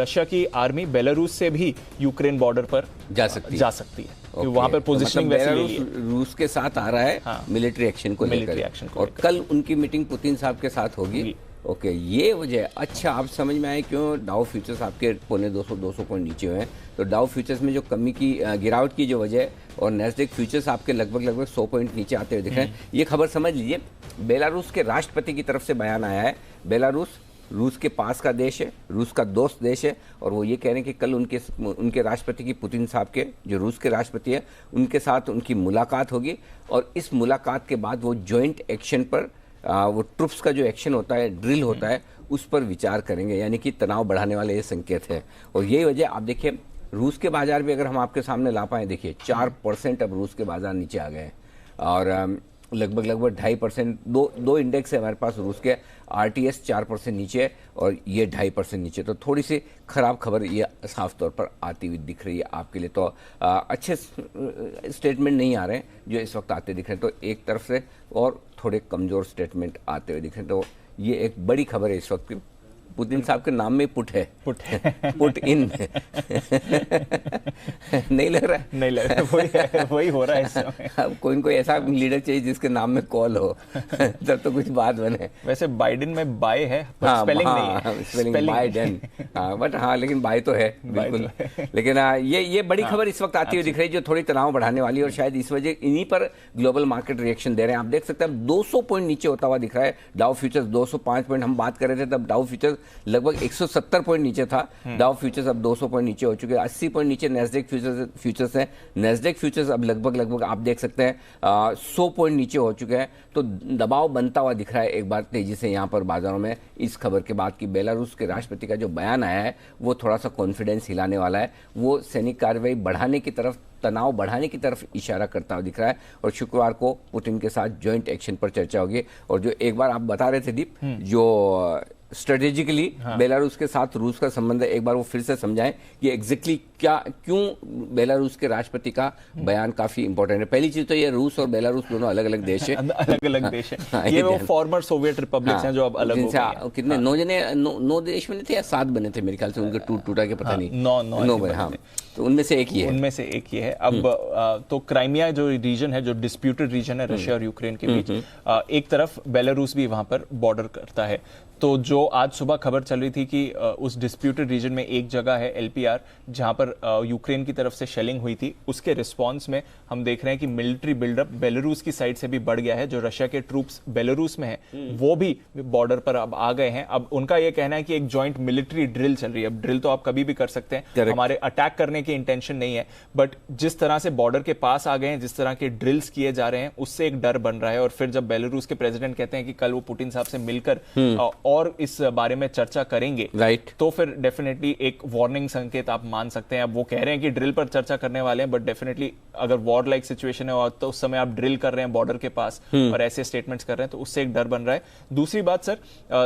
[SPEAKER 1] रशिया की आर्मी बेलारूस से भी यूक्रेन बॉर्डर पर जा सकती है। वहां पर पोजीशनिंग वैसे ले ली है।
[SPEAKER 10] रूस के साथ आ रहा है मिलिट्री एक्शन को लेकर, और कल उनकी मीटिंग पुतिन साहब के साथ होगी। ओके, ये वजह। अच्छा, आप समझ में आए क्यों डाउ फ्यूचर्स आपके 200 पॉइंट नीचे हुए हैं। तो डाउ फ्यूचर्स में जो कमी की, गिरावट की जो वजह है, और नैस्डैक फ्यूचर्स आपके लगभग 100 पॉइंट नीचे आते हुए दिख रहे हैं। ये खबर समझ लीजिए, बेलारूस के राष्ट्रपति की तरफ से बयान आया है। बेलारूस रूस के पास का देश है, रूस का दोस्त देश है, और वो ये कह रहे हैं कि कल उनके राष्ट्रपति की, पुतिन साहब के जो रूस के राष्ट्रपति है, उनके साथ उनकी मुलाकात होगी, और इस मुलाकात के बाद वो जॉइंट एक्शन पर, वो ट्रुप्स का जो एक्शन होता है, ड्रिल होता है, उस पर विचार करेंगे। यानी कि तनाव बढ़ाने वाले ये संकेत है। और यही वजह आप देखिए, रूस के बाजार भी अगर हम आपके सामने ला पाए, देखिए 4% अब रूस के बाजार नीचे आ गए हैं, और लगभग 2.5%, दो इंडेक्स है हमारे पास रूस के। RTS 4% नीचे है और ये 2.5% नीचे। तो थोड़ी सी खराब खबर ये साफ तौर पर आती हुई दिख रही है आपके लिए। तो अच्छे स्टेटमेंट नहीं आ रहे हैं जो इस वक्त आते दिख रहे हैं, तो एक तरफ से और थोड़े कमज़ोर स्टेटमेंट आते हुए दिख रहे हैं। तो ये एक बड़ी खबर है इस वक्त की पुतिन साहब के नाम में पुट है, पुट इन नहीं लग रहा है?
[SPEAKER 1] नहीं लग रहा है, वही हो रहा है इस समय।
[SPEAKER 10] अब कोई ऐसा लीडर चाहिए जिसके नाम में कॉल हो तब तो कुछ बात बने।
[SPEAKER 1] वैसे बाइडेन में बाय है, पर स्पेलिंग नहीं है,
[SPEAKER 10] स्पेलिंग बाइडेन, बट हाँ लेकिन बाय तो है बिल्कुल। लेकिन ये बड़ी खबर इस वक्त आती हुई दिख रही है जो थोड़ी तनाव बढ़ाने वाली है, और शायद इस वजह इन्हीं पर ग्लोबल मार्केट रिएक्शन दे रहे हैं। आप देख सकते हैं 200 पॉइंट नीचे होता हुआ दिख रहा है डाउ फ्यूचर्स, 205 पॉइंट हम बात कर रहे थे तब डाउ फ्यूचर्स लगभग 170 पॉइंट नीचे था। डाउ फ्यूचर्स अब 200 पॉइंट नीचे हो चुके हैं, 80 पॉइंट नीचे नैस्डैक फ्यूचर्स है। नैस्डैक फ्यूचर्स अब लगभग आप देख सकते हैं 100 पॉइंट नीचे हो चुके हैं। तो दबाव बनता हुआ दिख रहा है एक बार तेजी से यहाँ पर बाजारों में इस खबर के बाद कि बेलारूस के राष्ट्रपति का जो बयान आया है वो थोड़ा सा कॉन्फिडेंस हिलाने वाला है, वो सैनिक कार्रवाई बढ़ाने की तरफ, तनाव बढ़ाने की तरफ इशारा करता हुआ दिख रहा है। और शुक्रवार को पुतिन के साथ जॉइंट एक्शन पर चर्चा होगी। और जो एक बार आप बता रहे थे दीप, जो स्ट्रेटेजिकली बेलारूस के साथ रूस का संबंध है, एक बार वो फिर से समझाएं कि एग्जैक्टली क्यों बेलारूस के राष्ट्रपति का बयान काफी इंपॉर्टेंट है। पहली चीज तो ये रूस और बेलारूस दोनों अलग अलग देश है,
[SPEAKER 1] अलग अलग देश है। ये वो फॉर्मर सोवियत रिपब्लिक्स हैं जो अब अलग हो गए हैं।
[SPEAKER 10] कितने 9 देश में थे या 7 बने थे मेरे ख्याल से, उनके टूटा के पता नहीं,
[SPEAKER 1] 9
[SPEAKER 10] बने। हाँ, तो उनमें से एक ही है,
[SPEAKER 1] उनमें से एक ही है। अब तो क्राइमिया जो रीजन है, जो डिस्प्यूटेड रीजन है रशिया और यूक्रेन के बीच, एक तरफ बेलारूस भी वहां पर बॉर्डर करता है। तो जो आज सुबह खबर चल रही थी कि उस डिस्प्यूटेड रीजन में एक जगह है एलपीआर जहां पर यूक्रेन की तरफ से शेलिंग हुई थी, उसके रिस्पांस में हम देख रहे हैं कि मिलिट्री बिल्डअप बेलारूस की साइड से भी बढ़ गया है। जो रशिया के ट्रूप्स बेलारूस में हैं वो भी बॉर्डर पर अब आ गए हैं। अब उनका यह कहना है कि एक जॉइंट मिलिट्री ड्रिल चल रही है। अब ड्रिल तो आप कभी भी कर सकते हैं, हमारे अटैक करने की इंटेंशन नहीं है, बट जिस तरह से बॉर्डर के पास आ गए हैं, जिस तरह के ड्रिल्स किए जा रहे हैं, उससे एक डर बन रहा है। और फिर जब बेलारूस के प्रेसिडेंट कहते हैं कि कल वो पुतिन साहब से मिलकर और इस बारे में चर्चा करेंगे, तो फिर डेफिनेटली एक वार्निंग संकेत आप मान सकते हैं। अब वो कह रहे हैं कि ड्रिल पर चर्चा करने वाले हैं, बट डेफिनेटली अगर वॉर लाइक सिचुएशन है और तो उस समय आप ड्रिल कर रहे हैं बॉर्डर के पास और ऐसे स्टेटमेंट्स कर रहे हैं, तो उससे एक डर बन रहा है। दूसरी बात सर,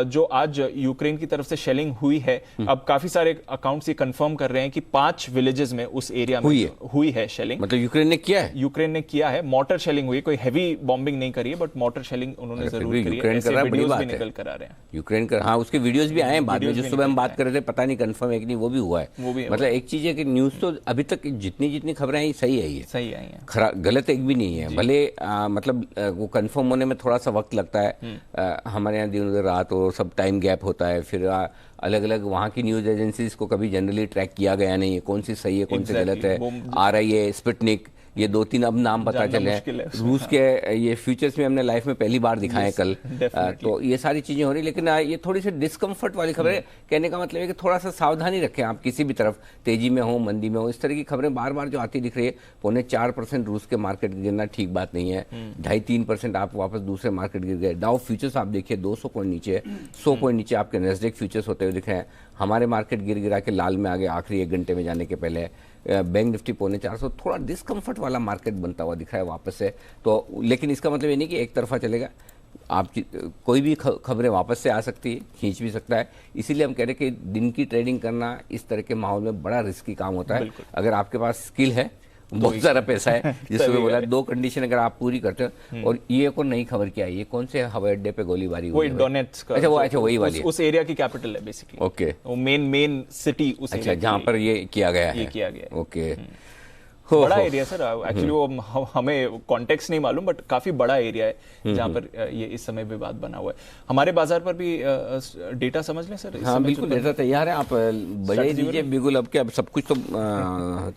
[SPEAKER 1] जो आज यूक्रेन की तरफ से शेलिंग हुई है, अब काफी सारे अकाउंट्स ये कंफर्म कर रहे हैं कि 5 विलेजेस में उस एरिया में हुई है शेलिंग।
[SPEAKER 10] मतलब यूक्रेन ने किया है?
[SPEAKER 1] यूक्रेन ने किया है, मोटर शेलिंग हुई, कोई हैवी बॉम्बिंग नहीं करी है, बट मोटर शेलिंग उन्होंने जरूर करी है। ऐसे वीडियोस भी निकल कर आ रहे हैं
[SPEAKER 10] यूक्रेन का। हाँ, उसके वीडियोस भी आए हैं बाद में, जो सुबह हम बात कर रहे थे, पता नहीं कंफर्म है कि नहीं, वो भी हुआ है। मतलब एक चीज है कि न्यूज तो अभी तक जितनी खबरें आई सही है, ये
[SPEAKER 1] सही आई है,
[SPEAKER 10] गलत एक भी नहीं है। भले मतलब वो कंफर्म होने में थोड़ा सा वक्त लगता है, हमारे यहाँ दिन रात और सब टाइम गैप होता है, फिर अलग अलग वहाँ की न्यूज एजेंसीज को कभी जनरली ट्रैक किया गया नहीं है, कौन सी सही है कौन सी गलत है। RIA, स्पुतनिक, ये 2-3 अब नाम पता चले हैं। रूस के ये फ्यूचर्स में हमने लाइफ में पहली बार दिखाए कल। तो ये सारी चीजें हो रही, लेकिन ये थोड़ी सी डिस्कम्फर्ट वाली खबरें। कहने का मतलब है कि थोड़ा सा सावधानी रखें आप, किसी भी तरफ तेजी में हो मंदी में हो, इस तरह की खबरें बार बार जो आती दिख रही है। 4.25% रूस के मार्केट गिरना ठीक बात नहीं है, 2.5-3% आप वापस दूसरे मार्केट गिर गए। डाउ फ्यूचर्स आप देखिए 200 पॉइंट नीचे, 100 पॉइंट नीचे आपके नैस्डैक फ्यूचर्स होते हुए दिख रहे हैं। हमारे मार्केट गिरा के लाल में आ गए आखिरी 1 घंटे में जाने के पहले। बैंक निफ्टी 4.25, थोड़ा डिस्कम्फर्ट वाला मार्केट बनता हुआ दिख रहा है वापस से। तो लेकिन इसका मतलब ये नहीं कि एक तरफा चलेगा, आप कोई भी खबरें वापस से आ सकती है, खींच भी सकता है। इसीलिए हम कह रहे हैं कि दिन की ट्रेडिंग करना इस तरह के माहौल में बड़ा रिस्की काम होता है। अगर आपके पास स्किल है, बहुत सारा पैसा है, जिसमें बोला 2 कंडीशन अगर आप पूरी करते हो। और ये को नई खबर क्या है, ये कौन से हवाई अड्डे पे गोलीबारी हुई?
[SPEAKER 1] डोनेट्स्क का।
[SPEAKER 10] अच्छा वही वाली
[SPEAKER 1] उस एरिया की कैपिटल है बेसिकली।
[SPEAKER 10] ओके,
[SPEAKER 1] वो मेन सिटी उस
[SPEAKER 10] अच्छा जहाँ पर ये किया गया है। ओके,
[SPEAKER 1] बड़ा एरिया सर, एक्चुअली वो हमें कॉन्टेक्स्ट नहीं मालूम, बट काफी बड़ा एरिया है जहाँ पर ये इस समय विवाद बना हुआ है। हमारे बाजार पर भी डेटा समझ लें सर?
[SPEAKER 10] हाँ बिल्कुल, डेटा तैयार है, आप बजाई दीजिए बिल्कुल। अब क्या सब कुछ तो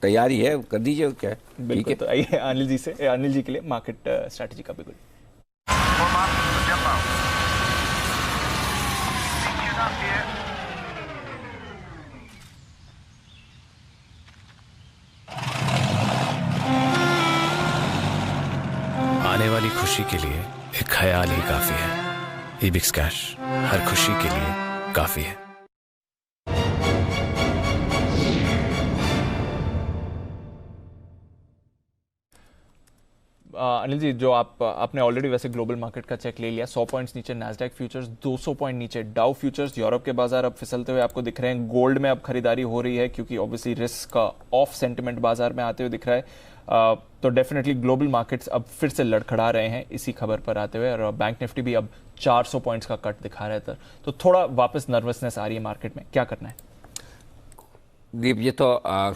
[SPEAKER 10] तैयार ही है, कर दीजिए क्या।
[SPEAKER 1] बिल्कुल, तो आइए अनिल जी के लिए मार्केट स्ट्रैटेजी का बिल्कुल।
[SPEAKER 13] आने वाली खुशी के लिए एक ख्याल ही काफी है। इबिक्स कैश हर खुशी के लिए काफी है।
[SPEAKER 1] अनिल जी, जो आपने ऑलरेडी वैसे ग्लोबल मार्केट का चेक ले लिया, 100 पॉइंट्स नीचे नैस्डैक फ्यूचर्स, 200 पॉइंट नीचे डाउ फ्यूचर्स। यूरोप के बाजार अब फिसलते हुए आपको दिख रहे हैं। गोल्ड में अब खरीदारी हो रही है क्योंकि ऑब्वियसली रिस्क का ऑफ सेंटिमेंट बाजार में आते हुए दिख रहा है। तो डेफिनेटली ग्लोबल मार्केट्स अब फिर से लड़खड़ा रहे हैं इसी खबर पर आते हुए, और बैंक निफ्टी भी अब 400 पॉइंट्स का कट दिखा रहा है, तो थोड़ा वापस नर्वसनेस आ रही है मार्केट में। क्या करना है
[SPEAKER 10] दीप? ये तो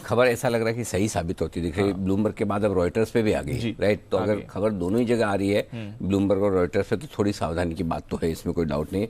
[SPEAKER 10] खबर ऐसा लग रहा है कि सही साबित होती दिख रही है। ब्लूमबर्ग के बाद अब रॉयटर्स पे भी आ गई, राइट? तो अगर खबर दोनों ही जगह आ रही है, ब्लूमबर्ग और रॉयटर्स पे, तो थोड़ी सावधानी की बात तो है, इसमें कोई डाउट नहीं।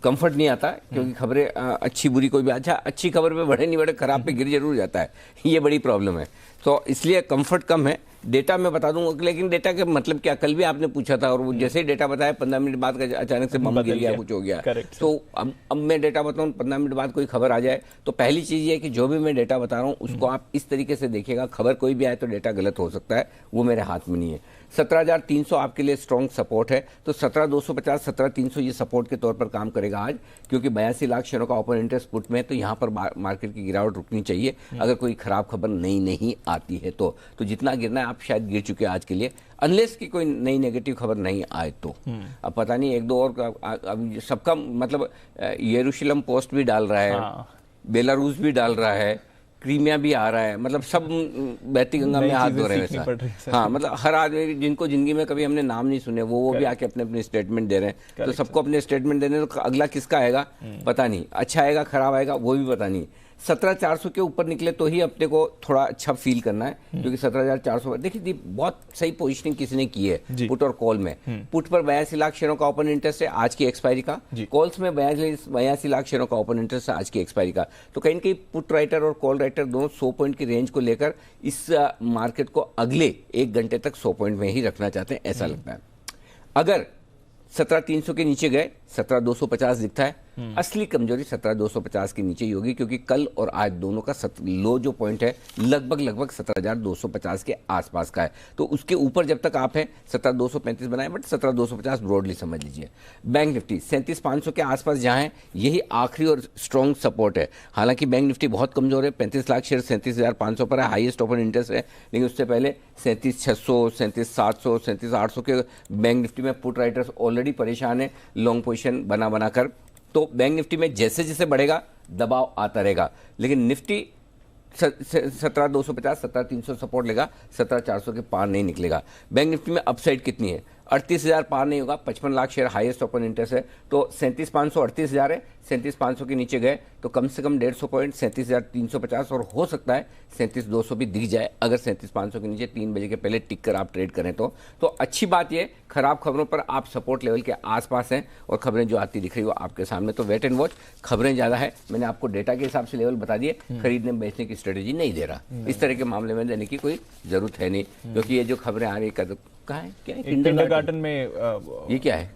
[SPEAKER 10] कंफर्ट नहीं आता क्योंकि खबरें अच्छी बुरी कोई भी, अच्छा अच्छी खबर पे बढ़े नहीं बढ़े, खराब पे गिर जरूर जाता है, ये बड़ी प्रॉब्लम है। तो इसलिए कंफर्ट कम है। डेटा मैं बता दूंगा, लेकिन डेटा के मतलब क्या, कल भी आपने पूछा था और वो जैसे ही डेटा बताया 15 मिनट बाद अचानक से बम गिर गया, कुछ हो गया। तो अब मैं डेटा बताऊं, 15 मिनट बाद कोई खबर आ जाए, तो पहली चीज ये है कि जो भी मैं डेटा बता रहा हूं उसको आप इस तरीके से देखिएगा, खबर कोई भी आए तो डेटा गलत हो सकता है, वो मेरे हाथ में नहीं है। 17,300 आपके लिए स्ट्रॉन्ग सपोर्ट है, तो 17,250 17,300 ये सपोर्ट के तौर पर काम करेगा आज, क्योंकि 82 लाख शेयरों का ओपन इंटरेस्ट पुट में है, तो यहाँ पर मार्केट की गिरावट रुकनी चाहिए अगर कोई खराब खबर नहीं आती है। तो जितना गिरना है आप शायद गिर चुके हैं आज के लिए, अनलेस की कोई नई नेगेटिव खबर नहीं आए तो। अब पता नहीं एक दो और, अब सबका मतलब यरूशलेम पोस्ट भी डाल रहा है, बेलारूस भी डाल रहा है, क्रीमिया भी आ रहा है, मतलब सब बहती गंगा में हाथ धो रहे हैं। हाँ, मतलब हर आदमी जिनको जिंदगी में कभी हमने नाम नहीं सुने वो भी आके अपने अपने स्टेटमेंट दे रहे हैं। तो सबको अपने स्टेटमेंट देने, तो अगला किसका आएगा पता नहीं, अच्छा आएगा खराब आएगा वो भी पता नहीं। 17,400 के ऊपर निकले तो ही अपने को थोड़ा अच्छा फील करना है, क्योंकि 17,400 देखिए बहुत सही पोजीशनिंग किसी ने की है पुट और कॉल में। पुट पर 82 लाख शेयरों का ओपन इंटरेस्ट है आज की एक्सपायरी का, कॉल्स में 82 लाख शेयरों का ओपन इंटरेस्ट है आज की एक्सपायरी का। तो कहीं न कहीं पुट राइटर और कॉल राइटर दोनों 100 पॉइंट की रेंज को लेकर इस मार्केट को अगले 1 घंटे तक 100 पॉइंट में ही रखना चाहते हैं, ऐसा लगता है। अगर 17,300 के नीचे गए 17,250 दिखता है, असली कमजोरी 17,250 के नीचे ही होगी, क्योंकि कल और आज दोनों का लो जो पॉइंट है लगभग 17,250 के आसपास का है। तो उसके ऊपर जब तक आप हैं 17,235 बनाए, बट 17,250 ब्रॉडली समझ लीजिए। बैंक निफ्टी 37,500 के आसपास जहां है, यही आखिरी और स्ट्रॉन्ग सपोर्ट है। हालांकि बैंक निफ्टी बहुत कमजोर है, 35 लाख शेयर 37,500 पर है, हाईएस्ट ओपन इंटरेस्ट है, लेकिन उससे पहले 37,600 37,700 37,800 के बैंक निफ्टी में पुट राइटर्स ऑलरेडी परेशान है लॉन्ग पोजीशन बना कर। तो बैंक निफ्टी में जैसे जैसे बढ़ेगा दबाव आता रहेगा, लेकिन निफ्टी 17,250 17,300 सपोर्ट लेगा, 17,400 के पार नहीं निकलेगा। बैंक निफ्टी में अपसाइड कितनी है? 38,000 पार नहीं होगा, 55 lakh share highest open interest है, तो 37,500 38,000 है, 37,500 के नीचे गए तो कम से कम 150 पॉइंट 37,350 और हो सकता है 37,200 भी दिख जाए अगर 37,500 के नीचे 3 बजे के पहले टिक कर आप ट्रेड करें तो अच्छी बात ये, खराब खबरों पर आप सपोर्ट लेवल के आसपास हैं और खबरें जो आती दिख रही हो आपके सामने, तो वेट एंड वॉच। खबरें ज्यादा है, मैंने आपको डेटा के हिसाब से लेवल बता दिए, खरीदने बेचने की स्ट्रेटेजी नहीं दे रहा, इस तरह के मामले में देने की कोई जरूरत है नहीं, क्योंकि ये जो खबरें आ रही कहाँ है, क्या है?
[SPEAKER 1] किंडरगार्टन में
[SPEAKER 10] ये क्या है?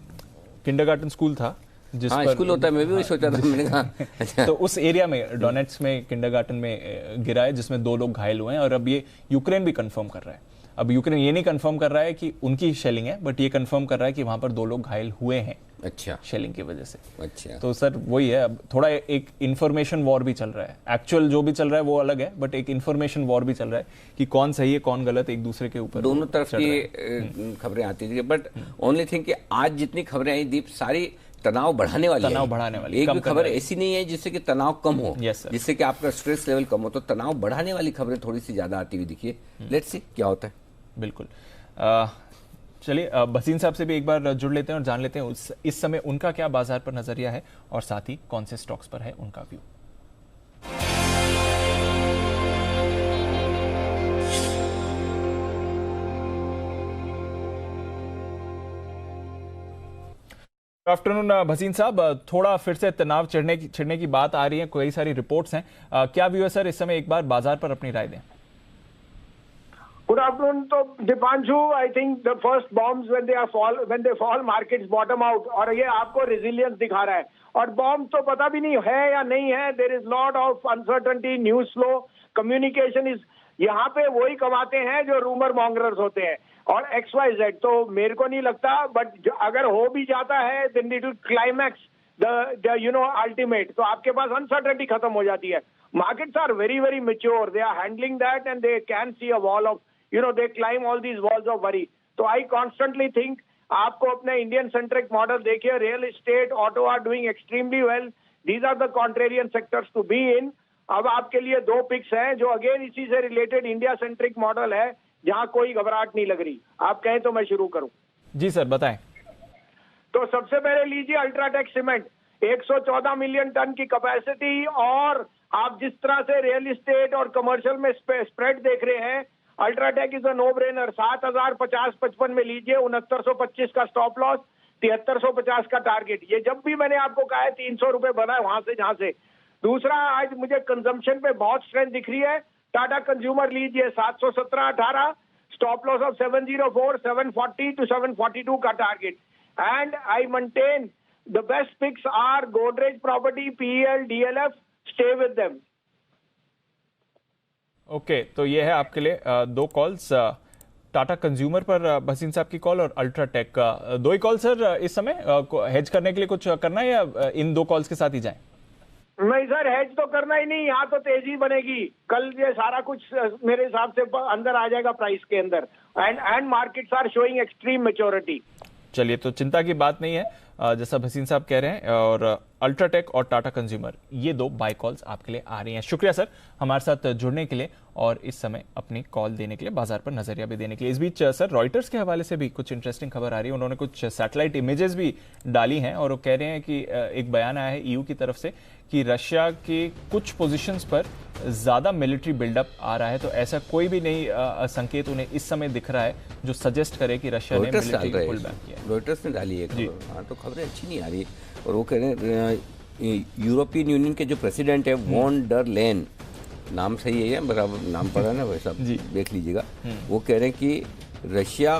[SPEAKER 1] किंडरगार्टन स्कूल था जिस
[SPEAKER 10] हाँ,
[SPEAKER 1] पर
[SPEAKER 10] स्कूल होता है, मैं भी वही सोचा था, मैंने कहा अच्छा।
[SPEAKER 1] तो उस एरिया में डोनेट्स में किंडरगार्टन में गिरा है जिसमें 2 लोग घायल हुए हैं, और अब ये यूक्रेन भी कंफर्म कर रहा है। अब यूक्रेन ये नहीं कंफर्म कर रहा है कि उनकी शेलिंग है, बट ये कंफर्म कर रहा है कि वहां पर 2 लोग घायल हुए हैं।
[SPEAKER 10] अच्छा,
[SPEAKER 1] शेलिंग की वजह से।
[SPEAKER 10] अच्छा,
[SPEAKER 1] तो सर वही है, अब थोड़ा एक इंफॉर्मेशन वॉर भी चल रहा है, एक्चुअल जो भी चल रहा है वो अलग है, बट एक इंफॉर्मेशन वॉर भी चल रहा है कि कौन सही है कौन गलत, एक दूसरे के ऊपर
[SPEAKER 10] दोनों तरफ की खबरें आती थी। बट ओनली थिंग कि आज जितनी खबरें आई दीप, सारी तनाव बढ़ाने वाली एक भी खबर ऐसी नहीं है जिससे कि तनाव कम हो, जिससे कि आपका स्ट्रेस लेवल कम हो, तो तनाव बढ़ाने वाली खबरें थोड़ी सी ज्यादा आती हुई दिखिए। लेट्स सी क्या होता है।
[SPEAKER 1] बिल्कुल, चलिए भसीन साहब से भी एक बार जुड़ लेते हैं और जान लेते हैं इस समय उनका क्या बाजार पर नजरिया है और साथ ही कौन से स्टॉक्स पर है उनका व्यू। गुड आफ्टरनून भसीन साहब, थोड़ा फिर से तनाव छिड़ने की बात आ रही है, कई सारी रिपोर्ट्स हैं, क्या व्यू है सर इस समय, एक बार बाजार पर अपनी राय दें।
[SPEAKER 14] Good afternoon. तो Deepanshu, I think the first bombs when they fall markets bottom out, और ये आपको resilience दिखा रहा है, और बॉम्ब तो पता भी नहीं है या नहीं है, there is lot of uncertainty, news flow, communication is, यहाँ पे वही कमाते हैं जो रूमर मॉन्गरर्स होते हैं और XYZ, तो मेरे को नहीं लगता, बट अगर हो भी जाता है then it will climax the ultimate, तो आपके पास uncertainty खत्म हो जाती है। Markets are very very mature, they are handling that and they can see a wall of they climb all these walls of worry. So I constantly think आपको अपने Indian centric model देखिए, real estate, auto are doing extremely well. These are the contrarian sectors to be in. अब आपके लिए 2 pics हैं जो again इसी से रिलेटेड इंडिया सेंट्रिक मॉडल है। जहां कोई घबराहट नहीं लग रही। आप कहें तो मैं शुरू करूं?
[SPEAKER 1] जी सर बताएं।
[SPEAKER 14] तो सबसे पहले लीजिए अल्ट्राटेक सीमेंट, 114 मिलियन टन की कैपेसिटी, और आप जिस तरह से रियल इस्टेट और कमर्शियल में स्प्रेड देख रहे हैं, UltraTech is a no brainer. 7050-55 में लीजिए, 6925 का स्टॉप लॉस, 7350 का टारगेट। ये जब भी मैंने आपको कहा है 300 रुपए बना है वहां से जहां से। दूसरा, आज मुझे कंजम्पशन पे बहुत स्ट्रेंथ दिख रही है। टाटा कंज्यूमर लीजिए, 717-18, स्टॉप लॉस ऑफ 704, 740 to 742 का target. And I maintain the best picks are Godrej property, PEL, DLF, stay with them.
[SPEAKER 1] Okay, तो ये है आपके लिए दो कॉल्स, टाटा कंज्यूमर पर भसीन साहब की कॉल और अल्ट्राटेक का। दो ही कॉल सर इस समय, हेज करने के लिए कुछ करना है या इन दो कॉल्स के साथ ही जाएं?
[SPEAKER 14] नहीं सर, हेज तो करना ही नहीं, यहाँ तो तेजी बनेगी। कल ये सारा कुछ मेरे हिसाब से अंदर आ जाएगा प्राइस के अंदर। And markets are showing extreme maturity.
[SPEAKER 1] चलिए, तो चिंता की बात नहीं है, जैसा भसीन साहब कह रहे हैं। और अल्ट्राटेक और टाटा कंज्यूमर, ये दो बाय कॉल्स आपके लिए आ रही हैं। शुक्रिया सर हमारे साथ जुड़ने के लिए और इस समय अपनी कॉल देने के लिए, बाजार पर नजरिया भी देने के लिए। इस बीच सर रॉयटर्स के हवाले से भी कुछ इंटरेस्टिंग खबर आ रही है। उन्होंने कुछ सैटेलाइट इमेजेस भी डाली हैं और वो कह रहे हैं कि एक बयान आया है EU की तरफ से कि रशिया के कुछ पोजीशंस पर ज्यादा मिलिट्री बिल्डअप आ रहा है। तो ऐसा कोई भी नहीं संकेत उन्हें इस समय दिख रहा है जो सजेस्ट करे कि रशिया ने मिलिट्री पुल बैक किया।
[SPEAKER 10] रॉयटर्स ने डाली है खबर। हाँ, तो खबरें अच्छी नहीं आ रही। और वो कह रहे हैं यूरोपियन यूनियन के जो प्रेसिडेंट है वॉन डर लेन, नाम सही है बराबर नाम पड़ा ना वैसा देख लीजिएगा, वो कह रहे हैं कि रशिया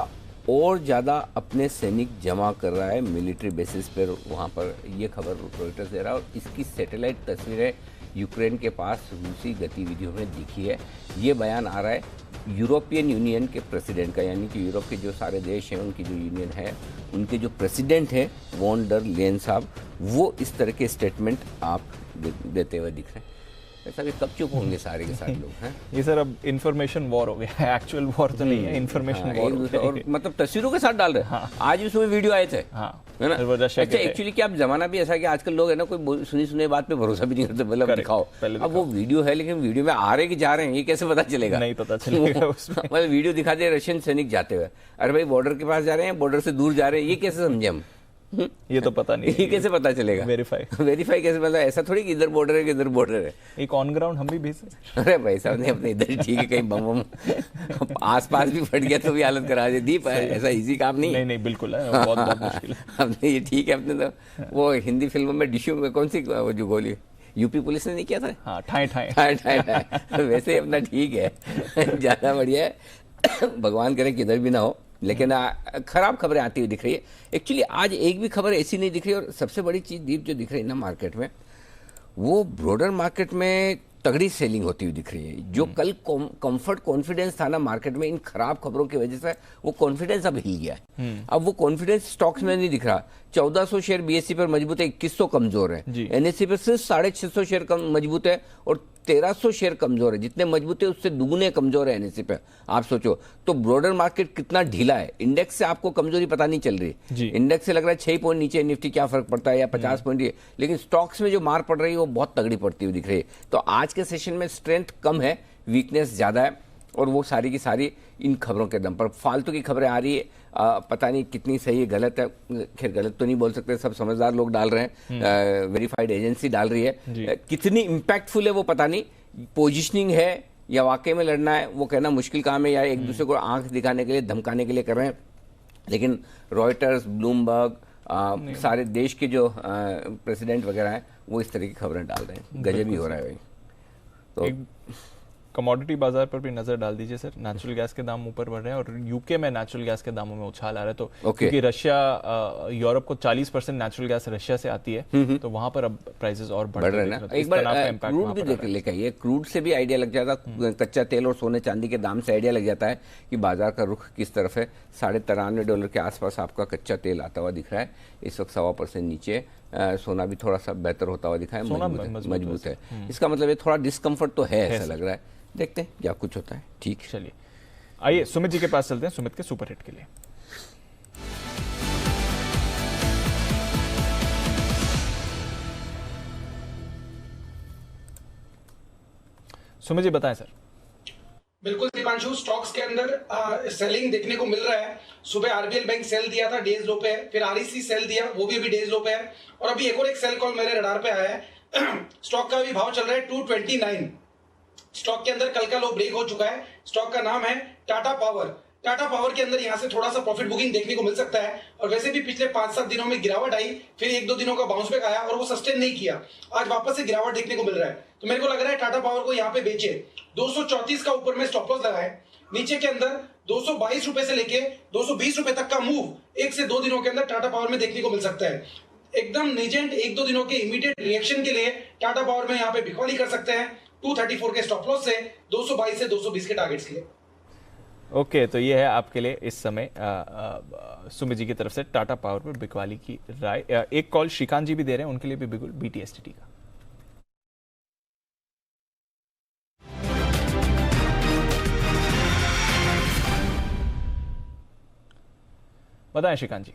[SPEAKER 10] और ज़्यादा अपने सैनिक जमा कर रहा है मिलिट्री बेसिस पर वहाँ पर। ये खबर रॉयटर्स दे रहा है और इसकी सैटेलाइट तस्वीरें यूक्रेन के पास रूसी गतिविधियों में दिखी है। ये बयान आ रहा है यूरोपियन यूनियन के प्रेसिडेंट का, यानी कि यूरोप के जो सारे देश हैं उनकी जो यूनियन है उनके जो प्रेसिडेंट हैं वॉन डर लेन साहब, वो इस तरह के स्टेटमेंट आप देते हुए दिख रहे हैं। ऐसा भी कब चुप होंगे सारे के सारे लोग हैं?
[SPEAKER 1] ये सर अब इन्फॉर्मेशन वॉर हो गया है, एक्चुअल वॉर तो नहीं है, इन्फॉर्मेशन वॉर।
[SPEAKER 10] और मतलब तस्वीरों के साथ डाल रहे हैं। हाँ। आज उसमें वीडियो आए थे, है ना? अच्छा, एक्चुअली क्या अब जमाना भी ऐसा कि आजकल लोग है ना, कोई सुनी सुनी बात पे भरोसा भी नहीं करते। मतलब दिखाओ, अब वो वीडियो है लेकिन वीडियो में आ रहे कि जा रहे हैं ये कैसे पता चलेगा?
[SPEAKER 1] नहीं पता चलेगा उसमें।
[SPEAKER 10] मतलब वीडियो दिखा दे रशियन सैनिक जाते हुए, अरे भाई बॉर्डर के पास जा रहे हैं, बॉर्डर से दूर जा रहे हैं, ये कैसे समझे हम?
[SPEAKER 1] ये तो पता नहीं,
[SPEAKER 10] ये कैसे पता चलेगा? वेरीफाई कैसे? मतलब ऐसा थोड़ी कि इधर बॉर्डर है कि इधर बॉर्डर है।
[SPEAKER 1] एक ऑन ग्राउंड हम भी भेज सकते।
[SPEAKER 10] अरे भाई साहब ने अपने इधर ठीक है, कहीं बम आसपास भी फट गया तो भी हालत करा दे। दीप है, ऐसा इजी काम नहीं है।
[SPEAKER 1] नहीं बिल्कुल है, बहुत मुश्किल है।
[SPEAKER 10] हमने ये ठीक है, अपने तो वो हिंदी फिल्मों में डिशू में कौन सी जो गोली यूपी पुलिस ने नहीं किया था?
[SPEAKER 1] हाँ, ठाए
[SPEAKER 10] वैसे ही अपना ठीक है, ज्यादा बढ़िया है। भगवान करे किधर भी ना हो, लेकिन खराब खबरें आती हुई दिख रही है। एक्चुअली आज एक भी खबर ऐसी नहीं दिख रही। और सबसे बड़ी चीज दीप जो दिख रही है ना मार्केट में, वो ब्रॉडर मार्केट में तगड़ी सेलिंग होती हुई दिख रही है। जो कल कंफर्ट कॉन्फिडेंस था ना मार्केट में, इन खराब खबरों की वजह से वो कॉन्फिडेंस अब हिल गया है। अब वो कॉन्फिडेंस स्टॉक्स में नहीं दिख रहा। 1400 शेयर BSE पर मजबूत है, 2100 कमजोर है। NSE पर सिर्फ 650 शेयर कम मजबूत है और 1300 शेयर कमजोर है। जितने मजबूत है उससे दुगुने कमजोर है NSE पे। आप सोचो तो ब्रॉडर मार्केट कितना ढीला है। इंडेक्स से आपको कमजोरी पता नहीं चल रही। इंडेक्स से लग रहा है 6 पॉइंट नीचे निफ्टी क्या फर्क पड़ता है, या 50 पॉइंट, लेकिन स्टॉक्स में जो मार पड़ रही है वो बहुत तगड़ी पड़ती हुई दिख रही है। तो आज के सेशन में स्ट्रेंथ कम है, वीकनेस ज्यादा है, और वो सारी की सारी इन खबरों के दम पर। फालतू की खबरें आ रही है, पता नहीं कितनी सही है गलत है। खैर गलत तो नहीं बोल सकते, सब समझदार लोग डाल रहे हैं, वेरीफाइड एजेंसी डाल रही है। कितनी इम्पैक्टफुल है वो पता नहीं। पोजिशनिंग है या वाकई में लड़ना है वो कहना मुश्किल काम है, या एक दूसरे को आंख दिखाने के लिए धमकाने के लिए कर रहे हैं। लेकिन रॉयटर्स, ब्लूमबर्ग, सारे देश के जो प्रेसिडेंट वगैरह हैं वो इस तरह की खबरें डाल रहे हैं। गजब ही हो रहा है भाई। तो
[SPEAKER 1] कमोडिटी बाजार पर भी नजर डाल दीजिए सर। नेचुरल गैस के दाम ऊपर बढ़ रहे हैं और यूके में नेचुरल गैस के दामों में उछाल आ रहा है। तो क्योंकि रशिया, यूरोप को 40% नेचुरल गैस रशिया से आती है, तो वहां पर अब प्राइसेस और बढ़ रहे हैं।
[SPEAKER 10] एक बार क्रूड भी देख लेकर ये क्रूड से भी आइडिया लग जाता, कच्चा तेल और सोने चांदी के दाम से आइडिया लग जाता है कि बाजार का रुख किस तरफ है। $93 के आसपास आपका कच्चा तेल आता हुआ दिख रहा है इस वक्त, 1.25% नीचे। सोना भी थोड़ा सा बेहतर होता हुआ दिखा है, मजबूत है। इसका मतलब ये थोड़ा डिस्कम्फर्ट तो है, ऐसा लग रहा है। देखते हैं क्या कुछ होता है। ठीक,
[SPEAKER 1] चलिए आइए सुमित जी के पास चलते हैं, सुमित के सुपर हिट के लिए। सुमित जी बताएं सर।
[SPEAKER 7] बिल्कुल दीपांशु, स्टॉक्स के अंदर सेलिंग देखने को मिल रहा है। सुबह आरबीएल बैंक सेल दिया था, डेज लो पे है। फिर आरईसी सेल दिया, वो भी अभी डेज लो पे है। और अभी एक और एक सेल कॉल मेरे रडार पे आया है। स्टॉक का अभी भाव चल रहा है 229। स्टॉक के अंदर कल का लो ब्रेक हो चुका है। स्टॉक का नाम है टाटा पावर। टाटा पावर के अंदर यहां से थोड़ा सा प्रॉफिट बुकिंग देखने को मिल सकता है। और वैसे भी पिछले 5-7 दिनों में गिरावट आई, फिर 1-2 दिनों का बाउंस बैक आया और वो सस्टेन नहीं किया। आज वापस से गिरावट देखने को मिल रहा है, तो मेरे को लग रहा है टाटा पावर को यहाँ पे बेचे। 234 का ऊपर में स्टॉप लॉस लगाए। नीचे के अंदर 222 रुपए से लेके 220 रुपए तक का मूव 1 से 2 दिनों के अंदर टाटा पावर में देखने को मिल सकता है। एकदम नीजेंट 1-2 दिनों के इमीडिएट रिएक्शन के लिए टाटा पावर में यहाँ पे बिकवाली कर सकते हैं 234 के स्टॉप लॉस से 222 से 220 के टारगेट्स के लिए।
[SPEAKER 1] ओके, तो ये है आपके लिए इस समय सुमित जी की तरफ से टाटा पावर पर बिकवाली की राय। एक कॉल श्रीकांत जी भी दे रहे हैं, उनके लिए भी बिल्कुल BTSTT का। बताएं श्रीकांत जी।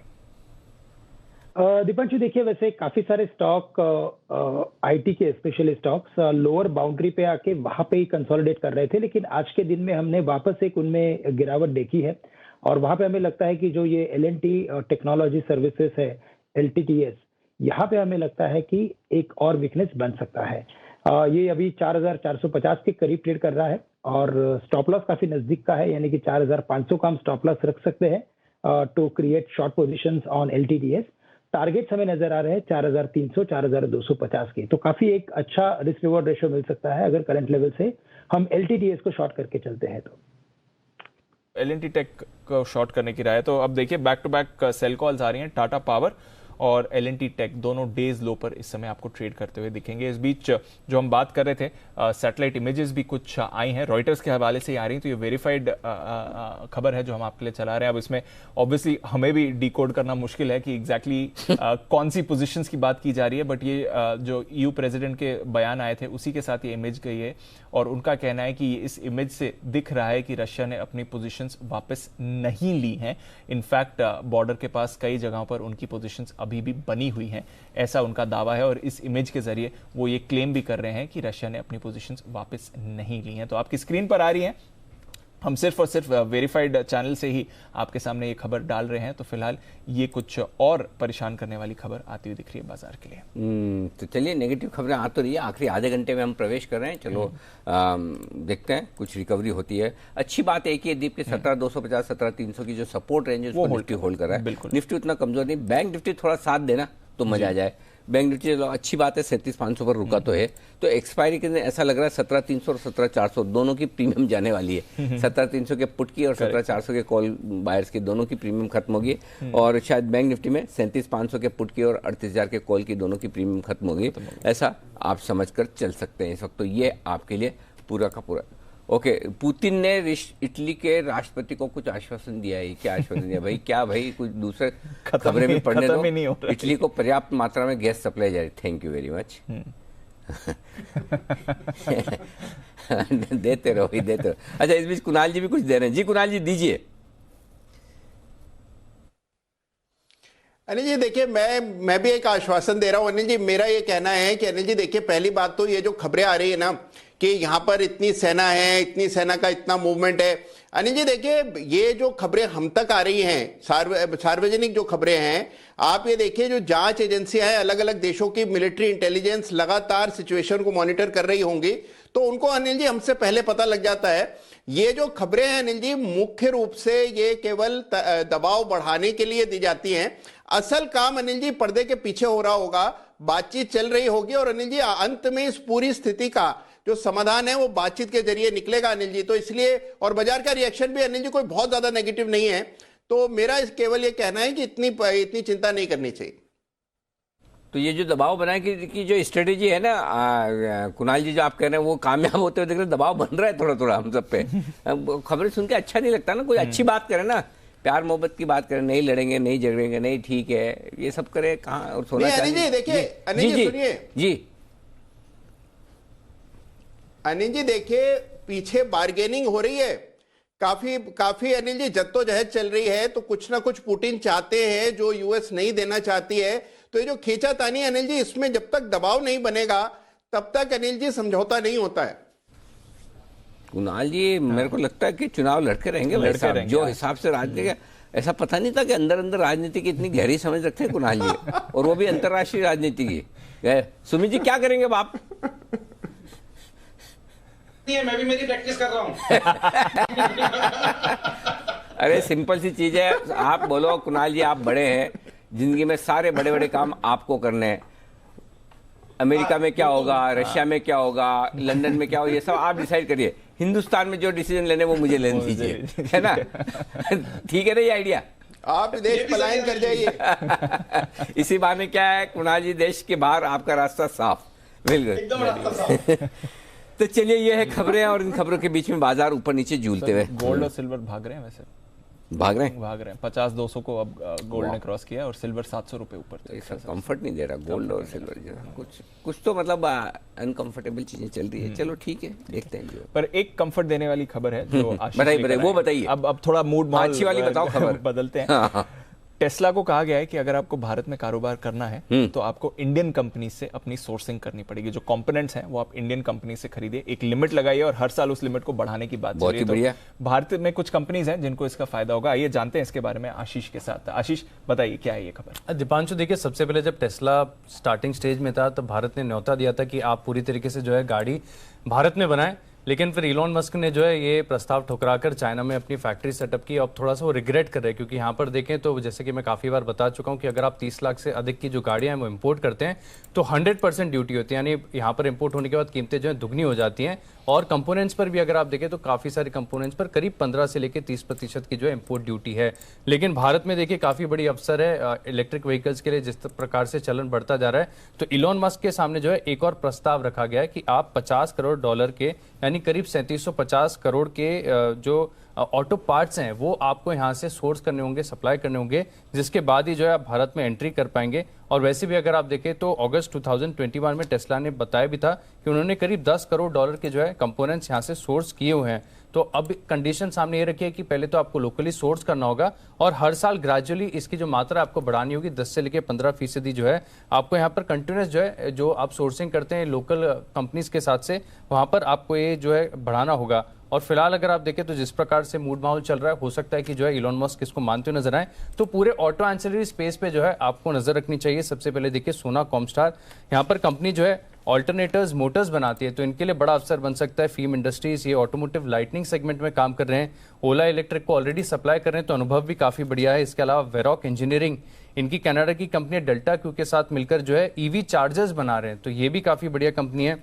[SPEAKER 12] दीपांशु देखिए, वैसे काफी सारे स्टॉक आईटी के स्पेशली स्टॉक्स लोअर बाउंड्री पे आके वहां पे ही कंसोलिडेट कर रहे थे, लेकिन आज के दिन में हमने वापस एक उनमें गिरावट देखी है। और वहां पे हमें लगता है कि जो ये L&T टेक्नोलॉजी सर्विसेज है, LTTS, यहाँ पे हमें लगता है कि एक और वीकनेस बन सकता है। ये अभी 4450 के करीब ट्रेड कर रहा है और स्टॉप लॉस काफी नजदीक का है, यानी कि 4500 का हम स्टॉप लॉस रख सकते हैं to create short position on LTTS। Targets हमें नजर आ रहे हैं 4300, 4250 के। तो काफी एक अच्छा रिस्क रिवॉर्ड रेशियो मिल सकता है अगर करंट लेवल से हम LTTS को शॉर्ट करके चलते हैं तो।
[SPEAKER 1] L&T टेक को शॉर्ट करने की राय है। तो अब देखिए back to back sell calls आ रही हैं। टाटा पावर और L&T टेक दोनों डेज लो पर इस समय आपको ट्रेड करते हुए दिखेंगे। इस बीच जो हम बात कर रहे थे, सैटेलाइट इमेजेस भी कुछ आई हैं, रॉयटर्स के हवाले से ही आ रही हैं। तो ये वेरीफाइड खबर है जो हम आपके लिए चला रहे हैं। अब इसमें ऑब्वियसली हमें भी डिकोड करना मुश्किल है कि एग्जैक्टली कौन सी पोजीशंस की बात की जा रही है, बट ये जो EU प्रेसिडेंट के बयान आए थे उसी के साथ ये इमेज गई है और उनका कहना है कि इस इमेज से दिख रहा है कि रशिया ने अपनी पोजीशंस वापस नहीं ली हैं। इनफैक्ट बॉर्डर के पास कई जगहों पर उनकी पोजीशंस अभी भी बनी हुई हैं, ऐसा उनका दावा है। और इस इमेज के जरिए वो ये क्लेम भी कर रहे हैं कि रशिया ने अपनी पोजीशंस वापस नहीं ली हैं। तो आपकी स्क्रीन पर आ रही हैं, हम सिर्फ और सिर्फ वेरीफाइड चैनल से ही आपके सामने ये खबर डाल रहे हैं। तो फिलहाल ये कुछ और परेशान करने वाली खबर आती हुई दिख रही है बाजार के लिए।
[SPEAKER 10] तो चलिए, नेगेटिव खबरें आ तो रही है। आखिरी आधे घंटे में हम प्रवेश कर रहे हैं। चलो देखते हैं कुछ रिकवरी होती है। अच्छी बात है कि दीप के 17,250 17,300 की जो सपोर्ट रेंज है उसको निफ्टी होल्ड कर रहा है। निफ्टी उतना कमजोर नहीं। बैंक निफ्टी थोड़ा साथ देना तो मजा आ जाए। बैंक निफ्टी अच्छी बात है, 37,500 पर रुका तो है। तो एक्सपायरी के दिन ऐसा लग रहा है 17,300 और 17,400 दोनों की प्रीमियम जाने वाली है। 17,300 के पुट की और 17,400 के कॉल बायर्स की दोनों की प्रीमियम खत्म होगी। और शायद बैंक निफ्टी में 37,500 के पुट की और 38,000 के कॉल की दोनों की प्रीमियम खत्म होगी। ऐसा आप समझ कर चल सकते हैं इस वक्त। तो ये आपके लिए पूरा का पूरा ओके। पुतिन ने इटली के राष्ट्रपति को कुछ आश्वासन दिया है। क्या आश्वासन दिया भाई? क्या भाई कुछ दूसरे खबरें भी पढ़ने दो। इटली को पर्याप्त मात्रा में गैस सप्लाई जारी। Thank you very much. देते रहो ही देते रहो। अच्छा, इस बीच कुणाल जी भी कुछ दे रहे हैं। जी कुणाल जी दीजिए।
[SPEAKER 9] अनिल जी देखिए, मैं भी एक आश्वासन दे रहा हूं। अनिल जी, मेरा ये कहना है कि अनिल जी देखिए, पहली बात तो ये जो खबरें आ रही है ना कि यहाँ पर इतनी सेना है, इतनी सेना का इतना मूवमेंट है। अनिल जी देखिए, ये जो खबरें हम तक आ रही हैं, सार्वजनिक जो खबरें हैं, आप ये देखिए जो जांच एजेंसियां हैं, अलग अलग देशों की मिलिट्री इंटेलिजेंस लगातार सिचुएशन को मॉनिटर कर रही होंगी, तो उनको अनिल जी हमसे पहले पता लग जाता है। ये जो खबरें हैं अनिल जी, मुख्य रूप से ये केवल दबाव बढ़ाने के लिए दी जाती हैं। असल काम अनिल जी पर्दे के पीछे हो रहा होगा, बातचीत चल रही होगी और अनिल जी अंत में इस पूरी स्थिति का जो समाधान है वो बातचीत के जरिए निकलेगा अनिल जी। तो इसलिए, और बाजार का रिएक्शन भी अनिल जी कोई बहुत ज्यादा नेगेटिव नहीं है। तो मेरा केवल ये कहना है कि इतनी चिंता नहीं करनी चाहिए।
[SPEAKER 10] तो ये जो दबाव बनाए की जो स्ट्रेटेजी है ना कुणाल जी, जो आप कह रहे हैं वो कामयाब होते हुए देख रहे हैं। दबाव बन रहा है थोड़ा थोड़ा हम सब पे। खबरें सुन के अच्छा नहीं लगता ना। कोई अच्छी बात करे ना, प्यार मोहब्बत की बात करें, नहीं लड़ेंगे, नहीं झगड़ेंगे, नहीं ठीक है, ये सब करे कहाँ। और सोना
[SPEAKER 9] अनिल जी देखिए, अनिल जी सुनिए
[SPEAKER 10] जी,
[SPEAKER 9] अनिल जी देखिए, पीछे बार्गेनिंग हो रही है काफी अनिल जी, जद्दोजहद चल रही है। तो कुछ ना कुछ पुतिन चाहते हैं जो यूएस नहीं देना चाहती है। तो ये जो खींचातानी अनिल जी, इसमें जब तक दबाव नहीं बनेगा तब तक अनिल जी समझौता नहीं होता है।
[SPEAKER 10] कुणाल जी, मेरे को लगता है कि चुनाव लड़के रहेंगे भाई साहब, जो हिसाब से राजनीति, ऐसा पता नहीं था कि अंदर अंदर राजनीति की इतनी गहरी समझ रखते हैं कुणाल जी, और वो भी अंतर्राष्ट्रीय राजनीति की। सुमित जी क्या करेंगे अब आप?
[SPEAKER 7] मैं भी मेरी प्रैक्टिस कर रहा हूँ।
[SPEAKER 10] अरे सिंपल सी चीज है, आप बोलो कुणाल जी, आप बड़े हैं, जिंदगी में सारे बड़े बड़े काम आपको करने हैं। अमेरिका में क्या होगा, रशिया में क्या होगा, लंदन में क्या होगा, ये सब आप डिसाइड करिए। हिंदुस्तान में जो डिसीजन लेने वो मुझे लेने दीजिए, है ना? ठीक है ना ये आइडिया? आप देश पलायन कर जाइए। इसी बहाने क्या है कुणाल जी, देश के बाहर आपका रास्ता साफ, बिल्कुल
[SPEAKER 7] एकदम रास्ता साफ।
[SPEAKER 10] तो चलिए, ये है खबरें, और इन खबरों के बीच में बाजार ऊपर नीचे झूलते हुए।
[SPEAKER 1] गोल्ड और सिल्वर भाग रहे हैं, वैसे भाग रहे हैं 50-200 को अब गोल्ड ने क्रॉस किया, और सिल्वर 700 रुपए ऊपर।
[SPEAKER 10] ऐसा कंफर्ट नहीं दे रहा गोल्ड और सिल्वर, कुछ तो मतलब अनकंफर्टेबल चीजें चल रही है। चलो ठीक है, देखते हैं जो।
[SPEAKER 1] पर एक कंफर्ट देने वाली खबर है जो
[SPEAKER 10] बताइए, वो बताइए।
[SPEAKER 1] अब थोड़ा मूड
[SPEAKER 10] अच्छी वाली बताओ खबर।
[SPEAKER 1] बदलते हैं। टेस्ला को कहा गया है कि अगर आपको भारत में कारोबार करना है तो आपको इंडियन कंपनी से अपनी सोर्सिंग करनी पड़ेगी। जो कंपोनेंट्स हैं वो आप इंडियन कंपनी से खरीदिए, एक लिमिट लगाइए, और हर साल उस लिमिट को बढ़ाने की बात चल रही है। तो भारत में कुछ कंपनीज हैं जिनको इसका फायदा होगा। आइए जानते हैं इसके बारे में आशीष के साथ। आशीष बताइए क्या है ये खबर?
[SPEAKER 15] दीपांशु, देखिए सबसे पहले जब टेस्ला स्टार्टिंग स्टेज में था तो भारत ने न्योता दिया था कि आप पूरी तरीके से जो है गाड़ी भारत में बनाएं, लेकिन फिर इलॉन मस्क ने जो है ये प्रस्ताव ठुकराकर चाइना में अपनी फैक्ट्री सेटअप की। अब थोड़ा सा वो रिग्रेट कर रहे हैं, क्योंकि यहाँ पर देखें तो जैसे कि मैं काफ़ी बार बता चुका हूँ कि अगर आप 30 लाख से अधिक की जो गाड़ियाँ हैं वो इंपोर्ट करते हैं तो 100% ड्यूटी होती है, यानी यहाँ पर इंपोर्ट होने के बाद कीमतें जो है दुगनी हो जाती हैं। और कंपोनेंट्स पर भी अगर आप देखें तो काफ़ी सारे कंपोनेंट्स पर करीब 15 से लेकर 30% की जो है इंपोर्ट ड्यूटी है। लेकिन भारत में देखिए काफ़ी बड़ी अवसर है इलेक्ट्रिक व्हीकल्स के लिए, जिस प्रकार से चलन बढ़ता जा रहा है। तो इलॉन मस्क के सामने जो है एक और प्रस्ताव रखा गया है कि आप $50 करोड़ के, यानी करीब 3750 करोड़ के जो ऑटो पार्ट्स हैं वो आपको यहाँ से सोर्स करने होंगे, सप्लाई करने होंगे, जिसके बाद ही जो है आप भारत में एंट्री कर पाएंगे। और वैसे भी अगर आप देखें तो अगस्त 2021 में टेस्ला ने बताया भी था कि उन्होंने करीब $10 करोड़ के जो है कंपोनेंट्स यहाँ से सोर्स किए हुए हैं। तो अब कंडीशन सामने ये रखी है कि पहले तो आपको लोकली सोर्स करना होगा, और हर साल ग्रेजुअली इसकी जो मात्रा आपको बढ़ानी होगी, 10 से लेकर 15% जो है आपको यहाँ पर कंटिन्यूस जो है, जो आप सोर्सिंग करते हैं लोकल कंपनीज के साथ से, वहाँ पर आपको ये जो है बढ़ाना होगा। और फिलहाल अगर आप देखें तो जिस प्रकार से मूड माहौल चल रहा है, हो सकता है कि जो है इलॉन मस्क इसको मानते हुए नजर आए। तो पूरे ऑटो एंसिलरी स्पेस पे जो है आपको नजर रखनी चाहिए। सबसे पहले देखिए सोना कॉमस्टार, यहाँ पर कंपनी जो है ऑल्टरनेटर्स मोटर्स बनाती है, तो इनके लिए बड़ा अवसर बन सकता है। फीम इंडस्ट्रीज ये ऑटोमोटिव लाइटनिंग सेगमेंट में काम कर रहे हैं। ओला इलेक्ट्रिक को ऑलरेडी सप्लाई कर रहे हैं, तो अनुभव भी काफी बढ़िया है। इसके अलावा वेरॉक इंजीनियरिंग, इनकी कनाडा की कंपनी डेल्टा क्यू के साथ मिलकर जो है ईवी चार्जर्स बना रहे हैं, तो ये भी काफी बढ़िया कंपनी है।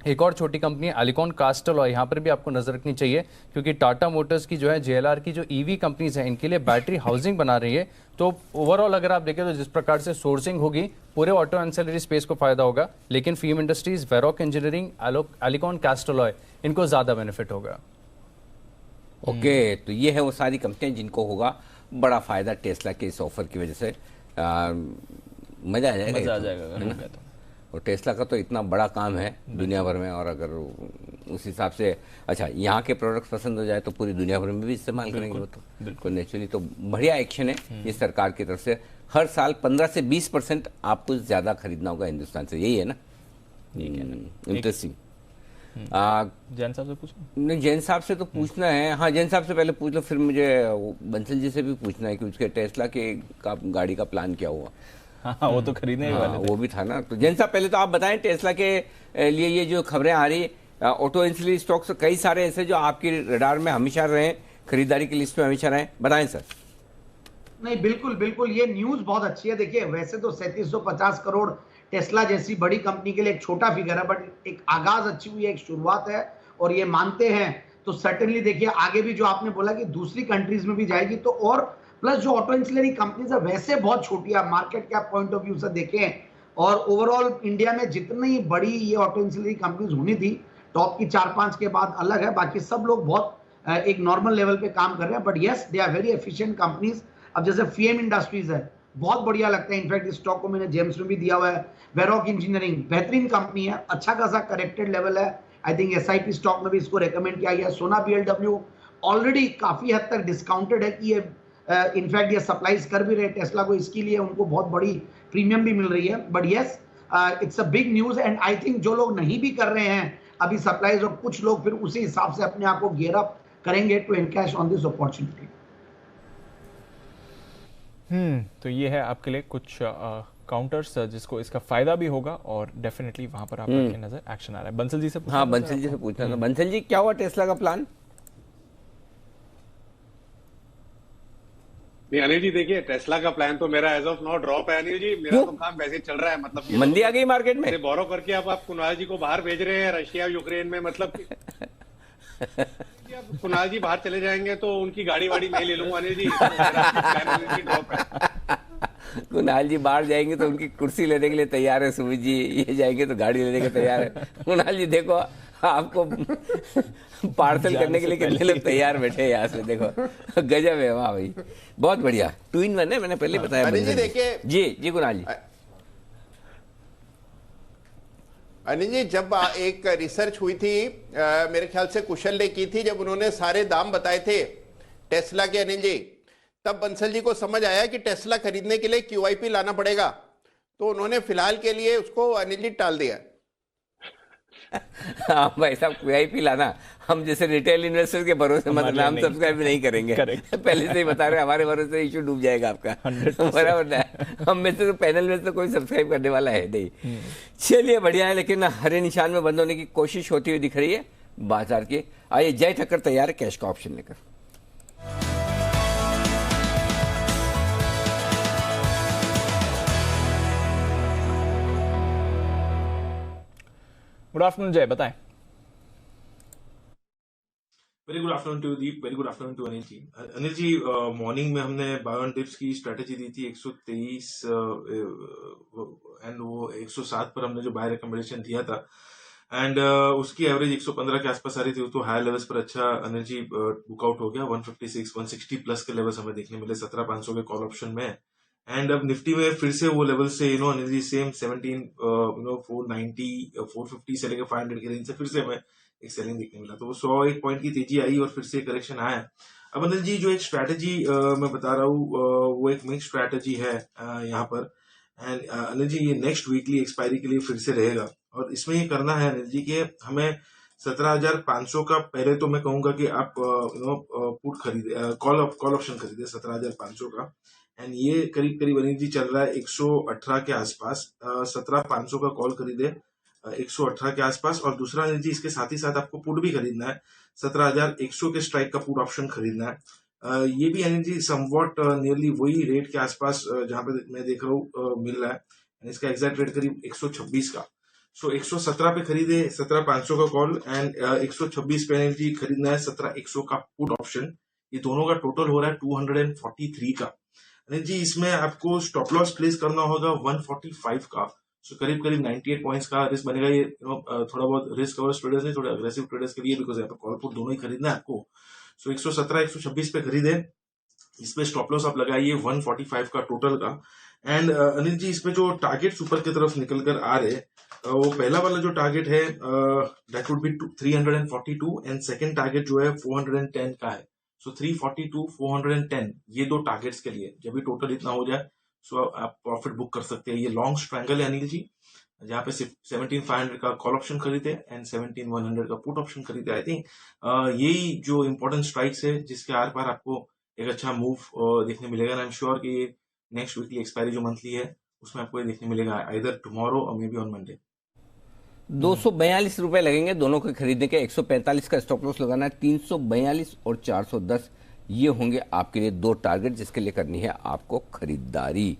[SPEAKER 15] एक और छोटी कंपनी है अलिकॉन कास्टल, और यहाँ पर भी आपको नजर रखनी चाहिए, क्योंकि टाटा मोटर्स की जो है JLR की जो ईवी कंपनीज हैं इनके लिए बैटरी हाउसिंग बना रही है। तो ओवरऑल अगर आप देखें तो जिस प्रकार से सोर्सिंग होगी पूरे ऑटो एंसिलरी स्पेस को फायदा होगा, लेकिन फीम इंडस्ट्रीज, वेरॉक इंजीनियरिंग, अलिकॉन कास्टल इनको ज्यादा बेनिफिट होगा।
[SPEAKER 10] ओके, तो ये है वो सारी कंपनियां जिनको होगा बड़ा फायदा टेस्ला के इस ऑफर की वजह से। मजा आ जाएगा। और टेस्ला का तो इतना बड़ा काम है दुनिया भर में, और अगर उस हिसाब से अच्छा यहाँ के प्रोडक्ट्स पसंद हो जाए तो पूरी दुनिया भर में भी इस्तेमाल करेंगे वो, तो बिल्कुल नेचुरली। तो बढ़िया एक्शन है ये सरकार की तरफ से। हर साल 15 से 20% आपको ज्यादा खरीदना होगा हिंदुस्तान से, यही है ना? इंटरेस्टिंग।
[SPEAKER 1] जैन साहब से पूछो?
[SPEAKER 10] नहीं, जैन साहब से तो पूछना है। हाँ, जैन साहब से पहले पूछ लो, फिर मुझे बंसल जी से भी पूछना है कि उसके टेस्ला के गाड़ी का प्लान क्या हुआ।
[SPEAKER 1] हाँ, वो तो खरीदने वाले थे।
[SPEAKER 10] वो भी था ना। तो जैन साहब पहले तो आप बताएं टेस्ला के लिए ये जो खबरें आ रही, ऑटो एंसिलरी स्टॉक्स कई सारे ऐसे जो आपकी रडार में हमेशा रहे, खरीदारी की लिस्ट में हमेशा रहे, बताएं सर।
[SPEAKER 8] नहीं, बिल्कुल बिल्कुल, ये न्यूज बहुत अच्छी है। देखिए वैसे तो 3750 करोड़ टेस्ला जैसी बड़ी कंपनी के लिए एक छोटा फिगर है, बट एक आगाज अच्छी हुई है, एक शुरुआत है, और ये मानते हैं तो सर्टेनली देखिए आगे भी जो आपने बोला कि दूसरी कंट्रीज में भी जाएगी, तो और प्लस जो ऑटो एंसिलरी कंपनीज है वैसे बहुत छोटी है market cap point of view से देखें, और ओवरऑल इंडिया में जितनी बड़ी ये ऑटो एंसिलरी कंपनीज होनी थी, टॉप की 4-5 के बाद अलग है, बाकी सब लोग बहुत एक नॉर्मल लेवल पे काम कर रहे हैं। But yes, they are very efficient companies. अब जैसे फीएम इंडस्ट्रीज है, बहुत बढ़िया लगता है, इनफैक्ट इस स्टॉक को मैंने जेम्स में भी दिया हुआ है। वेरॉक इंजीनियरिंग बेहतरीन कंपनी है, अच्छा खासा करेक्टेड लेवल है, आई थिंक SIP स्टॉक में भी इसको रेकमेंड किया गया। सोना BLW ऑलरेडी काफी हद तक डिस्काउंटेड है कि ये इनफैक्ट ये सप्लाईज कर भी रहे टेस्ला को, इसके लिए उनको बहुत बड़ी प्रीमियम भी मिल रही है। But yes, it's a big news, and I think जो लोग नहीं भी कर रहे हैं अभी सप्लाईज और कुछ लोग फिर उसी हिसाब से अपने आप को गियर अप करेंगे to encash on this opportunity.
[SPEAKER 1] तो ये है आपके लिए कुछ काउंटर्स जिसको इसका फायदा भी होगा और डेफिनेटली वहां पर आपकी नजर एक्शन आ रहा है। बंसल जी से पूछना
[SPEAKER 10] बंसल जी से पूछना था। बंसल जी, क्या हुआ टेस्ला का प्लान?
[SPEAKER 4] नहीं अनिल जी, देखिए टेस्ला का प्लान तो मेरा एज ऑफ नाउ ड्रॉप है अनिल जी। मेरा तो काम वैसे चल रहा है, मतलब
[SPEAKER 10] मंदी आ गई मार्केट में,
[SPEAKER 4] बोरो करके अब आप कुणाल जी को बाहर भेज रहे हैं रशिया यूक्रेन में, मतलब अब कुणाल जी बाहर चले जाएंगे तो उनकी गाड़ी वाड़ी मैं ले लूंगा अनिल जी। ड्रॉप है।
[SPEAKER 10] कुणाल जी बाहर जाएंगे तो उनकी कुर्सी लेने के लिए तैयार है सुमित जी, ये जाएंगे तो गाड़ी लेने के तैयार है। कुणाल जी देखो आपको पार्सल करने के लिए कितने लोग तैयार बैठे हैं यहाँ से, देखो गजब है। वाह भाई, बहुत बढ़िया। 2 in 1 है, मैंने पहले बताया।
[SPEAKER 9] अनिल जी देखिए,
[SPEAKER 10] जी कुणाल जी।
[SPEAKER 9] अनिल जी, जब एक रिसर्च हुई थी मेरे ख्याल से कुशल ने की थी, जब उन्होंने सारे दाम बताए थे टेस्ला के अनिल जी, तब बंसल जी को समझ आया कि टेस्ला खरीदने के लिए QIP लाना पड़ेगा, तो उन्होंने फिलहाल के लिए उसको अनिल जी टाल दिया।
[SPEAKER 10] हाँ भाई साहब, QIP लाना हम जैसे रिटेल इन्वेस्टर के भरोसे मत, नाम सब्सक्राइब नहीं करेंगे। पहले से ही बता रहे, हमारे भरोसे इशू डूब जाएगा आपका। बराबर ना, हम में से तो पैनल में तो कोई सब्सक्राइब करने वाला है नहीं। चलिए बढ़िया है, लेकिन हरे निशान में बंद होने की कोशिश होती हुई दिख रही है बाजार की। आइए, जय ठक्कर तैयार है कैश का ऑप्शन लेकर।
[SPEAKER 1] गुड आफ्टरनून जय, बताएं।
[SPEAKER 16] Very good afternoon to Deep, very good afternoon to Anil ji. Anil ji, morning में हमने बाय ऑन डिप्स की स्ट्रेटेजी दी थी 123 एंड वो 107 पर हमने जो बाय रिकमेंडेशन दिया था, एंड उसकी एवरेज 115 के आसपास आ रही थी, तो हायर लेवल्स पर अच्छा अनिल जी बुकआउट हो गया। 156 160 प्लस के लेवल्स हमें देखने मिले 17,500 के कॉल ऑप्शन में। एंड अब निफ्टी में फिर से वो लेवल से अनिल जी सेम 490 450 से लेकर 500 की रेंज से फिर से हमें एक सेलिंग देखने मिला, तो वो 101 पॉइंट की तेजी आई और फिर से करेक्शन आया। अब अनिल जी जो एक स्ट्रैटेजी मैं बता रहा हूँ वो एक मिक्स स्ट्रैटेजी है यहाँ पर। एंड अनिल जी ये नेक्स्ट वीकली एक्सपायरी के लिए फिर से रहेगा, और इसमें ये करना है अनिल जी कि हमें 17,500 का, पहले तो मैं कहूंगा कि आप पुट खरीदे, कॉल ऑप्शन खरीदे 17,500 का, एंड ये करीब करीब अनिल जी चल रहा है 118 के आसपास। 17,500 का कॉल खरीदे 118 के आसपास, और दूसरा अनिल जी इसके साथ ही साथ आपको पुट भी खरीदना है, 17,100 के स्ट्राइक का पुट ऑप्शन खरीदना है। ये भी अनिल जी समवॉट नियरली वही रेट के आसपास जहां पे मैं देख रहा हूँ मिल रहा है, इसका एग्जैक्ट रेट करीब 126 का। सो 117 पे खरीदे 17,500 का कॉल, एंड 126 पे अनिल जी खरीदना है 17,100 का पुट ऑप्शन। ये दोनों का टोटल हो रहा है 243 का। अनिल जी इसमें आपको स्टॉप लॉस प्लेस करना होगा 145 का, सो करीब करीब 98 पॉइंट्स का रिस्क बनेगा। ये थोड़ा बहुत रिस्क अवर्स ट्रेडर्स नहीं, थोड़े अग्रेसिव ट्रेडर्स के लिए, बिकॉज यहाँ पे कॉल पुट दोनों ही खरीदना है आपको। सो 117 126 पे खरीदे, इसमें स्टॉप लॉस आप लगाइए 145 का टोटल का। एंड अनिल जी इसमें जो टारगेट ऊपर की तरफ निकल कर आ रहे, वो पहला वाला जो टारगेट है that would be 342, and second target जो है 410 का है। सो 342 410 ये दो टारगेट्स के लिए जब भी टोटल इतना हो जाए सो आप प्रॉफिट बुक कर सकते हैं। ये लॉन्ग स्ट्रैंगल है अनिल जी, जहाँ पे सिर्फ 17,500 का कॉल ऑप्शन खरीदे एंड 17,100 का पुट ऑप्शन खरीदे। आई थिंक यही जो इंपॉर्टेंट स्ट्राइक्स है जिसके आर पार आपको एक अच्छा मूव देखने मिलेगा। आई एम श्योर कि ये नेक्स्ट वीकली एक्सपायरी जो मंथली है उसमें आपको ये देखने मिलेगा, आइदर टुमारो और मे बी ऑन मंडे।
[SPEAKER 10] 242 रुपए लगेंगे दोनों के खरीदने के। 145 का स्टॉप लॉस लगाना है। 342 और 410 ये होंगे आपके लिए दो टारगेट जिसके लिए करनी है आपको खरीदारी।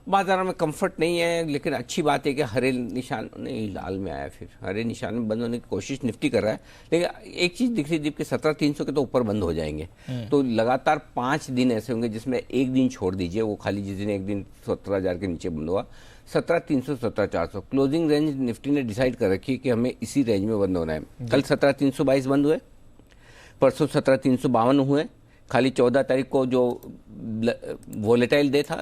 [SPEAKER 10] बाजार में कंफर्ट नहीं है, लेकिन अच्छी बात है कि हरे निशान नहीं, लाल में आया, फिर हरे निशान में बंद होने की कोशिश निफ्टी कर रहा है। लेकिन एक चीज दिख रही दीप के 17,300 के तो ऊपर बंद हो जाएंगे, तो लगातार 5 दिन ऐसे होंगे जिसमें एक दिन छोड़ दीजिए, वो खाली जिस दिन एक दिन 17,000 के नीचे बंद हुआ। 17,300 17,400 क्लोजिंग रेंज निफ्टी ने डिसाइड कर रखी है कि हमें इसी रेंज में बंद होना है। कल 17,322 बंद हुए, परसों 17,352 हुए, खाली 14 तारीख को जो वोलेटाइल डे था,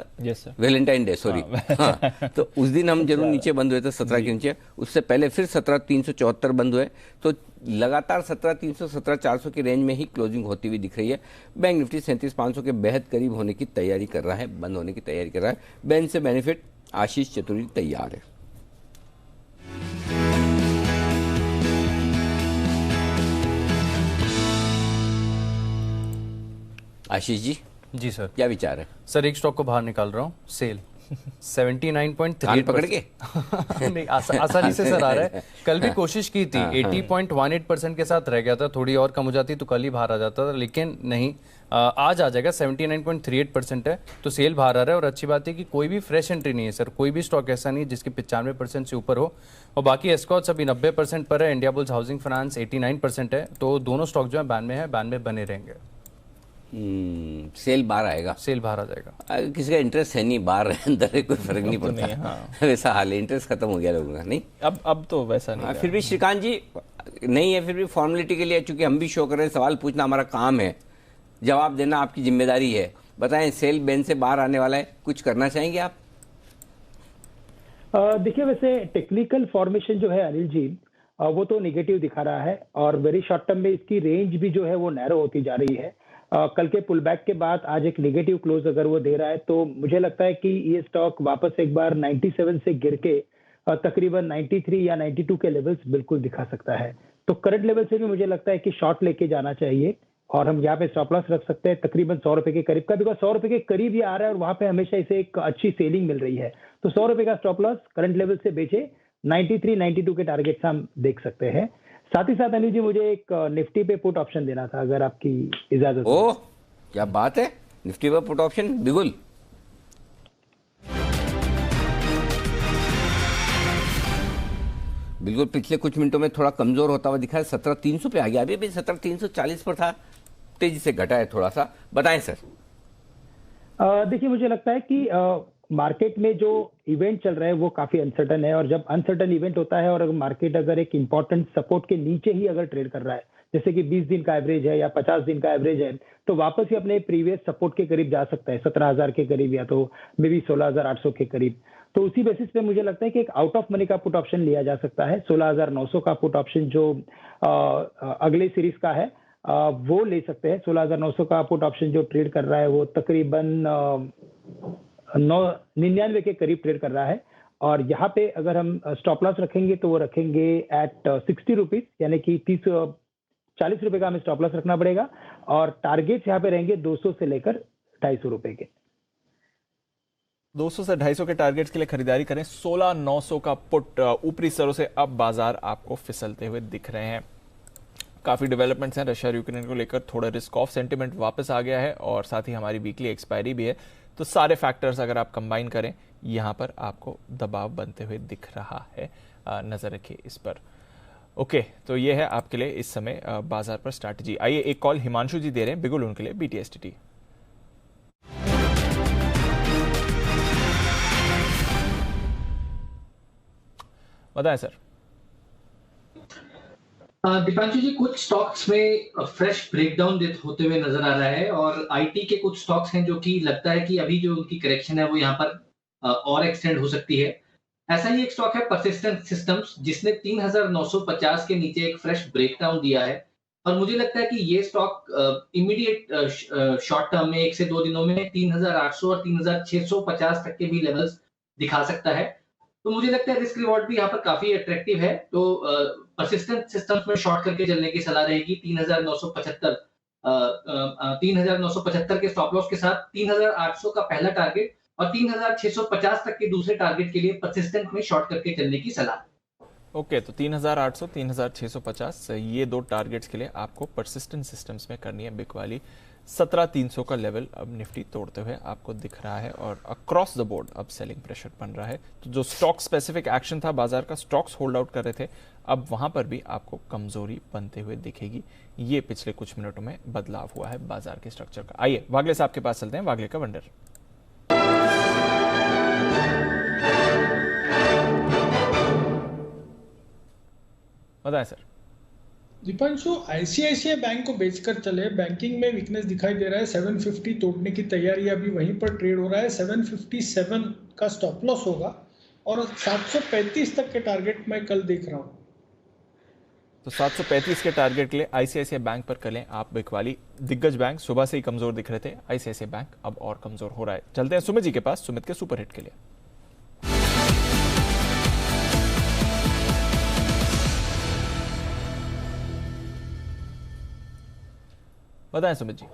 [SPEAKER 10] वैलेंटाइन डे, सॉरी, हाँ, तो उस दिन हम जरूर नीचे बंद हुए थे 17 के नीचे। उससे पहले फिर 17,374 बंद हुए, तो लगातार 17,300 17,400 की रेंज में ही क्लोजिंग होती हुई दिख रही है। बैंक निफ्टी 37,500 के बेहद करीब होने की तैयारी कर रहा है, बंद होने की तैयारी कर रहा है। बैंक से बेनिफिट आशीष चतुर्वेदी तैयार है। आशीष जी
[SPEAKER 15] जी सर,
[SPEAKER 10] क्या विचार है?
[SPEAKER 15] सर एक स्टॉक को बाहर निकाल रहा हूँ, सेल 79.38
[SPEAKER 10] पकड़ के
[SPEAKER 15] नहीं आसानी से सर आ रहा है। कल भी कोशिश की थी, 80.18% के साथ रह गया था, थोड़ी और कम हो जाती तो कल ही बाहर आ जाता था, लेकिन नहीं, आज आ जाएगा। 79.38% है तो सेल बाहर आ रहा है। और अच्छी बात है कि कोई भी फ्रेश एंट्री नहीं है सर, कोई भी स्टॉक ऐसा नहीं जिसकी 95% से ऊपर हो। और बाकी एस्कॉट्स अभी 90% पर है, इंडिया बुल्स हाउसिंग फाइनेंस 89% है। तो दोनों स्टॉक जो है बैन में है, बैन में बने रहेंगे।
[SPEAKER 10] सेल बाहर आएगा,
[SPEAKER 15] सेल बाहर आ जाएगा।
[SPEAKER 10] किसी का इंटरेस्ट है नहीं, बाहर अंदर है, कोई फर्क नहीं पड़ता। वैसा हाल है, इंटरेस्ट खत्म हो गया लोगों का। नहीं
[SPEAKER 1] अब तो वैसा नहीं।
[SPEAKER 10] फिर भी श्रीकांत जी नहीं है, फिर भी फॉर्मेलिटी के लिए, चूंकि हम भी शो कर रहे हैं, सवाल पूछना हमारा काम है, जवाब देना आपकी जिम्मेदारी है। बताएं, सेल बैन से बाहर आने वाला है, कुछ करना चाहेंगे आप?
[SPEAKER 12] देखिए, वैसे टेक्निकल फॉर्मेशन जो है अनिल जी, वो तो नेगेटिव दिखा रहा है और वेरी शॉर्ट टर्म में इसकी रेंज भी जो है वो नैरो होती जा रही है। कल के पुल बैक के बाद आज एक नेगेटिव क्लोज अगर वो दे रहा है तो मुझे लगता है कि ये स्टॉक वापस एक बार 97 से गिर के तकरीबन 93 या 92 के लेवल्स बिल्कुल दिखा सकता है। तो करंट लेवल से भी मुझे लगता है कि शॉर्ट लेके जाना चाहिए और हम यहाँ पे स्टॉप लॉस रख सकते हैं तकरीबन 100 रुपए के करीब का, बिकॉज 100 रुपए के करीब ये आ रहा है और वहां पे हमेशा इसे एक अच्छी सेलिंग मिल रही है। तो 100 रुपए का स्टॉप लॉस करंट लेवल से बेचे, 93 92 के टारगेट्स हम देख सकते हैं। साथ ही साथ अनिल जी, मुझे एक निफ्टी पे पुट ऑप्शन देना था, अगर आपकी इजाजत हो।
[SPEAKER 10] ओह, क्या बात है, निफ्टी पे पुट ऑप्शन बिल्कुल। बिल्कुल पिछले कुछ मिनटों में थोड़ा कमजोर होता हुआ दिखा है, 17,300 पे आ गया, अभी भी 17,340 पर था, तेजी से घटा है थोड़ा सा। बताएं सर।
[SPEAKER 12] देखिए, मुझे लगता है कि मार्केट में जो इवेंट चल रहे हैं वो काफी अनसर्टन है और जब अनसर्टन इवेंट होता है और मार्केट अगर एक इंपॉर्टेंट सपोर्ट के नीचे ही अगर ट्रेड कर रहा है, जैसे कि 20 दिन का एवरेज है या 50 दिन का एवरेज है, तो वापस ही अपने प्रीवियस सपोर्ट के करीब जा सकता है, 17,000 के करीब या तो मे बी 16,800 के करीब। तो उसी बेसिस पे मुझे लगता है कि एक आउट ऑफ मनी का पुट ऑप्शन लिया जा सकता है। 16,900 का पुट ऑप्शन जो अगले सीरीज का है वो ले सकते हैं। 16,900 का पुट ऑप्शन जो ट्रेड कर रहा है वो तकरीबन 99 के करीब ट्रेड कर रहा है और यहाँ पे अगर हम स्टॉप लॉस रखेंगे तो वो रखेंगे एट 60 रुपीज, यानी कि 40 रुपए का हमें स्टॉप लॉस रखना पड़ेगा और टारगेट्स यहाँ पे रहेंगे 200 से लेकर 250 रुपए के।
[SPEAKER 1] 200 से 250 के टारगेट्स के लिए खरीदारी करें। 16,900 का पुट ऊपरी स्तरों से अब बाजार आपको फिसलते हुए दिख रहे हैं। काफी डेवलपमेंट्स हैं रशिया और यूक्रेन को लेकर, थोड़ा रिस्क ऑफ सेंटिमेंट वापस आ गया है और साथ ही हमारी वीकली एक्सपायरी भी है। तो सारे फैक्टर्स अगर आप कंबाइन करें, यहां पर आपको दबाव बनते हुए दिख रहा है। नजर रखिए इस पर। ओके, तो ये है आपके लिए इस समय बाजार पर स्ट्रैटेजी। आइए एक कॉल हिमांशु जी दे रहे हैं बिगुल, उनके लिए BTSTT। बताएं सर।
[SPEAKER 5] दीपांशु जी, कुछ स्टॉक्स में फ्रेश ब्रेकडाउन होते हुए नजर आ रहा है और आईटी के कुछ स्टॉक्स हैं जो कि लगता है कि अभी जो उनकी करेक्शन है वो यहाँ पर और एक्सटेंड हो सकती है। ऐसा ही एक स्टॉक है परसिस्टेंट सिस्टम्स, जिसने 3,950 के नीचे एक फ्रेश ब्रेकडाउन दिया है और मुझे लगता है कि ये स्टॉक इमीडिएट शॉर्ट टर्म में 1 से 2 दिनों में 3,800 और 3,650 तक के भी लेवल्स दिखा सकता है। तो मुझे लगता है रिस्क रिवॉर्ड भी यहाँ पर काफी अट्रैक्टिव है। तो परसिस्टेंट सिस्टम्स में शॉर्ट करके चलने की सलाह रहेगी। 3,975 के स्टॉप लॉस के साथ 3,800 का पहला टारगेट और 3,650 तक के दूसरे टारगेट के लिए परसिस्टेंट में शॉर्ट करके चलने की सलाह।
[SPEAKER 1] ओके, तो 3,800 3,650 ये दो टारगेट्स के लिए आपको परसिस्टेंट सिस्टम्स में करनी है बिग वाली। 17,300 का लेवल अब निफ्टी तोड़ते हुए आपको दिख रहा है और अक्रॉस द बोर्ड अब सेलिंग प्रेशर बन रहा है। तो जो स्टॉक स्पेसिफिक एक्शन था बाजार का, स्टॉक्स होल्ड आउट कर रहे थे, अब वहां पर भी आपको कमजोरी बनते हुए दिखेगी। ये पिछले कुछ मिनटों में बदलाव हुआ है बाजार के स्ट्रक्चर का। आइए वागले साहब के पास चलते हैं, वागले का वंडर। बताएं सर।
[SPEAKER 6] दीपांशु, आईसीआईसीआई बैंक को बेचकर चले, बैंकिंग में वीकनेस दिखाई दे रहा है। 750 तोड़ने की तैयारी अभी वहीं पर ट्रेड हो रहा है। 757 का स्टॉप लॉस होगा और 735 तक के टारगेट मैं कल देख रहा हूं।
[SPEAKER 1] तो 735 के टारगेट के लिए आईसीआईसीआई बैंक पर करें आप बिक वाली। दिग्गज बैंक सुबह से ही कमजोर दिख रहे थे, आईसीआईसीआई बैंक अब और कमजोर हो रहा है। चलते हैं सुमित जी के पास, सुमित के सुपर हिट के लिए। बताएं सुमित जी।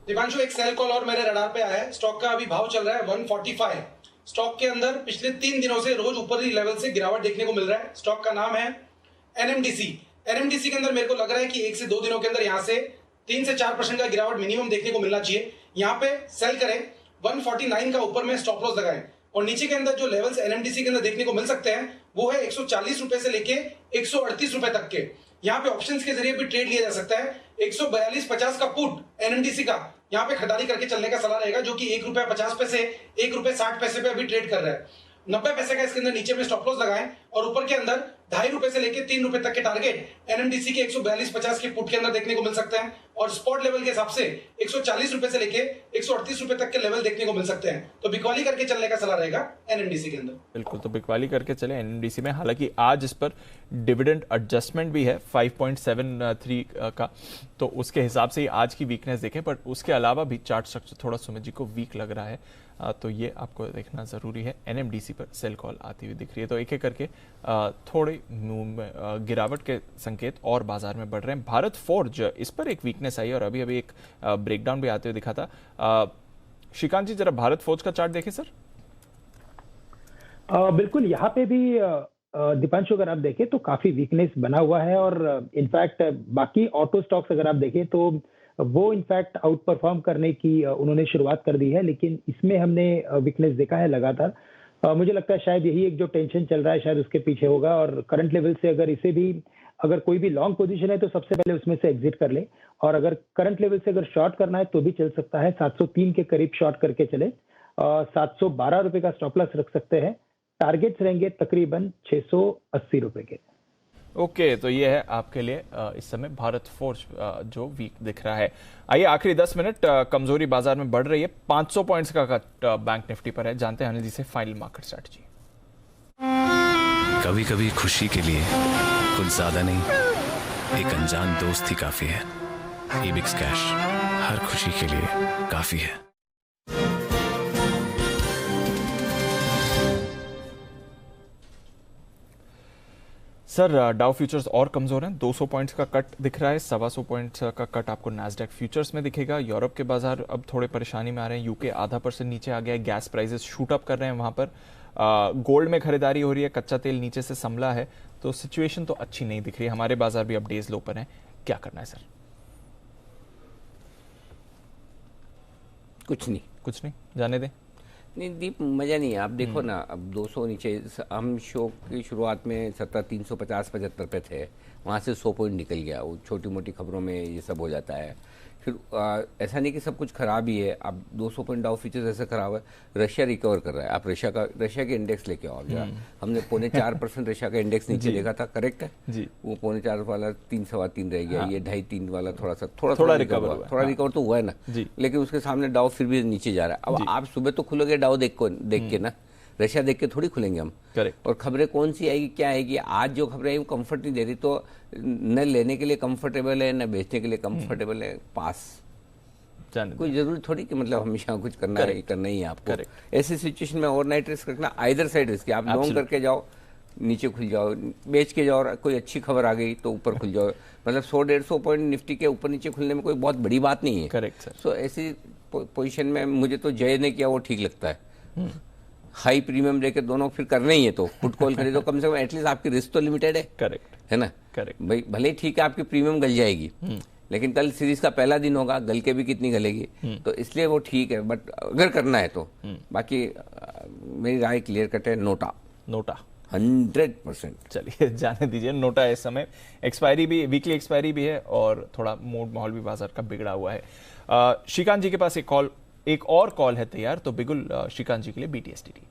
[SPEAKER 7] दीपांशु, एक सेल कॉल और मेरे रडार पे आया है। स्टॉक का अभी भाव चल रहा है 145। स्टॉक के अंदर पिछले 3 दिनों से रोज ऊपरी लेवल से गिरावट देखने को मिल रहा है। स्टॉक का नाम है एनएमडीसी। एनएमडीसी के अंदर मेरे को लग रहा है कि 1 से 2 दिनों के अंदर यहां से 3 से 4% का गिरावट मिनिमम देखने को मिलना चाहिए। यहां पे सेल करें, 149 का ऊपर में स्टॉप लॉस लगाएं और नीचे के अंदर जो लेवल्स एनएमडीसी के अंदर देखने को मिल सकते हैं वो है 140 रुपए से लेके 138 रुपए तक के। यहाँ पे ऑप्शंस के जरिए भी ट्रेड लिया जा सकता है। 142.50 का पुट एनएमडीसी का यहाँ पे खरीदारी करके चलने का सलाह रहेगा, जो कि ₹1.50 ₹1.60 पे अभी ट्रेड कर रहा है। 90 पैसे का इसके अंदर नीचे में स्टॉप लॉस लगाएं और ऊपर के अंदर ₹2.5 से लेके ₹3 तक के टारगेट एनएमडीसी के 142.50 के पुट के अंदर देखने को मिल सकते हैं और स्पॉट लेवल के हिसाब से 140 रुपए से लेके 138 रुपए तक के लेवल देखने को मिल सकते हैं। तो बिकवाली करके चलने का सलाह रहेगा एनएमडीसी के अंदर।
[SPEAKER 1] बिल्कुल, तो बिकवाली करके चले एनएमडीसी में। हालांकि आज इस पर डिविडेंड एडजस्टमेंट भी है 5.73 का, तो उसके हिसाब से ही आज की वीकनेस देखें। पर उसके अलावा भी चार्ट स्ट्रक्चर थोड़ा सुमित जी को वीक लग रहा है, तो ये आपको देखना जरूरी है। एनएमडीसी पर सेल कॉल आती हुई दिख रही है, तो एक एक करके थोड़े गिरावट के संकेत और बाजार में बढ़ रहे हैं। भारत फोर्ज, इस पर एक वीकनेस आई और अभी अभी एक ब्रेकडाउन भी आते हुए दिखा था। श्रीकांत जी, जरा भारत फोर्ज का चार्ट देखें सर।
[SPEAKER 12] बिल्कुल, यहाँ पे भी दीपांशु अगर आप देखें तो काफी वीकनेस बना हुआ है और इनफैक्ट बाकी ऑटो स्टॉक्स अगर आप देखें तो वो इनफैक्ट आउट परफॉर्म करने की उन्होंने शुरुआत कर दी है, लेकिन इसमें हमने वीकनेस देखा है लगातार। मुझे लगता है शायद यही एक जो टेंशन चल रहा है शायद उसके पीछे होगा और करंट लेवल से अगर कोई भी लॉन्ग पोजीशन है तो सबसे पहले उसमें से एग्जिट कर ले और अगर करंट लेवल से अगर शॉर्ट करना है तो भी चल सकता है। 703 के करीब शॉर्ट करके चले, 712 रुपए का स्टॉप लॉस रख सकते हैं। टारगेट्स रहेंगे तकरीबन 680 रुपए के।
[SPEAKER 1] ओके, तो ये है आपके लिए इस समय भारत फोर्ज जो वीक दिख रहा है। आइए आखिरी 10 मिनट, कमजोरी बाजार में बढ़ रही है। 500 पॉइंट्स का कट बैंक निफ्टी पर है। जानते हैं अनिल जी से फाइनल मार्केट स्ट्रैटेजी।
[SPEAKER 13] कभी कभी खुशी के लिए कुछ ज्यादा नहीं, एक अनजान दोस्त ही काफी है। EBIX कैश हर खुशी के लिए काफी है।
[SPEAKER 1] सर, डाउ फ्यूचर्स और कमजोर हैं, 200 पॉइंट्स का कट दिख रहा है, 125 पॉइंट्स का कट आपको नैस्डैक फ्यूचर्स में दिखेगा। यूरोप के बाजार अब थोड़े परेशानी में आ रहे हैं, यूके ½ % नीचे आ गया है, गैस प्राइसेस शूट अप कर रहे हैं वहां पर। गोल्ड में खरीदारी हो रही है, कच्चा तेल नीचे से संभला है, तो सिचुएशन तो अच्छी नहीं दिख रही है। हमारे बाजार भी अब डेज लो पर हैं, क्या करना है सर?
[SPEAKER 10] कुछ नहीं,
[SPEAKER 1] जाने दें।
[SPEAKER 10] नहीं दीप, मजा नहीं है। आप देखो ना, अब 200 नीचे, हम शो की शुरुआत में 17,350-75 पे थे, वहाँ से 100 पॉइंट निकल गया। वो छोटी मोटी खबरों में ये सब हो जाता है। फिर ऐसा नहीं कि सब कुछ खराब ही है। अब 200 पॉइंट डाउ फ्यूचर्स ऐसे खराब है, रशिया रिकवर कर रहा है। आप रशिया के इंडेक्स लेके आओ जरा। हमने 4.25% रशिया का इंडेक्स नीचे देखा था, करेक्ट है जी। वो 4.25 वाला 3.3 रह गया, ये 2.5-3 वाला थोड़ा रिकवर तो हुआ है ना, लेकिन उसके सामने डाउ फिर भी नीचे जा रहा है। अब आप सुबह तो खुलोगे डाउ देख के ना, रशिया देख के थोड़ी खुलेंगे हम। और खबरें कौन सी आएगी, क्या आएगी? आज जो खबरें आई वो कंफर्ट नहीं दे रही, तो न लेने के लिए कंफर्टेबल है न बेचने के लिए कंफर्टेबल है। पास कोई जरूरी थोड़ी कि मतलब हमेशा कुछ करना ही है आपको। ऐसी सिचुएशन में ओवरनाइट रिस्क रखना, आइदर साइड रिस्क। आप लॉन्ग करके जाओ, नीचे खुल जाओ, बेच के जाओ, कोई अच्छी खबर आ गई तो ऊपर खुल जाओ। मतलब 100-150 पॉइंट निफ्टी के ऊपर नीचे खुलने में कोई बहुत बड़ी बात नहीं है।
[SPEAKER 1] Correct sir.
[SPEAKER 10] सो ऐसी पोजीशन में मुझे तो जय ने किया वो ठीक लगता है। हाई प्रीमियम लेके दोनों फिर करने ही है, तो पुट कॉल खरीदो, कम से कम एटलीस्ट आपकी रिस्क तो लिमिटेड है।
[SPEAKER 1] करेक्ट
[SPEAKER 10] है ना?
[SPEAKER 1] करेक्ट
[SPEAKER 10] भाई, भले ही ठीक है आपकी प्रीमियम गल जाएगी, लेकिन कल सीरीज का पहला दिन होगा, गल के भी कितनी गलेगी, तो इसलिए वो ठीक है। बट अगर करना है तो बाकी मेरी राय क्लियर कट है, नोटा 100%।
[SPEAKER 1] चलिए जाने दीजिए, नोटा इस समय एक्सपायरी भी, वीकली एक्सपायरी भी है और थोड़ा मूड माहौल भी बाजार का बिगड़ा हुआ है। श्रीकांत जी के पास एक और कॉल है तैयार, तो बिगुल श्रीकांत जी के लिए BTSTT।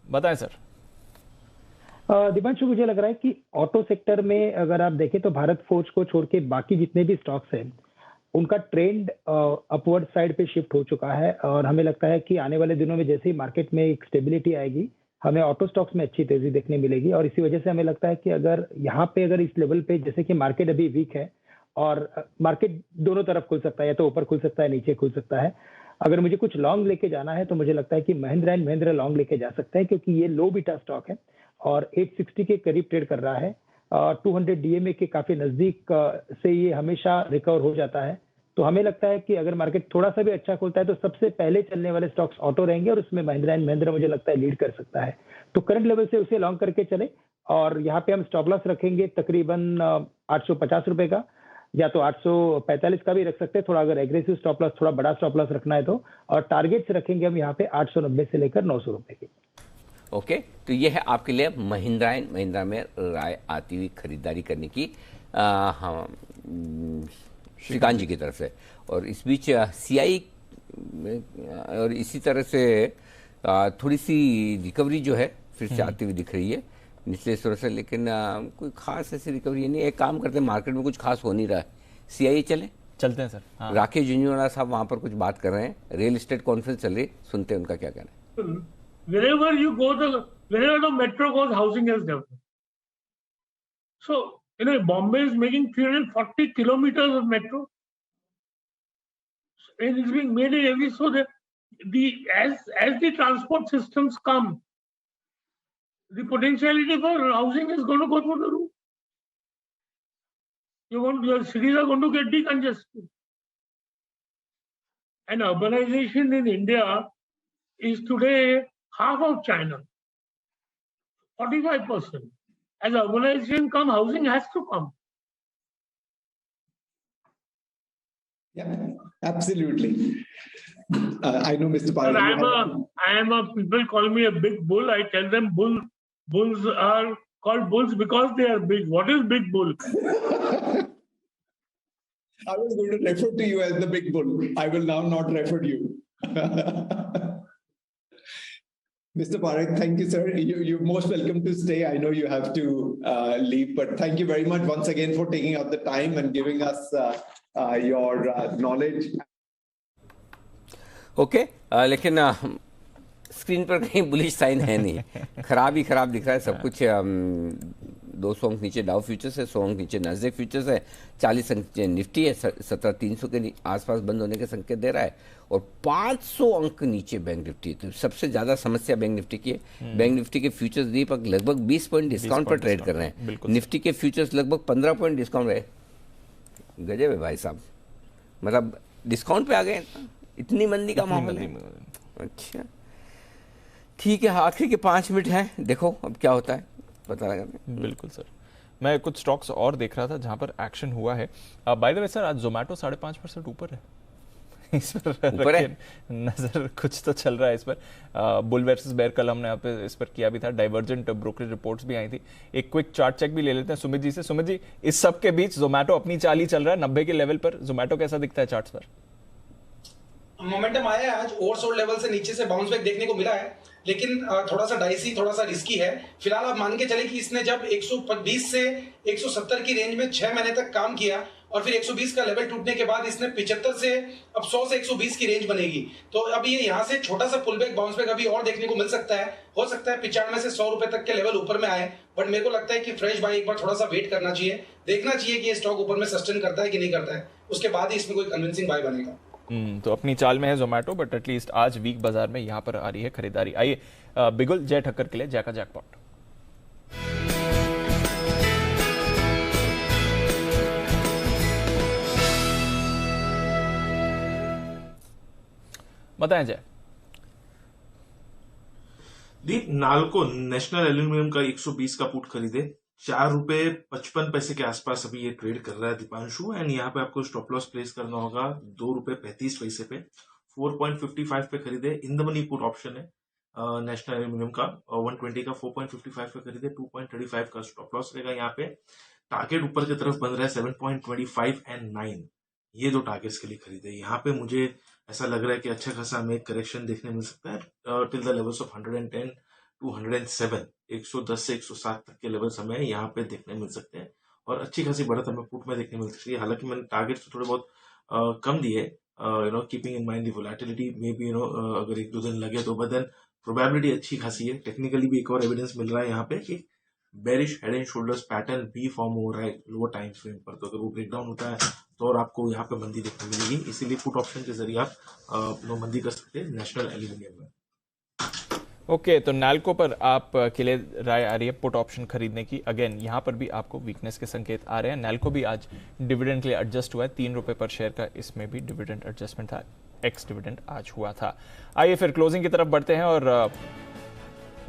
[SPEAKER 1] बताएं सर।
[SPEAKER 12] दीपांशु, मुझे लग रहा है कि ऑटो सेक्टर में अगर आप देखें तो भारत फोर्ज को छोड़ के बाकी जितने भी स्टॉक्स हैं उनका ट्रेंड अपवर्ड साइड पे शिफ्ट हो चुका है और हमें लगता है कि आने वाले दिनों में जैसे ही मार्केट में एक स्टेबिलिटी आएगी, हमें ऑटो स्टॉक्स में अच्छी तेजी देखने मिलेगी। और इसी वजह से हमें लगता है कि अगर यहाँ पे अगर इस लेवल पे, जैसे कि मार्केट अभी वीक है और मार्केट दोनों तरफ खुल सकता है, या तो ऊपर खुल सकता है, नीचे खुल सकता है। अगर मुझे कुछ लॉन्ग लेके जाना है तो मुझे लगता है कि महिंद्रा एंड महिंद्रा लॉन्ग लेके जा सकते हैं, क्योंकि ये लो बीटा स्टॉक है और 860 के करीब ट्रेड कर रहा है। 200 DMA के काफी नजदीक से ये हमेशा रिकवर हो जाता है। तो हमें लगता है कि अगर मार्केट थोड़ा सा भी अच्छा खुलता है तो सबसे पहले चलने वाले स्टॉक्स ऑटो रहेंगे और उसमें महिंद्रा एंड महिंद्रा मुझे लगता है लीड कर सकता है। तो करंट लेवल से उसे लॉन्ग करके चले और यहाँ पे हम स्टॉप लॉस रखेंगे तकरीबन 850 रुपए का, या तो 845 का भी रख सकते हैं, थोड़ा अगर एग्रेसिव स्टॉप लॉस, थोड़ा बड़ा स्टॉप लॉस रखना है तो। और टारगेट्स रखेंगे हम यहाँ पे 890 से लेकर 900 रुपए के।
[SPEAKER 10] ओके, तो ये है आपके लिए महिंद्रा एंड महिंद्रा में राय आती हुई खरीदारी करने की श्रीकांत जी की तरफ से। और इस बीच CI और इसी तरह से थोड़ी सी रिकवरी जो है फिर से आती हुई दिख रही है निचले स्तर से, लेकिन कोई खास ऐसी रिकवरी नहीं है। एक काम करते हैं, मार्केट में कुछ खास हो नहीं रहा है, CI चलते हैं सर। हाँ। राकेश झुंझुनवाला साहब वहां पर कुछ बात कर रहे हैं, रियल एस्टेट कॉन्फ्रेंस चल रही, सुनते हैं उनका क्या कहना है।
[SPEAKER 17] Wherever you go, wherever the metro goes, housing has developed. So, Bombay is making 340 kilometers of metro, and it's being made in every, so that as the transport systems come, the potentiality for housing is going to go through the roof. Your cities are going to get decongested, and urbanization in India is today half of China, 45%. As urbanization comes, housing has to come.
[SPEAKER 18] Yeah, absolutely. I know, Mr. Parekh.
[SPEAKER 17] People call me a big bull. I tell them bulls are called bulls because they are big. What is big bull?
[SPEAKER 18] I was going to refer to you as the big bull. I will now not refer to you. Mr. Parekh, thank you, sir. You're most welcome to stay. I know you have to leave, but thank you very much once again for taking out the time and giving us your knowledge.
[SPEAKER 10] Okay, लेकिन screen पर कहीं bullish sign है नहीं, खराब ही खराब दिख रहा है सब कुछ। 200 अंक नीचे डाउ फ्यूचर्स है, 100 अंक नीचे नास्डैक फ्यूचर्स है, 40 अंक नीचे निफ्टी है, 17,300 के आसपास बंद होने के संकेत दे रहा है, और 500 अंक नीचे बैंक निफ्टी। तो सबसे ज्यादा समस्या बैंक निफ्टी की है। बैंक निफ्टी के फ्यूचर्स दीपक लगभग 20 पॉइंट डिस्काउंट पर ट्रेड कर रहे हैं, निफ्टी के फ्यूचर्स लगभग 15 पॉइंट डिस्काउंट है। गजब है भाई साहब, मतलब डिस्काउंट पे आ गए, इतनी मंदी का माहौल है। अच्छा ठीक है, आखिर के 5 मिनट हैं, देखो अब क्या होता है पता लगा।
[SPEAKER 1] बिल्कुल सर, मैं कुछ स्टॉक्स और देख रहा था जहां पर एक्शन हुआ है। बाय द वे सर, आज जोमेटो 5.5% ऊपर है। इस पर ऊपर है नजर, कुछ तो चल रहा है इस पर। बुल वर्सेस बेयर कल हमने यहाँ पे इस पर किया भी था, डाइवर्जेंट ब्रोकरेज रिपोर्ट्स भी आई थी। एक क्विक चार्ट चेक भी ले लेते हैं सुमित जी से। सुमित जी, इस सब के बीच जोमेटो अपनी चाल ही चल रहा है 90 के लेवल पर, जोमेटो कैसा दिखता है चार्ट्स पर?
[SPEAKER 7] मोमेंटम आया है आज, ओवरसोल्ड लेवल से नीचे से बाउंस बैक देखने को मिला है, लेकिन थोड़ा सा डाइसी, थोड़ा सा रिस्की है। फिलहाल आप मान के चले कि इसने जब 120 से 170 की रेंज में 6 महीने तक काम किया और फिर 120 का लेवल टूटने के बाद इसने 75 से अब 100 से 120 की रेंज बनेगी। तो अब ये यहाँ से छोटा सा पुल बैक, बाउंस बैक अभी और देखने को मिल सकता है। हो सकता है 95 से 100 रुपए तक के लेवल ऊपर में आए, बट मेरे को लगता है कि फ्रेश बाय एक बार थोड़ा सा वेट करना चाहिए, देखना चाहिए कि ये स्टॉक ऊपर में सस्टेन करता है कि नहीं करता है, उसके बाद ही इसमें कोई कन्विंसिंग बाय बनेगा।
[SPEAKER 1] तो अपनी चाल में है जोमेटो, बट एटलीस्ट आज वीक बाजार में यहां पर आ रही है खरीदारी। आइए बिगुल जय ठक्कर के लिए जय का जैकपॉट। बताएं जय।
[SPEAKER 16] दीप, नाल्को नेशनल एल्यूमिनियम का 120 का पुट खरीदे, 4 रुपए 55 पैसे के आसपास अभी ये ट्रेड कर रहा है दीपांशु, एंड यहाँ पे आपको स्टॉप लॉस प्लेस करना होगा 2 रुपए 35 पैसे पे। 4.55 पे खरीदे, in the money put option है नेशनल एल्यूमिनियम का, 120 का 4.55 पे खरीदे, 2.35 का स्टॉप लॉस रहेगा। यहाँ पे टारगेट ऊपर की तरफ बन रहा है 7.25 एंड 9, ये दो टारगेट्स के लिए खरीदे। यहाँ पे मुझे ऐसा लग रहा है कि अच्छा खासा हमें एक करेक्शन देखने मिल सकता है till the levels of 110 to 107, 110 से 107 तक के लेवल्स हमें यहाँ पे देखने मिल सकते हैं, और अच्छी खासी बढ़त हमें पुट में देखने मिल सकती है। हालांकि मैंने टारगेट्स थोड़े बहुत कम दिए, keeping in mind the volatility, may be अगर 1-2 दिन लगे तो, बट देन प्रोबेबिलिटी अच्छी खासी है। टेक्निकली भी एक और एविडेंस मिल रहा है यहाँ पे कि bearish head and shoulders pattern भी फॉर्म हो रहा है लोअर टाइम फ्रेम पर, तो अगर वो ब्रेक डाउन होता है तो और आपको यहाँ पे मंदी देखने मिलेगी। इसीलिए पुट ऑप्शन के जरिए आप मंदी कर सकते हैं नेशनल एल्यूमिनियम में।
[SPEAKER 1] ओके, तो नैल्को पर आप के लिए राय आ रही है पुट ऑप्शन खरीदने की। अगेन यहाँ पर भी आपको वीकनेस के संकेत आ रहे हैं। नैल्को भी आज डिविडेंड के लिए एडजस्ट हुआ है, 3 रुपए पर शेयर का इसमें भी डिविडेंड एडजस्टमेंट था, एक्स डिविडेंड आज हुआ था। आइए फिर क्लोजिंग की तरफ बढ़ते हैं। और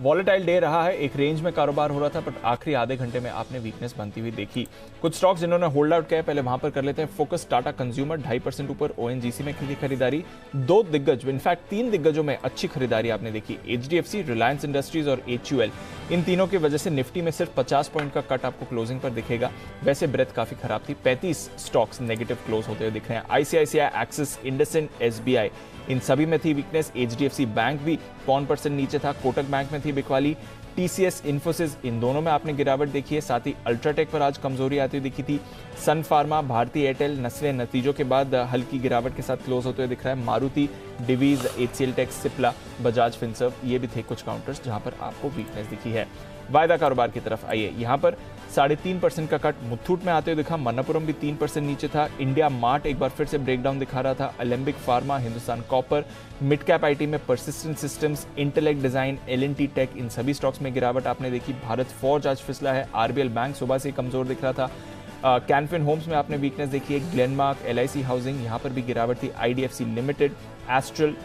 [SPEAKER 1] वॉलेटाइल डे रहा है, एक रेंज में कारोबार हो रहा था, बट आखिरी आधे घंटे में आपने वीकनेस बनती हुई देखी। कुछ स्टॉक्स जिन्होंने होल्ड आउट किया पहले वहां पर कर लेते हैं। फोकस टाटा कंज्यूमर 2.5% ऊपर, ओएनजीसी में की खरीदारी। 2 दिग्गज, इनफैक्ट 3 दिग्गजों में अच्छी खरीदारी आपने देखी, एचडीएफसी, रिलायंस इंडस्ट्रीज और एचयूएल। इन तीनों की वजह से निफ्टी में सिर्फ 50 पॉइंट का कट आपको क्लोजिंग पर दिखेगा। वैसे ब्रेथ काफी खराब थी, 35 स्टॉक्स नेगेटिव क्लोज होते हुए दिख रहे हैं। आईसीआईसीआई, एक्सिस, इंडसइंड, एसबीआई, इन सभी में थी वीकनेस। एचडीएफसी बैंक भी 0.1% नीचे था, कोटक बैंक में थी बिकवाली, टीसीएस, इन्फोसिस, इन दोनों में आपने गिरावट देखी है। साथ ही अल्ट्राटेक पर आज कमजोरी आती हुई दिखी थी। सन फार्मा, भारती एयरटेल, नेस्ले नतीजों के बाद हल्की गिरावट के साथ क्लोज होते हुए दिख रहा है। मारुति, डिवीज, एचसीएल टेक, सिप्ला, बजाज फिनसर्व, ये भी थे कुछ काउंटर्स जहां पर आपको वीकनेस दिखी है। वायदा कारोबार की तरफ आइए, यहां पर 3.5% का कट मुथूट में आते हुए दिखा। मन्नपुरम भी 3% नीचे था। इंडिया मार्ट एक बार फिर से ब्रेकडाउन दिखा रहा था। Alembic Pharma, Hindustan Copper, mid cap IT में परसिस्टेंट सिस्टम्स, इंटेलेक्ट डिजाइन, एलएनटी टेक, इन सभी स्टॉक्स में गिरावट आपने देखी। भारत फोर्ज आज फिसला है। आरबीएल बैंक सुबह से कमजोर दिख रहा था। कैनफिन होम्स में आपने वीकनेस देखी है। ग्लेनमार्क, एलआईसी हाउसिंग, यहां पर भी गिरावट थी। IDFC limited, Astral,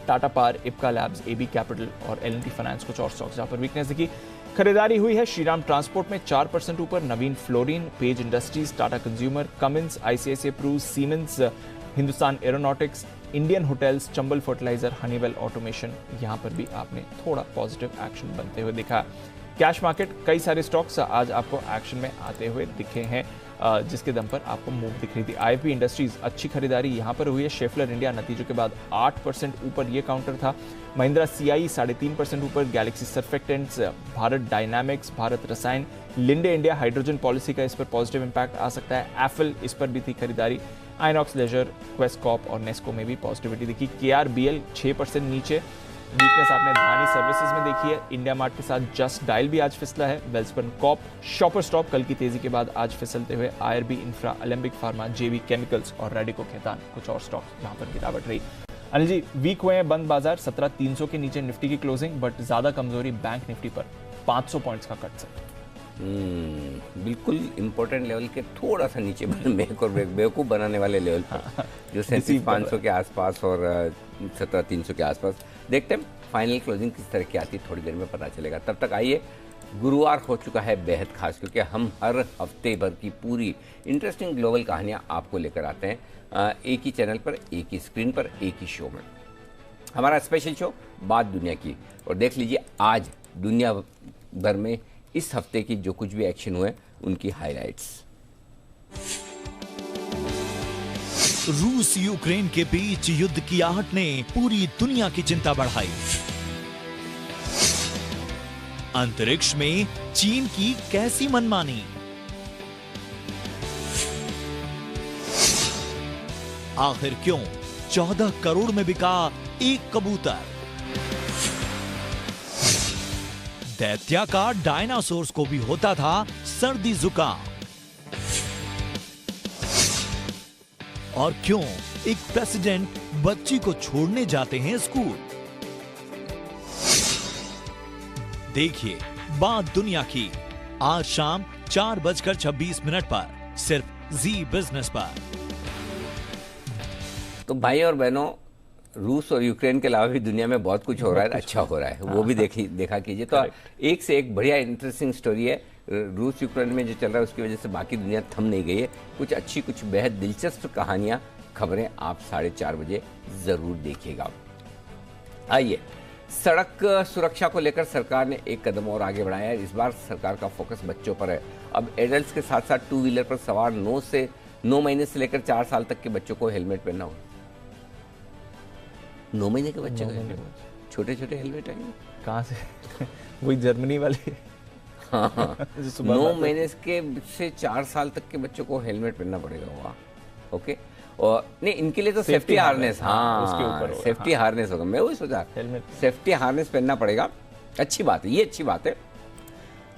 [SPEAKER 1] Tata power, Ipca labs, AB capital और एलएनटी फाइनेंस, कुछ और स्टॉक्स जहां पर वीकनेस दिखी। खरीदारी हुई है श्रीराम ट्रांसपोर्ट में 4% ऊपर, Navin Fluorine, Page Industries, Tata Consumer, Cummins, ICICI Pru, Siemens, Hindustan Aeronautics, Indian Hotels, Chambal Fertiliser, Honeywell automation, यहां पर भी आपने थोड़ा पॉजिटिव एक्शन बनते हुए दिखा। कैश मार्केट, कई सारे स्टॉक्स आज आपको एक्शन में आते हुए दिखे हैं, जिसके दम पर आपको मूव दिख रही थी। आईपी इंडस्ट्रीज अच्छी खरीदारी यहां पर हुई है। शेफलर इंडिया नतीजों के बाद 8% ऊपर ये काउंटर था। महिंद्रा सीआई 3.5% ऊपर। Galaxy surfactants, Bharat dynamics, Bharat रसायन, लिंडे इंडिया हाइड्रोजन पॉलिसी का इस पर पॉजिटिव इंपैक्ट आ सकता है। एफएल, इस पर भी थी खरीदारी। आइनॉक्स लेजर, क्वेस्ट कॉर्प और नेस्को में भी पॉजिटिविटी दिखी। केआरबीएल 6% नीचे। वीकनेस आपने धानी सर्विसेज में देखी है। इंडिया मार्ट के साथ जस्ट डायल भी आज फिसला है। वेल्सपन कॉर्प, शॉपर स्टॉप कल की तेजी के बाद आज फिसलते हुए। आईआरबी इंफ्रा, अलेम्बिक फार्मा, जेवी केमिकल्स और रेडिको खेतान, कुछ और स्टॉक्स जहां पर गिरावट रही। अनिल जी, वीक हुए हैं बंद बाजार, 17,300 के नीचे निफ्टी की क्लोजिंग, बट ज्यादा कमजोरी बैंक निफ्टी पर 500 पॉइंट्स का कट से।
[SPEAKER 10] बिल्कुल इंपॉर्टेंट लेवल के थोड़ा सा नीचे बेवकूफ़ बनाने वाले लेवल पर, जो 37,500 के आसपास और 17,300 के आसपास। देखते हैं फाइनल क्लोजिंग किस तरह की आती है, थोड़ी देर में पता चलेगा। तब तक आइए, गुरुवार हो चुका है बेहद खास, क्योंकि हम हर हफ्ते भर की पूरी इंटरेस्टिंग ग्लोबल कहानियाँ आपको लेकर आते हैं, एक ही चैनल पर, एक ही स्क्रीन पर, एक ही शो में। हमारा स्पेशल शो बात दुनिया की, और देख लीजिए आज दुनिया भर में इस हफ्ते की जो कुछ भी एक्शन हुए उनकी हाइलाइट्स।
[SPEAKER 19] रूस यूक्रेन के बीच युद्ध की आहट ने पूरी दुनिया की चिंता बढ़ाई। अंतरिक्ष में चीन की कैसी मनमानी। आखिर क्यों 14 करोड़ में बिका एक कबूतर। दैत्या का डायनासोर्स को भी होता था सर्दी जुकाम। और क्यों एक प्रेसिडेंट बच्ची को छोड़ने जाते हैं स्कूल। देखिए बात दुनिया की, आज शाम 4:26 पर, सिर्फ जी बिजनेस पर।
[SPEAKER 10] तो भाई और बहनों, रूस और यूक्रेन के अलावा भी दुनिया में बहुत कुछ हो रहा है, अच्छा हो रहा है, वो भी देखा कीजिए। तो एक से एक बढ़िया इंटरेस्टिंग स्टोरी है। रूस यूक्रेन में जो चल रहा है उसकी वजह से बाकी दुनिया थम नहीं गई है। कुछ अच्छी, कुछ बेहद दिलचस्प कहानियां, खबरें आप 4:30 बजे जरूर देखिएगा। आइए, सड़क सुरक्षा को लेकर सरकार ने एक कदम और आगे बढ़ाया है। इस बार सरकार का फोकस बच्चों पर है। अब एडल्ट्स के साथ साथ 2 व्हीलर पर सवार 9 महीने से लेकर 4 साल तक के बच्चों को हेलमेट पहनना होगा। 9 महीने के बच्चे का छोटे छोटे हेलमेट आएंगे
[SPEAKER 1] कहाँ से? वही जर्मनी वाले।
[SPEAKER 10] हाँ, 9 महीने के से 4 साल तक के बच्चों को हेलमेट पहनना पड़ेगा। हुआ ओके, और नहीं, इनके लिए तो सेफ्टी हार्नेस, हाँ उसके ऊपर सेफ्टी हार्नेस होगा। मैं वही सोचा, हेलमेट सेफ्टी हार्नेस पहनना पड़ेगा। अच्छी बात है, ये अच्छी बात है।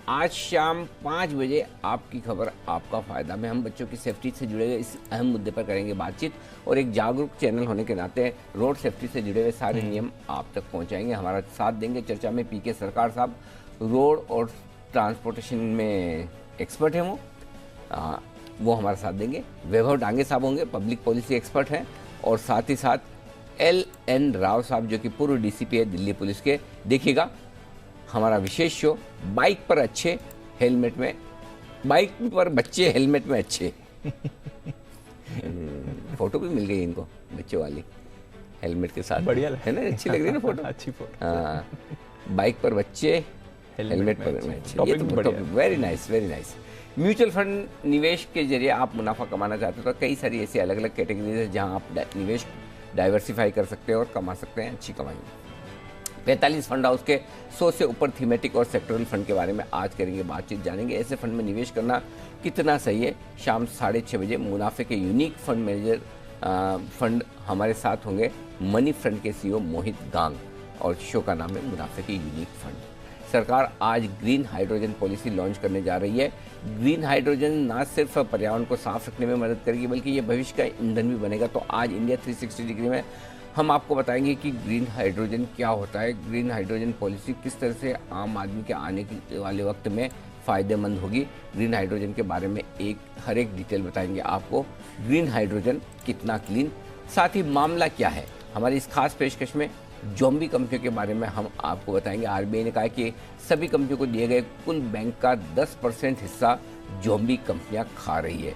[SPEAKER 10] आज शाम 5 बजे आपकी खबर आपका फायदा में हम बच्चों की सेफ्टी से जुड़े हुए इस अहम मुद्दे पर करेंगे बातचीत और एक जागरूक चैनल होने के नाते रोड सेफ्टी से जुड़े हुए सारे नियम आप तक पहुंचाएंगे। हमारा साथ देंगे चर्चा में पीके सरकार साहब, रोड और ट्रांसपोर्टेशन में एक्सपर्ट हैं वो हमारा साथ देंगे। वैभव डांगे साहब होंगे, पब्लिक पॉलिसी एक्सपर्ट हैं, और साथ ही साथ LN राव साहब जो कि पूर्व DCP है दिल्ली पुलिस के। देखिएगा हमारा विशेष शो बाइक पर अच्छे हेलमेट में, बाइक पर बच्चे हेलमेट में अच्छे। फोटो भी मिल गई इनको बच्चों वाली हेलमेट के साथ,
[SPEAKER 1] बढ़िया
[SPEAKER 10] है ना, अच्छी लग रही है ना फोटो।
[SPEAKER 1] अच्छी फोटो।
[SPEAKER 10] हाँ, बाइक पर बच्चे हेलमेट पर अच्छे, ये तो very nice, very nice. Mutual fund निवेश के जरिए आप मुनाफा कमाना चाहते हो तो कई सारी ऐसी अलग अलग कैटेगरीज है जहां आप निवेश डाइवर्सिफाई कर सकते हैं और कमा सकते हैं अच्छी कमाई। 45 फंड हाउस के 100 से ऊपर थीमेटिक और सेक्टरल फंड के बारे में आज करेंगे बातचीत, जानेंगे ऐसे फंड में निवेश करना कितना सही है। शाम 6:30 बजे मुनाफे के यूनिक फंड मैनेजर फंड हमारे साथ होंगे मनी फ्रंट के CEO मोहित गांग, और शो का नाम है मुनाफे के यूनिक फंड। सरकार आज ग्रीन हाइड्रोजन पॉलिसी लॉन्च करने जा रही है। ग्रीन हाइड्रोजन ना सिर्फ पर्यावरण को साफ रखने में मदद करेगी बल्कि ये भविष्य का ईंधन भी बनेगा। तो आज इंडिया 360 डिग्री में हम आपको बताएंगे कि ग्रीन हाइड्रोजन क्या होता है, ग्रीन हाइड्रोजन पॉलिसी किस तरह से आम आदमी के आने वाले वक्त में फ़ायदेमंद होगी। ग्रीन हाइड्रोजन के बारे में हर एक डिटेल बताएंगे आपको। ग्रीन हाइड्रोजन कितना क्लीन, साथ ही मामला क्या है। हमारी इस खास पेशकश में ज़ॉम्बी कंपनियों के बारे में हम आपको बताएंगे। RBI ने कहा कि सभी कंपनियों को दिए गए कुल बैंक का 10% हिस्सा ज़ॉम्बी कंपनियां खा रही है।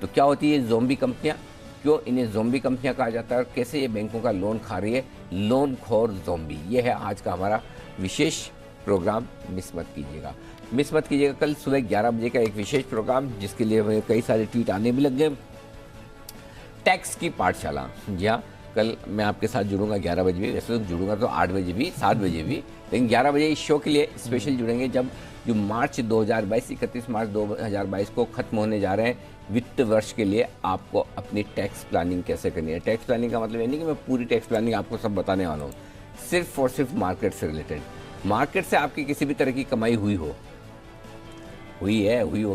[SPEAKER 10] तो क्या होती है ज़ॉम्बी कंपनियां, क्यों इन्हें ज़ॉम्बी कंपनियां कहा जाता है और कैसे ये बैंकों का लोन खा रही है, लोन खोर ज़ॉम्बी, ये है आज का हमारा विशेष प्रोग्राम। मिस मत कीजिएगा, मिस मत कीजिएगा। कल सुबह 11 बजे का एक विशेष प्रोग्राम जिसके लिए हमें कई सारे ट्वीट आने भी लग गए, टैक्स की पाठशाला। जी हाँ, कल मैं आपके साथ जुड़ूंगा 11 बजे भी, वैसे तो जुड़ूंगा तो 8 बजे भी, 7 बजे भी, लेकिन 11 बजे इस शो के लिए स्पेशल जुड़ेंगे जब जो मार्च 2022 31 मार्च 2022 को खत्म होने जा रहे हैं वित्त वर्ष के लिए आपको अपनी टैक्स प्लानिंग कैसे करनी है। टैक्स प्लानिंग का मतलब ये नहीं कि मैं पूरी टैक्स प्लानिंग आपको सब बताने वाला हूँ, सिर्फ और सिर्फ मार्केट से रिलेटेड। मार्केट से आपकी किसी भी तरह की कमाई हुई हो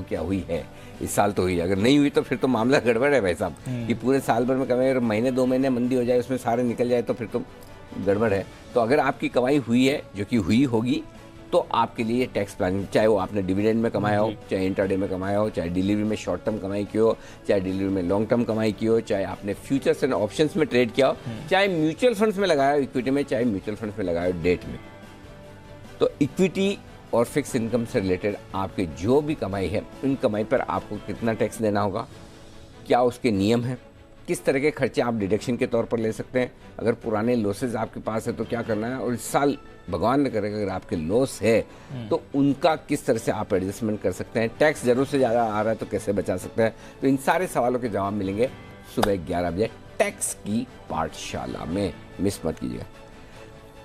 [SPEAKER 10] क्या हुई है, इस साल तो हुई, अगर नहीं हुई तो फिर तो मामला गड़बड़ है भाई साहब, कि पूरे साल भर में कमाई और महीने 2 महीने मंदी हो जाए उसमें सारे निकल जाए तो फिर तो गड़बड़ है। तो अगर आपकी कमाई हुई है, जो कि हुई होगी, तो आपके लिए टैक्स प्लानिंग, चाहे वो आपने डिविडेंड में कमाया हो, चाहे इंट्राडे में कमाया हो, चाहे डिलीवरी में शॉर्ट टर्म कमाई की हो, चाहे डिलीवरी में लॉन्ग टर्म कमाई की हो, चाहे आपने फ्यूचर्स एंड ऑप्शंस में ट्रेड किया हो, चाहे म्यूचुअल फंड्स में लगाया हो इक्विटी में, चाहे म्यूचुअल फंड्स में लगाया हो डेट में। तो इक्विटी और फिक्स इनकम से रिलेटेड आपकी जो भी कमाई है, उन कमाई पर आपको कितना टैक्स देना होगा, क्या उसके नियम हैं, किस तरह के खर्चे आप डिडक्शन के तौर पर ले सकते हैं, अगर पुराने लॉसेज आपके पास है तो क्या करना है, और इस साल भगवान न करे अगर आपके लॉस है तो उनका किस तरह से आप एडजस्टमेंट कर सकते हैं, टैक्स जरूर से ज़्यादा आ रहा है तो कैसे बचा सकते हैं। तो इन सारे सवालों के जवाब मिलेंगे सुबह 11 बजे टैक्स की पाठशाला में, मिस मत कीजिएगा।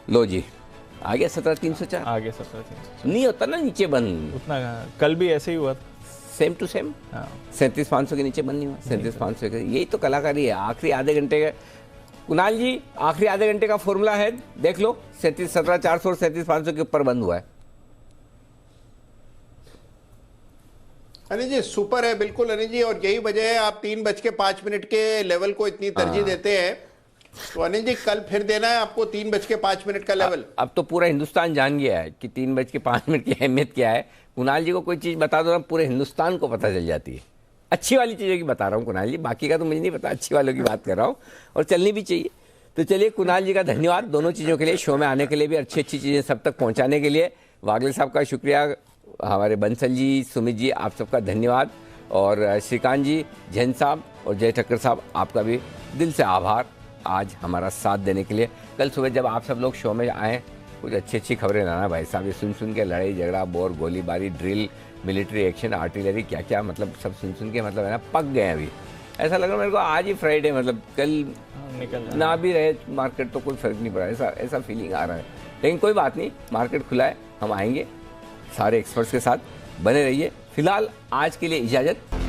[SPEAKER 10] लो जी, आ गया 17,304,
[SPEAKER 1] आ गया 17,304,
[SPEAKER 10] नहीं होता ना नीचे बंद
[SPEAKER 1] उतना, कल भी ऐसे ही हुआ था,
[SPEAKER 10] सेम टू सेम। 37,500 के नीचे बंद नहीं हुआ, 37,500 के, यही तो कलाकारी है। आखिरी आधे घंटे का, कुणाल जी आखिरी आधे घंटे का फॉर्मूला है, देख लो, 17,400 और 37,500 के ऊपर बंद हुआ है।
[SPEAKER 9] अनिल जी सुपर है, बिल्कुल अनिल जी, और यही वजह है आप 3:05 के लेवल को इतनी तरजीह देते हैं। तो अनिल जी कल फिर देना है आपको 3:05 का लेवल।
[SPEAKER 10] अब तो पूरा हिंदुस्तान जान गया है कि 3:05 की अहमियत क्या है। कुणाल जी को कोई चीज बता दो ना, पूरे हिंदुस्तान को पता चल जाती है। अच्छी वाली चीज़ों की बता रहा हूँ कुणाल जी, बाकी का तो मुझे नहीं पता, अच्छी वालों की बात कर रहा हूँ, और चलनी भी चाहिए। तो चलिए कुणाल जी का धन्यवाद दोनों चीज़ों के लिए, शो में आने के लिए भी, अच्छी चीज़ें सब तक पहुँचाने के लिए। वागले साहब का शुक्रिया, हमारे बंसल जी, सुमित जी, आप सबका धन्यवाद, और श्रीकांत जी, जैन साहब और जय ठक्कर साहब, आपका भी दिल से आभार आज हमारा साथ देने के लिए। कल सुबह जब आप सब लोग शो में आएँ, कुछ अच्छी खबरें लाना भाई साहब, ये सुन के लड़ाई झगड़ा, बोर, गोलीबारी, ड्रिल, मिलिट्री एक्शन, आर्टिलरी, क्या क्या, मतलब सब सुन के मतलब है ना पक गए। अभी ऐसा लग रहा मेरे को आज ही फ्राइडे, मतलब कल निकल ना भी रहे मार्केट तो कोई फर्क नहीं पड़ा, ऐसा फीलिंग आ रहा है। लेकिन कोई बात नहीं, मार्केट खुला है, हम आएंगे सारे एक्सपर्ट्स के साथ, बने रहिए। फिलहाल आज के लिए इजाज़त।